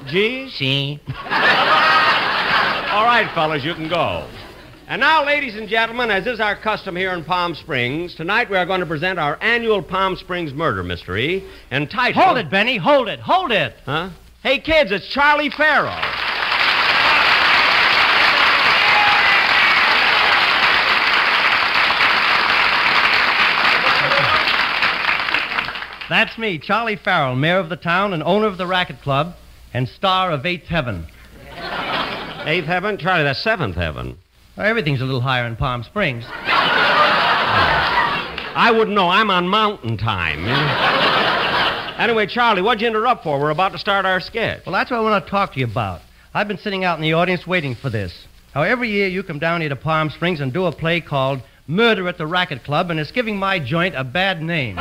G? Si. All right, fellas, you can go. And now, ladies and gentlemen, as is our custom here in Palm Springs, tonight we are going to present our annual Palm Springs murder mystery entitled... Hold it, Benny. Hold it. Huh? Hey, kids, it's Charlie Farrow. That's me, Charlie Farrell, mayor of the town and owner of the Racket Club and star of Eighth Heaven. Eighth Heaven? Charlie, that's Seventh Heaven. Well, everything's a little higher in Palm Springs. I wouldn't know. I'm on mountain time. Anyway, Charlie, what'd you interrupt for? We're about to start our sketch. Well, that's what I want to talk to you about. I've been sitting out in the audience waiting for this. How every year you come down here to Palm Springs and do a play called Murder at the Racket Club, and it's giving my joint a bad name.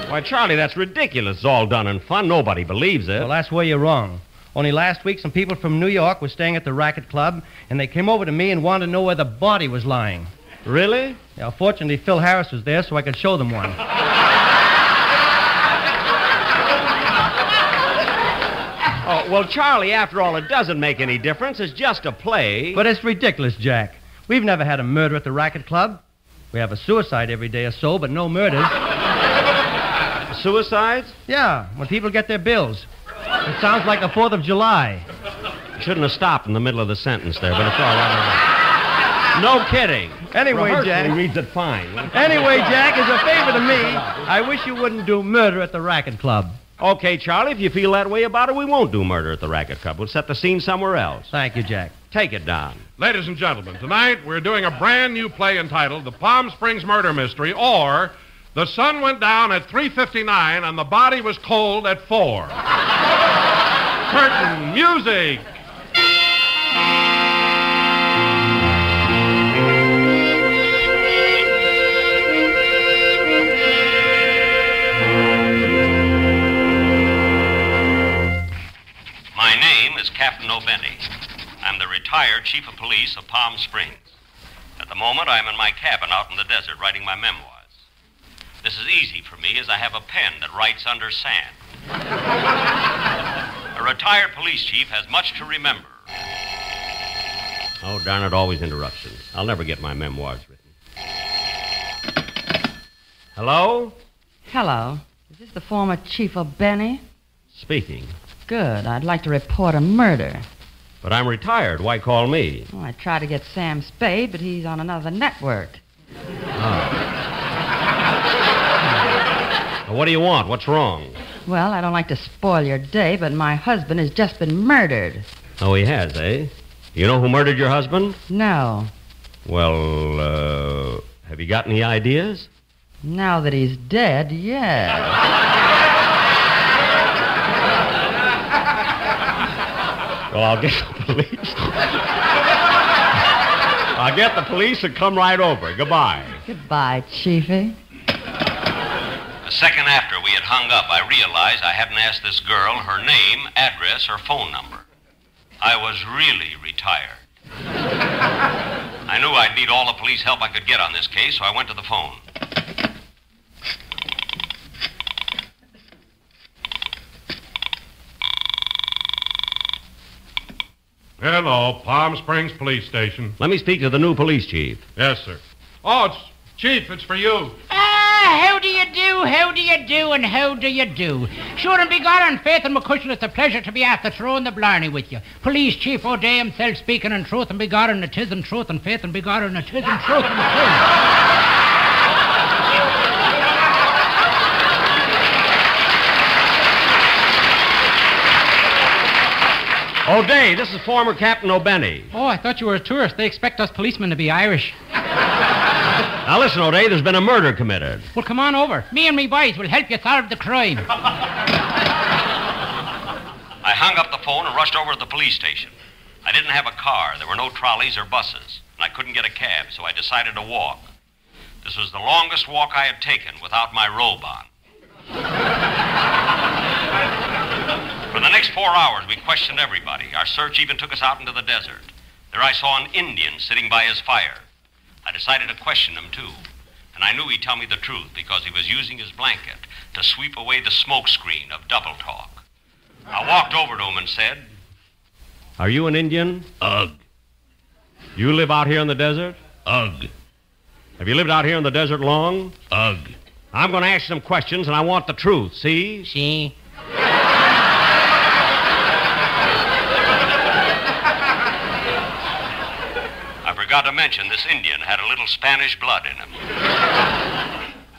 Why, Charlie, that's ridiculous. It's all done in fun. Nobody believes it. Well, that's where you're wrong. Only last week, some people from New York were staying at the Racket Club, and they came over to me and wanted to know where the body was lying. Really? Yeah, fortunately, Phil Harris was there, so I could show them one. Oh, well, Charlie, after all, it doesn't make any difference. It's just a play. But it's ridiculous, Jack. We've never had a murder at the Racket Club. We have a suicide every day or so, but no murders. Suicides? Yeah, when people get their bills. It sounds like the 4th of July. Shouldn't have stopped in the middle of the sentence there, but it's all right. No kidding. Anyway, Rehearsal, Jack. He reads it fine. Anyway, Jack, as a favor to me, I wish you wouldn't do Murder at the Racket Club. Okay, Charlie, if you feel that way about it, we won't do Murder at the Racket Club. We'll set the scene somewhere else. Thank you, Jack. Take it down. Ladies and gentlemen, tonight we're doing a brand new play entitled The Palm Springs Murder Mystery, or The Sun Went Down at 3:59 and the Body Was Cold at 4. Curtain music. retired chief of police of Palm Springs. At the moment, I'm in my cabin out in the desert writing my memoirs. This is easy for me as I have a pen that writes under sand. A retired police chief has much to remember. Oh, darn it, always interruptions. I'll never get my memoirs written. Hello? Hello. Is this the former Chief of Benny? Speaking. Good. I'd like to report a murder. But I'm retired. Why call me? Oh, I tried to get Sam Spade, but he's on another network. Well, what do you want? What's wrong? Well, I don't like to spoil your day, but my husband has just been murdered. Oh, he has, eh? You know who murdered your husband? No. Well, have you got any ideas? Now that he's dead, yeah. Well, I'll get the police. I'll get the police and come right over. Goodbye. Goodbye, Chiefy. A second after we had hung up, I realized I hadn't asked this girl her name, address, or phone number. I was really retired. I knew I'd need all the police help I could get on this case, so I went to the phone. Hello, Palm Springs Police Station. Let me speak to the new police chief. Yes, sir. Oh, Chief, it's for you. How do you do, how do you do, and how do you do? Sure and be God and Faith and McCushion, it's a pleasure to be after throwing the blarney with you. Police Chief O'Day himself speaking in truth and be God and it is in truth and faith and be God and it is in truth and it is. O'Day, this is former Captain O'Benny. Oh, I thought you were a tourist. They expect us policemen to be Irish. Now listen, O'Day, there's been a murder committed. Well, come on over. Me and me boys will help you solve the crime. I hung up the phone and rushed over to the police station. I didn't have a car. There were no trolleys or buses, and I couldn't get a cab, so I decided to walk. This was the longest walk I had taken without my robe on. For the next 4 hours, we questioned everybody. Our search even took us out into the desert. There I saw an Indian sitting by his fire. I decided to question him, too. And I knew he'd tell me the truth because he was using his blanket to sweep away the smoke screen of double talk. I walked over to him and said, Are you an Indian? Ugh. You live out here in the desert? Ugh. Have you lived out here in the desert long? Ugh. I'm going to ask some questions, and I want the truth, see? See? I forgot to mention this Indian had a little Spanish blood in him.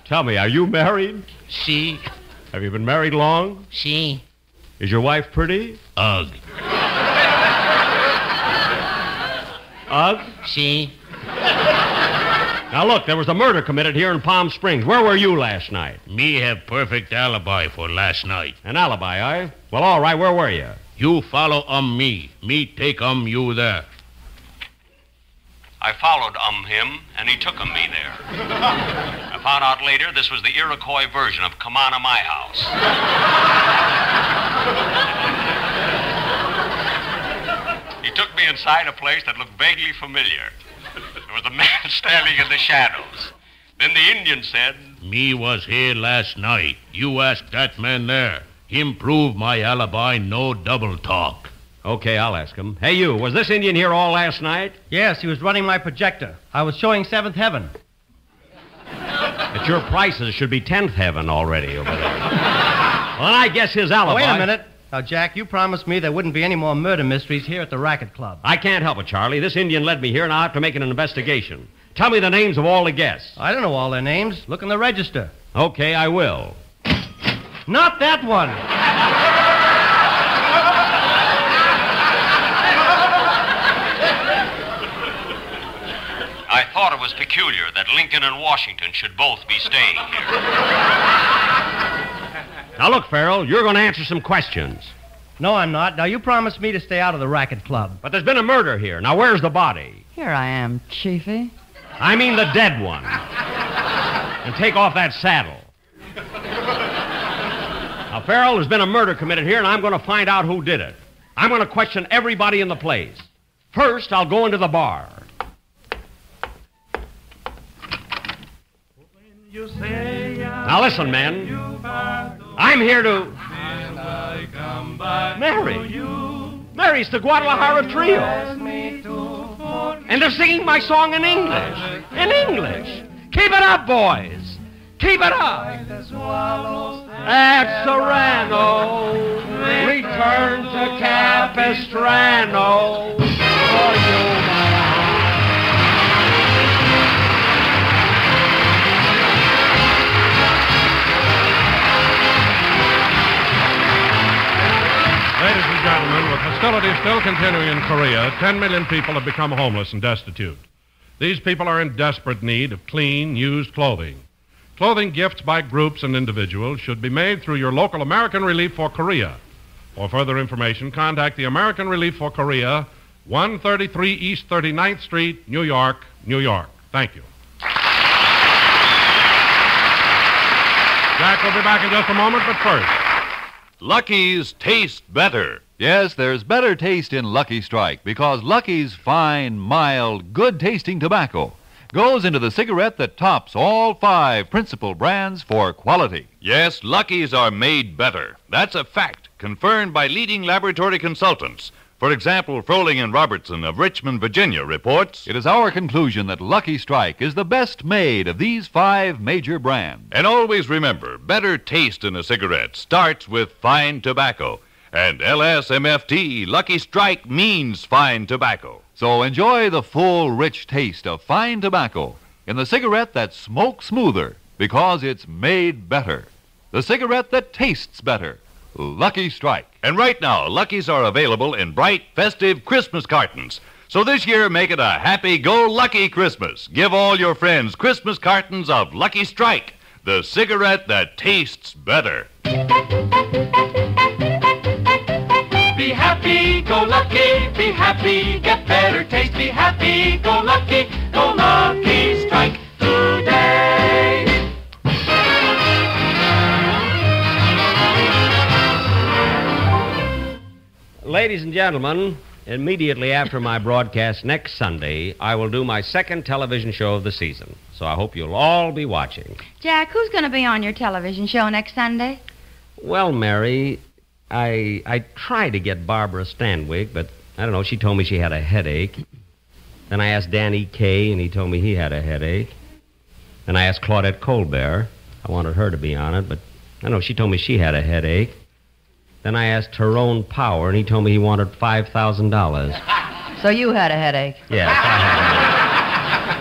Tell me, are you married? See? Have you been married long? See? Is your wife pretty? Ugh. Ugh? See? Now, look, there was a murder committed here in Palm Springs. Where were you last night? Me have perfect alibi for last night. An alibi, eh? Well, all right, where were you? You follow me. Me take you there. I followed him, and he took me there. I found out later this was the Iroquois version of Come On to My House. He took me inside a place that looked vaguely familiar. There was a man standing in the shadows. Then the Indian said, Me was here last night. You ask that man there. Him prove my alibi, no double talk. Okay, I'll ask him. Hey, you, was this Indian here all last night? Yes, he was running my projector. I was showing Seventh Heaven. At your prices, should be 10th Heaven already over there. Well, I guess his alibi... Wait a minute. Now, Jack, you promised me there wouldn't be any more murder mysteries here at the Racket Club. I can't help it, Charlie. This Indian led me here, and I'll have to make an investigation. Tell me the names of all the guests. I don't know all their names. Look in the register. Okay, I will. Not that one. I thought it was peculiar that Lincoln and Washington should both be staying here. Now, look, Farrell, you're going to answer some questions. No, I'm not. Now, you promised me to stay out of the Racket Club. But there's been a murder here. Now, where's the body? Here I am, Chiefy. I mean the dead one. And take off that saddle. Now, Farrell, there's been a murder committed here, and I'm going to find out who did it. I'm going to question everybody in the place. First, I'll go into the bar. Now listen, men. I'm here to... Mary. Mary's the Guadalajara Trio. And they're singing my song in English. In English. Keep it up, boys. Keep it up. At Serrano, return to Capistrano. For you, Ladies and gentlemen, with hostilities still continuing in Korea, 10 million people have become homeless and destitute. These people are in desperate need of clean, used clothing. Clothing gifts by groups and individuals should be made through your local American Relief for Korea. For further information, contact the American Relief for Korea, 133 East 39th Street, New York, New York. Thank you. Jack will be back in just a moment, but first... Lucky's taste better. Yes, there's better taste in Lucky Strike because Lucky's fine, mild, good-tasting tobacco goes into the cigarette that tops all 5 principal brands for quality. Yes, Lucky's are made better. That's a fact, confirmed by leading laboratory consultants. For example, Froling and Robertson of Richmond, Virginia, reports... It is our conclusion that Lucky Strike is the best made of these 5 major brands. And always remember, better taste in a cigarette starts with fine tobacco. And LSMFT, Lucky Strike means fine tobacco. So enjoy the full, rich taste of fine tobacco in the cigarette that smokes smoother because it's made better. The cigarette that tastes better. Lucky Strike. And right now, Lucky's are available in bright, festive Christmas cartons. So this year, make it a happy-go-lucky Christmas. Give all your friends Christmas cartons of Lucky Strike, the cigarette that tastes better. Be happy, go lucky, be happy, get better taste. Be happy, go lucky Strike today. Ladies and gentlemen, immediately after my broadcast next Sunday, I will do my second television show of the season. So I hope you'll all be watching. Jack, who's going to be on your television show next Sunday? Well, Mary, I tried to get Barbara Stanwyck, but I don't know, she told me she had a headache. Then I asked Danny Kaye, and he told me he had a headache. Then I asked Claudette Colbert. I wanted her to be on it, but I don't know, she told me she had a headache. Then I asked Tyrone Power, and he told me he wanted $5,000. So you had a headache? Yes, I had a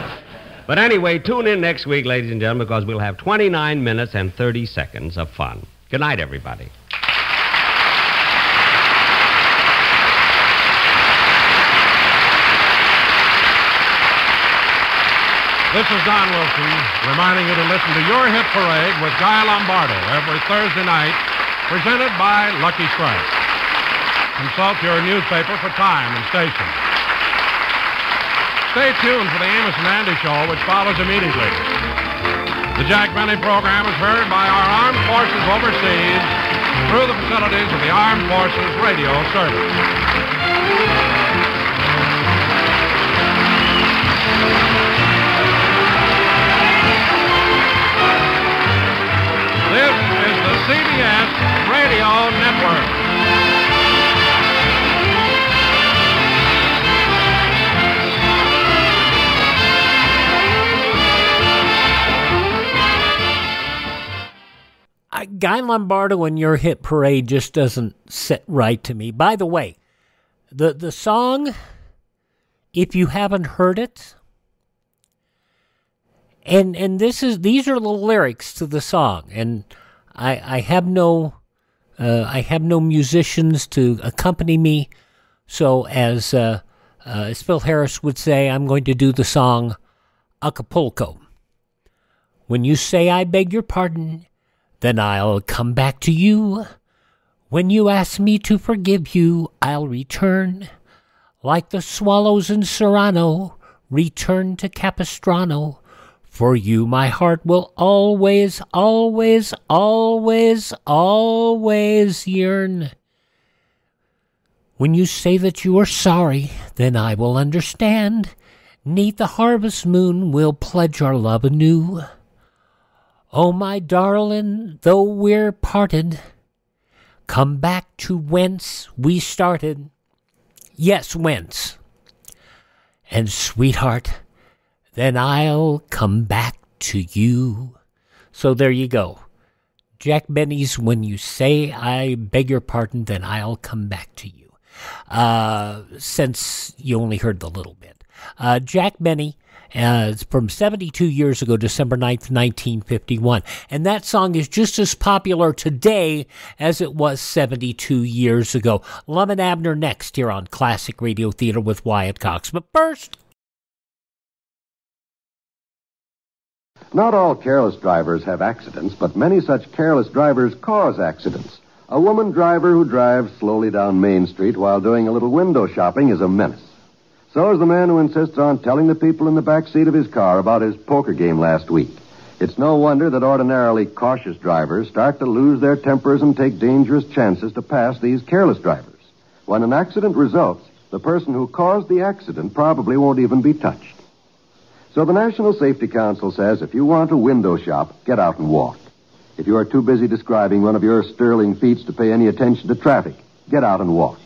headache. But anyway, tune in next week, ladies and gentlemen, because we'll have 29 minutes and 30 seconds of fun. Good night, everybody. This is Don Wilson reminding you to listen to Your Hit Parade with Guy Lombardo every Thursday night, presented by Lucky Strike. Consult your newspaper for time and station. Stay tuned for the Amos and Andy Show, which follows immediately. The Jack Benny program is heard by our armed forces overseas through the facilities of the Armed Forces Radio Service. This is the CBS Radio Network. Guy Lombardo and Your Hit Parade just doesn't sit right to me. By the way, the song, if you haven't heard it, and these are the lyrics to the song, and I have no musicians to accompany me, so as Phil Harris would say, I'm going to do the song Acapulco. When you say I beg your pardon, then I'll come back to you. When you ask me to forgive you, I'll return. Like the swallows in Serrano, return to Capistrano. For you my heart will always, always, always, always yearn. When you say that you are sorry, then I will understand. 'Neath the harvest moon we'll pledge our love anew. Oh, my darling, though we're parted, come back to whence we started. Yes, whence. And sweetheart, then I'll come back to you. So there you go. Jack Benny's When You Say I Beg Your Pardon, Then I'll Come Back to You. Since you only heard the little bit. Jack Benny, from 72 years ago, December 9th, 1951. And that song is just as popular today as it was 72 years ago. Lum and Abner next here on Classic Radio Theater with Wyatt Cox. But first... Not all careless drivers have accidents, but many such careless drivers cause accidents. A woman driver who drives slowly down Main Street while doing a little window shopping is a menace. So is the man who insists on telling the people in the back seat of his car about his poker game last week. It's no wonder that ordinarily cautious drivers start to lose their tempers and take dangerous chances to pass these careless drivers. When an accident results, the person who caused the accident probably won't even be touched. So the National Safety Council says if you want to window shop, get out and walk. If you are too busy describing one of your sterling feats to pay any attention to traffic, get out and walk.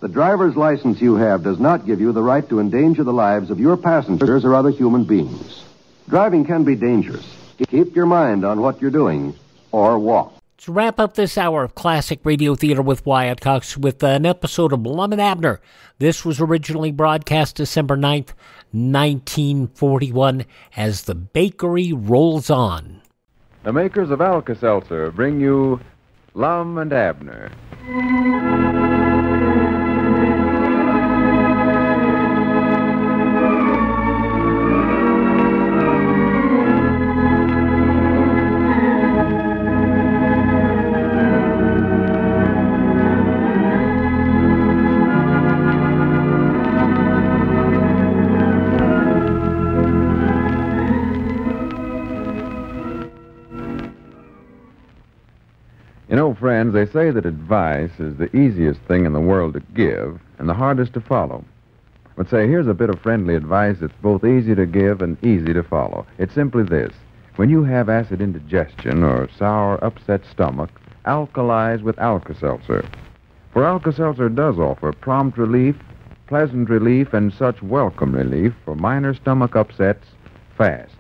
The driver's license you have does not give you the right to endanger the lives of your passengers or other human beings. Driving can be dangerous. Keep your mind on what you're doing, or walk. To wrap up this hour of Classic Radio Theater with Wyatt Cox with an episode of Lum and Abner. This was originally broadcast December 9th, 1941, as the bakery rolls on. The makers of Alka-Seltzer bring you Lum and Abner. You know, friends, they say that advice is the easiest thing in the world to give and the hardest to follow. But say, here's a bit of friendly advice that's both easy to give and easy to follow. It's simply this. When you have acid indigestion or sour, upset stomach, alkalize with Alka-Seltzer. For Alka-Seltzer does offer prompt relief, pleasant relief, and such welcome relief for minor stomach upsets fast.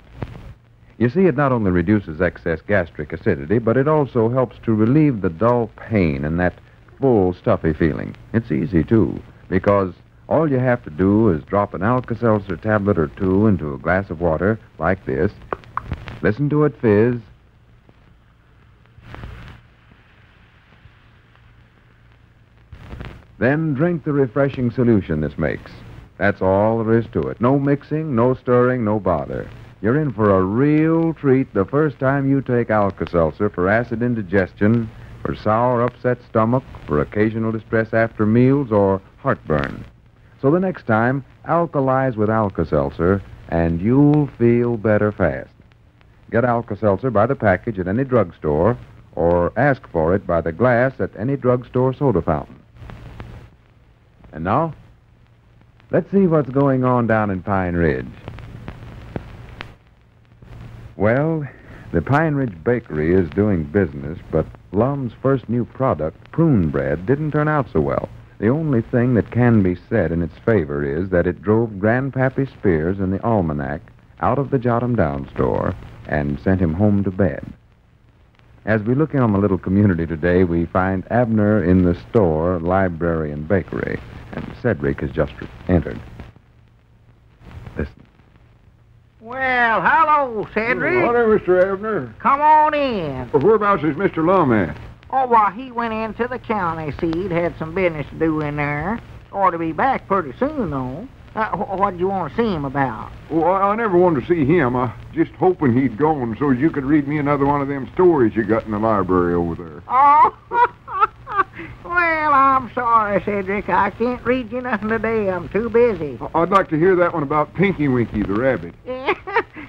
You see, it not only reduces excess gastric acidity, but it also helps to relieve the dull pain and that full, stuffy feeling. It's easy, too, because all you have to do is drop an Alka-Seltzer tablet or two into a glass of water like this, listen to it fizz, then drink the refreshing solution this makes. That's all there is to it. No mixing, no stirring, no bother. You're in for a real treat the first time you take Alka-Seltzer for acid indigestion, for sour, upset stomach, for occasional distress after meals, or heartburn. So the next time, alkalize with Alka-Seltzer, and you'll feel better fast. Get Alka-Seltzer by the package at any drugstore, or ask for it by the glass at any drugstore soda fountain. And now, let's see what's going on down in Pine Ridge. Well, the Pine Ridge Bakery is doing business, but Lum's first new product, prune bread, didn't turn out so well. The only thing that can be said in its favor is that it drove Grandpappy Spears in the Almanac out of the Jot 'em Down store and sent him home to bed. As we look in on the little community today, we find Abner in the store, library, and bakery, and Cedric has just entered. Listen. Well, hello, Cedric. Morning, Mr. Abner. Come on in. Well, whereabouts is Mr. Lum at? Oh, well, he went into the county, see. He'd had some business to do in there. Ought to be back pretty soon, though. What do you want to see him about? Well, I never wanted to see him. I just hoping he'd gone so you could read me another one of them stories you got in the library over there. Oh, well, I'm sorry, Cedric. I can't read you nothing today. I'm too busy. I'd like to hear that one about Pinky Winky the rabbit.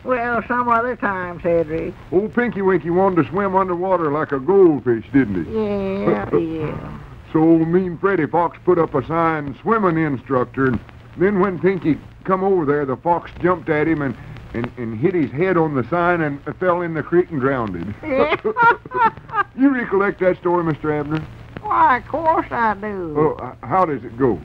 Well, some other time, Cedric. Old Pinky Winky wanted to swim underwater like a goldfish, didn't he? Yeah. So me and Freddie Fox put up a sign, swimming instructor, and then when Pinky come over there, the fox jumped at him and hit his head on the sign and fell in the creek and drowned. You recollect that story, Mr. Abner? Why, of course I do. Oh, how does it go?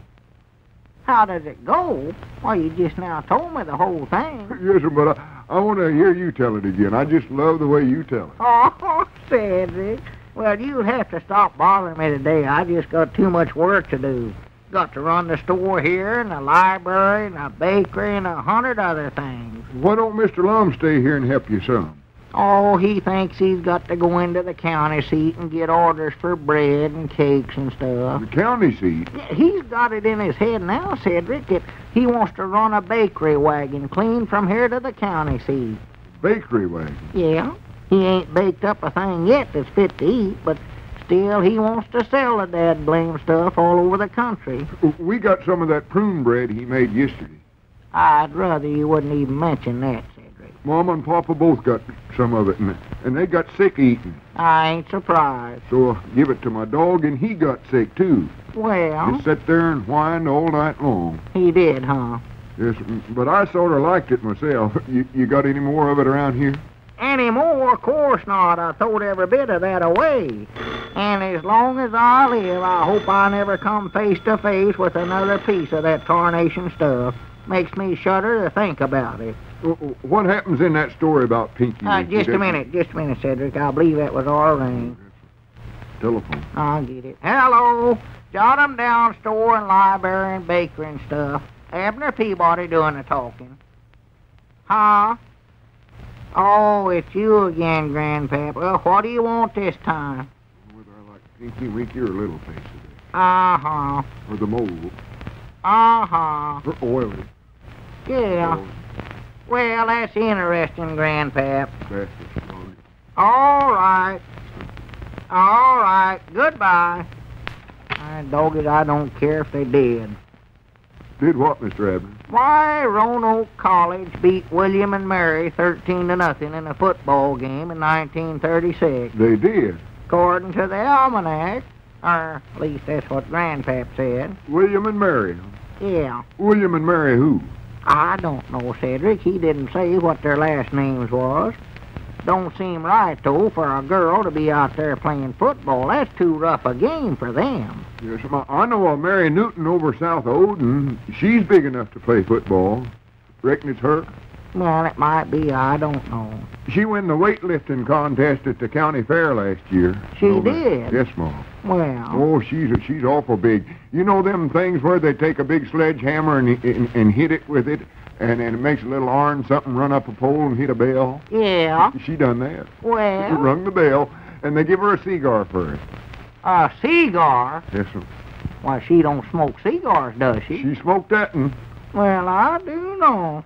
How does it go? Why, you just now told me the whole thing. Yes, sir, but I want to hear you tell it again. I just love the way you tell it. Oh, Cedric. Well, you'll have to stop bothering me today. I just got too much work to do. Got to run the store here, and the library, and the bakery, and 100 other things. Why don't Mr. Lum stay here and help you some? Oh, he thinks he's got to go into the county seat and get orders for bread and cakes and stuff. The county seat? Yeah, he's got it in his head now, Cedric, that he wants to run a bakery wagon clean from here to the county seat. Bakery wagon? Yeah. He ain't baked up a thing yet that's fit to eat, but still he wants to sell the dad-blame stuff all over the country. We got some of that prune bread he made yesterday. I'd rather you wouldn't even mention that, Cedric. Mama and Papa both got some of it, and they got sick eating. I ain't surprised. So I give it to my dog, and he got sick, too. Well? Just sat there and whined all night long. He did, huh? Yes, but I sort of liked it myself. You got any more of it around here? Any more? Of course not. I throwed every bit of that away. And as long as I live, I hope I never come face to face with another piece of that tarnation stuff. Makes me shudder to think about it. What happens in that story about Pinky? Just a minute, Cedric. I believe that was our ring. Telephone. I'll get it. Hello. Jot 'em down, store and library and bakery and stuff. Abner Peabody doing the talking. Huh? Oh, it's you again, Grandpap. Well, what do you want this time? Whether I like Pinky, Winky, or Little Face today. Uh-huh. Or the mole. Uh-huh. Or oily. Yeah. Well, that's interesting, Grandpap. That's the story. All right. All right. Goodbye. Dog it, I don't care if they did. Did what, Mr. Abner? Why, Roanoke College beat William and Mary 13-0 in a football game in 1936. They did? According to the almanac. Or, at least that's what Grandpap said. William and Mary? Yeah. William and Mary who? I don't know, Cedric. He didn't say what their last names was. Don't seem right, though, for a girl to be out there playing football. That's too rough a game for them. Yes, I know a Mary Newton over south of Odin. She's big enough to play football. Reckon it's her? Well, it might be. I don't know. She won the weightlifting contest at the county fair last year. She did? Yes, Mom. Well. Oh, she's awful big. You know them things where they take a big sledgehammer and hit it with it? And it makes a little orange something run up a pole and hit a bell? Yeah. She done that. Well? She rung the bell, and they give her a cigar for it. A cigar? Yes, sir. Why, she don't smoke cigars, does she? She smoked that one. Well, I do know.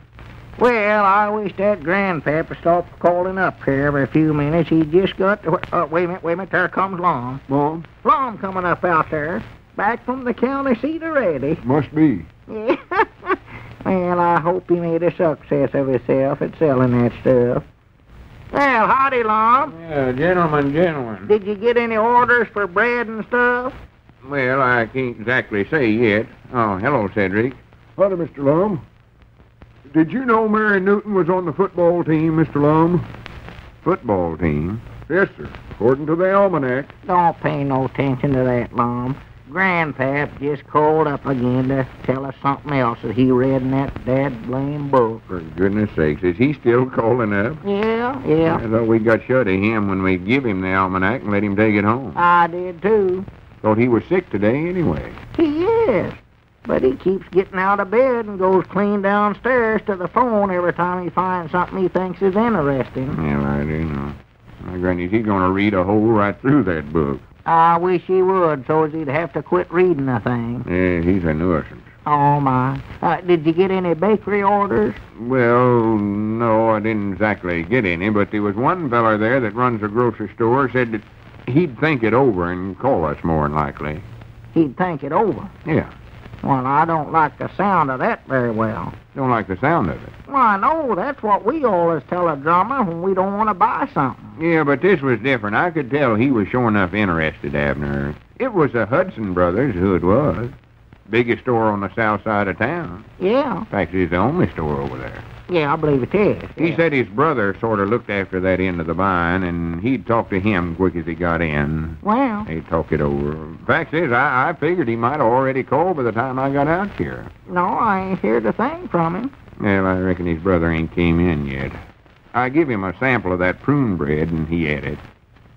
Well, I wish that Grandpap would stop calling up here every few minutes. He just got to... wait a minute. There comes Lum. Mom? Lum coming up out there. Back from the county seat already. Must be. Yeah. Well, I hope he made a success of himself at selling that stuff. Well, howdy, Lum. Yeah, gentlemen. Did you get any orders for bread and stuff? Well, I can't exactly say yet. Oh, hello, Cedric. Howdy, Mr. Lum. Did you know Mary Newton was on the football team, Mr. Lum? Football team? Yes, sir. According to the almanac. Don't pay no attention to that, Lum. Grandpap just called up again to tell us something else that he read in that dad-blame book. For goodness sakes, is he still calling up? Yeah. I thought we got shut of him when we give him the almanac and let him take it home. I did, too. Thought he was sick today anyway. He is. But he keeps getting out of bed and goes clean downstairs to the phone every time he finds something he thinks is interesting. Well, I do know. My granny's he's going to read a hole right through that book. I wish he would, so as he'd have to quit reading the thing. Yeah, he's a nuisance. Oh, my. Did you get any bakery orders? Well, no, I didn't exactly get any, but there was one feller there that runs a grocery store said that he'd think it over and call us more than likely. He'd think it over? Yeah. Well, I don't like the sound of that very well. Don't like the sound of it? Why, no, that's what we always tell a drummer when we don't want to buy something. Yeah, but this was different. I could tell he was sure enough interested, Abner. It was the Hudson Brothers who it was. Biggest store on the south side of town. Yeah. In fact, it's the only store over there. Yeah, I believe it is. He said his brother sort of looked after that end of the vine, and he'd talk to him quick as he got in. Well. He'd talk it over. Fact is, I figured he might have already called by the time I got out here. No, I ain't heard a thing from him. Well, I reckon his brother ain't came in yet. I give him a sample of that prune bread, and he ate it.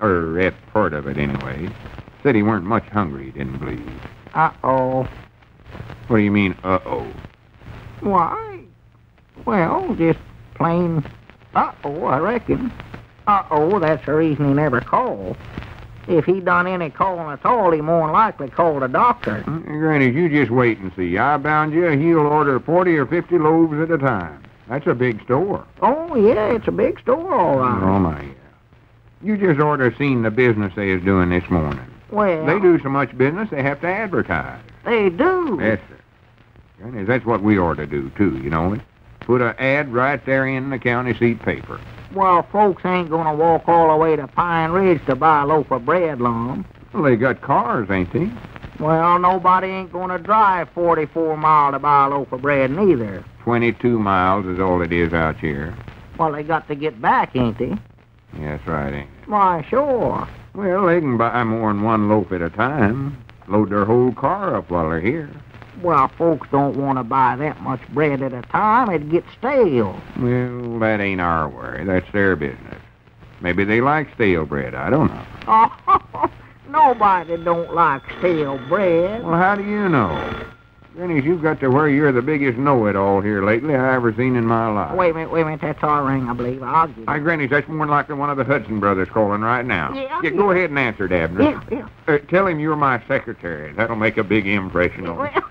Or ate part of it, anyway. Said he weren't much hungry, didn't believe. Uh-oh. What do you mean, uh-oh? Why? Well, just plain uh-oh, I reckon. Uh-oh, that's the reason he never called. If he done any calling at all, he more than likely called a doctor. Granny, you just wait and see. I bound you he'll order 40 or 50 loaves at a time. That's a big store. Oh, yeah, it's a big store, all right. Oh, my, yeah. You just ought to have seen the business they is doing this morning. Well... They do so much business, they have to advertise. They do? Yes, sir. Granny, that's what we ought to do, too, you know. Put an ad right there in the county seat paper. Well, folks ain't gonna walk all the way to Pine Ridge to buy a loaf of bread, Lum. Well, they got cars, ain't they? Well, nobody ain't gonna drive 44 miles to buy a loaf of bread neither. 22 miles is all it is out here. Well, they got to get back, ain't they? Yeah, that's right, ain't it? Why, sure. Well, they can buy more than one loaf at a time. Load their whole car up while they're here. Well, folks don't want to buy that much bread at a time. It'd get stale. Well, that ain't our worry. That's their business. Maybe they like stale bread. I don't know. Oh, nobody don't like stale bread. Well, how do you know? Granny, you've got to where you're the biggest know-it-all here lately I ever seen in my life. Wait a minute. That's our ring, I believe. I'll get it. Hi, Granny, that's more than likely one of the Hudson brothers calling right now. Yeah. Go ahead and answer, Dabner. Yeah. Tell him you're my secretary. That'll make a big impression on him.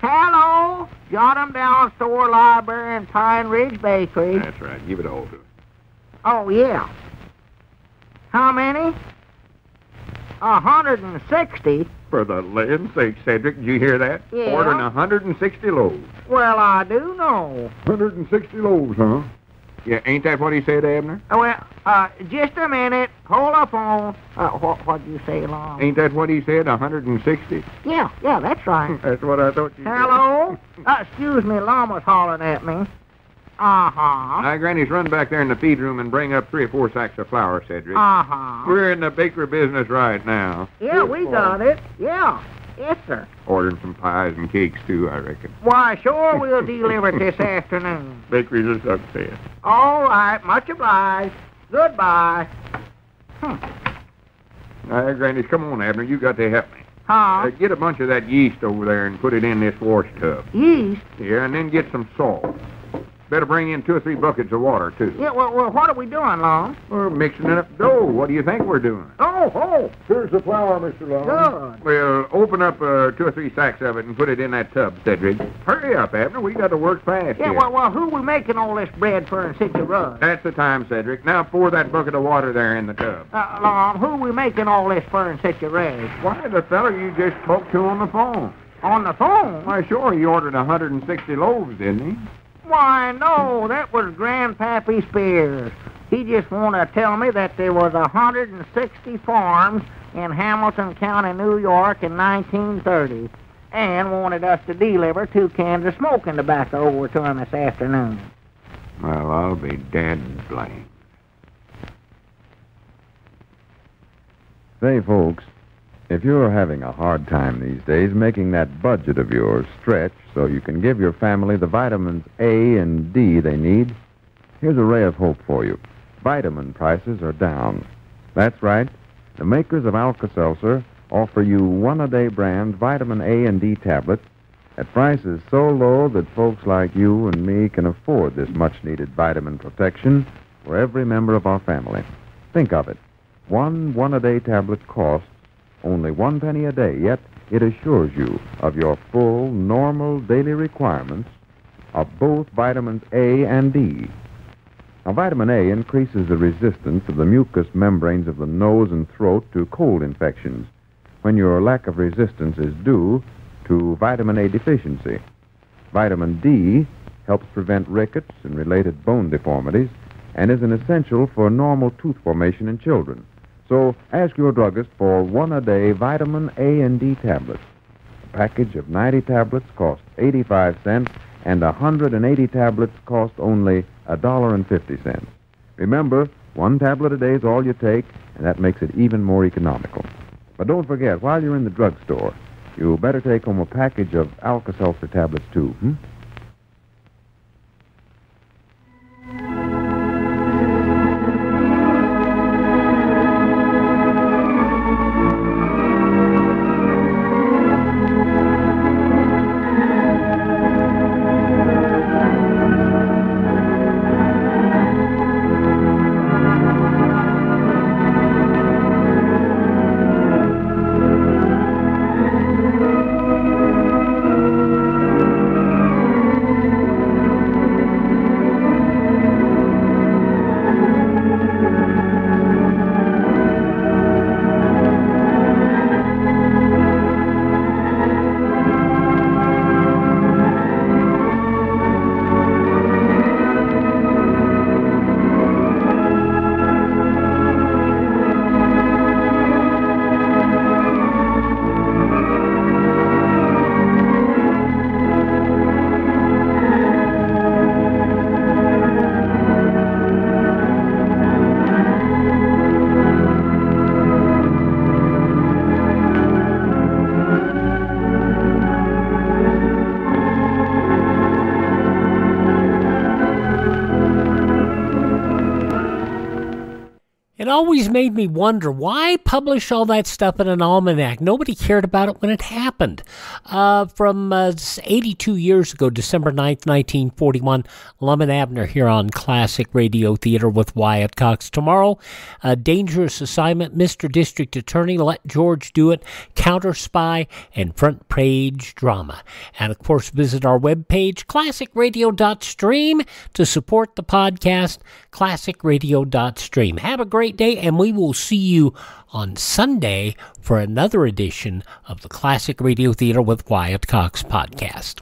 Hello, Jot 'em Down Store, Library, and Pine Ridge Bakery. That's right. Give it all to him. Oh, yeah. How many? 160. For the land's sake, Cedric, did you hear that? Yeah. Ordering 160 loaves. Well, I do know. 160 loaves, huh? Yeah, ain't that what he said, Abner? Well, just a minute. Hold up on. What'd you say, Long? Ain't that what he said, 160? Yeah, that's right. That's what I thought you Hello? Excuse me, Lom was hollering at me. Uh-huh. Now, Granny's run back there in the feed room and bring up 3 or 4 sacks of flour, Cedric. Uh-huh. We're in the bakery business right now. Yeah, we got it. Yeah. Yes, sir. Ordering some pies and cakes, too, I reckon. Why, sure, we'll deliver it this afternoon. Bakery's a success. All right, much obliged. Goodbye. Now, Granny, come on, Abner. You got to help me. Huh? Get a bunch of that yeast over there and put it in this wash tub. Yeast? Yeah, and then get some salt. Better bring in 2 or 3 buckets of water, too. Yeah, well, what are we doing, Long? We're mixing it up dough. What do you think we're doing? Oh. Here's the flour, Mr. Long. Good. Well, open up 2 or 3 sacks of it and put it in that tub, Cedric. Hurry up, Abner. We got to work fast Yeah, here. well, who we making all this bread for in such a rush? That's the time, Cedric. Now pour that bucket of water there in the tub. Long, who we making all this for in such a rush? Why, the fella you just talked to on the phone. On the phone? Why, sure, he ordered 160 loaves, didn't he? Why, no, that was Grandpappy Spears. He just wanted to tell me that there was 160 farms in Hamilton County, New York in 1930, and wanted us to deliver 2 cans of smoking tobacco over to him this afternoon. Well, I'll be dead blamed. Say, folks, if you're having a hard time these days making that budget of yours stretch so you can give your family the vitamins A and D they need, here's a ray of hope for you. Vitamin prices are down. That's right. The makers of Alka-Seltzer offer you 1-a-day brand vitamin A and D tablets at prices so low that folks like you and me can afford this much-needed vitamin protection for every member of our family. Think of it. One 1-a-day tablet costs only 1 penny a day, yet it assures you of your full, normal daily requirements of both vitamins A and D. Now, vitamin A increases the resistance of the mucous membranes of the nose and throat to cold infections when your lack of resistance is due to vitamin A deficiency. Vitamin D helps prevent rickets and related bone deformities and is an essential for normal tooth formation in children. So ask your druggist for 1-a-day vitamin A and D tablets. A package of 90 tablets costs 85 cents, and 180 tablets cost only $1.50. Remember, 1 tablet a day is all you take, and that makes it even more economical. But don't forget, while you're in the drugstore, you better take home a package of Alka-Seltzer tablets, too. It always made me wonder, why publish all that stuff in an almanac? Nobody cared about it when it happened. From 82 years ago, December 9th, 1941, Lum and Abner here on Classic Radio Theater with Wyatt Cox. Tomorrow, a dangerous assignment, Mr. District Attorney, Let George Do It, Counter Spy, and Front Page Drama. And, of course, visit our webpage, classicradio.stream, to support the podcast, classicradio.stream. Have a great day, and we will see you on Sunday for another edition of the Classic Radio Theater with Wyatt Cox podcast.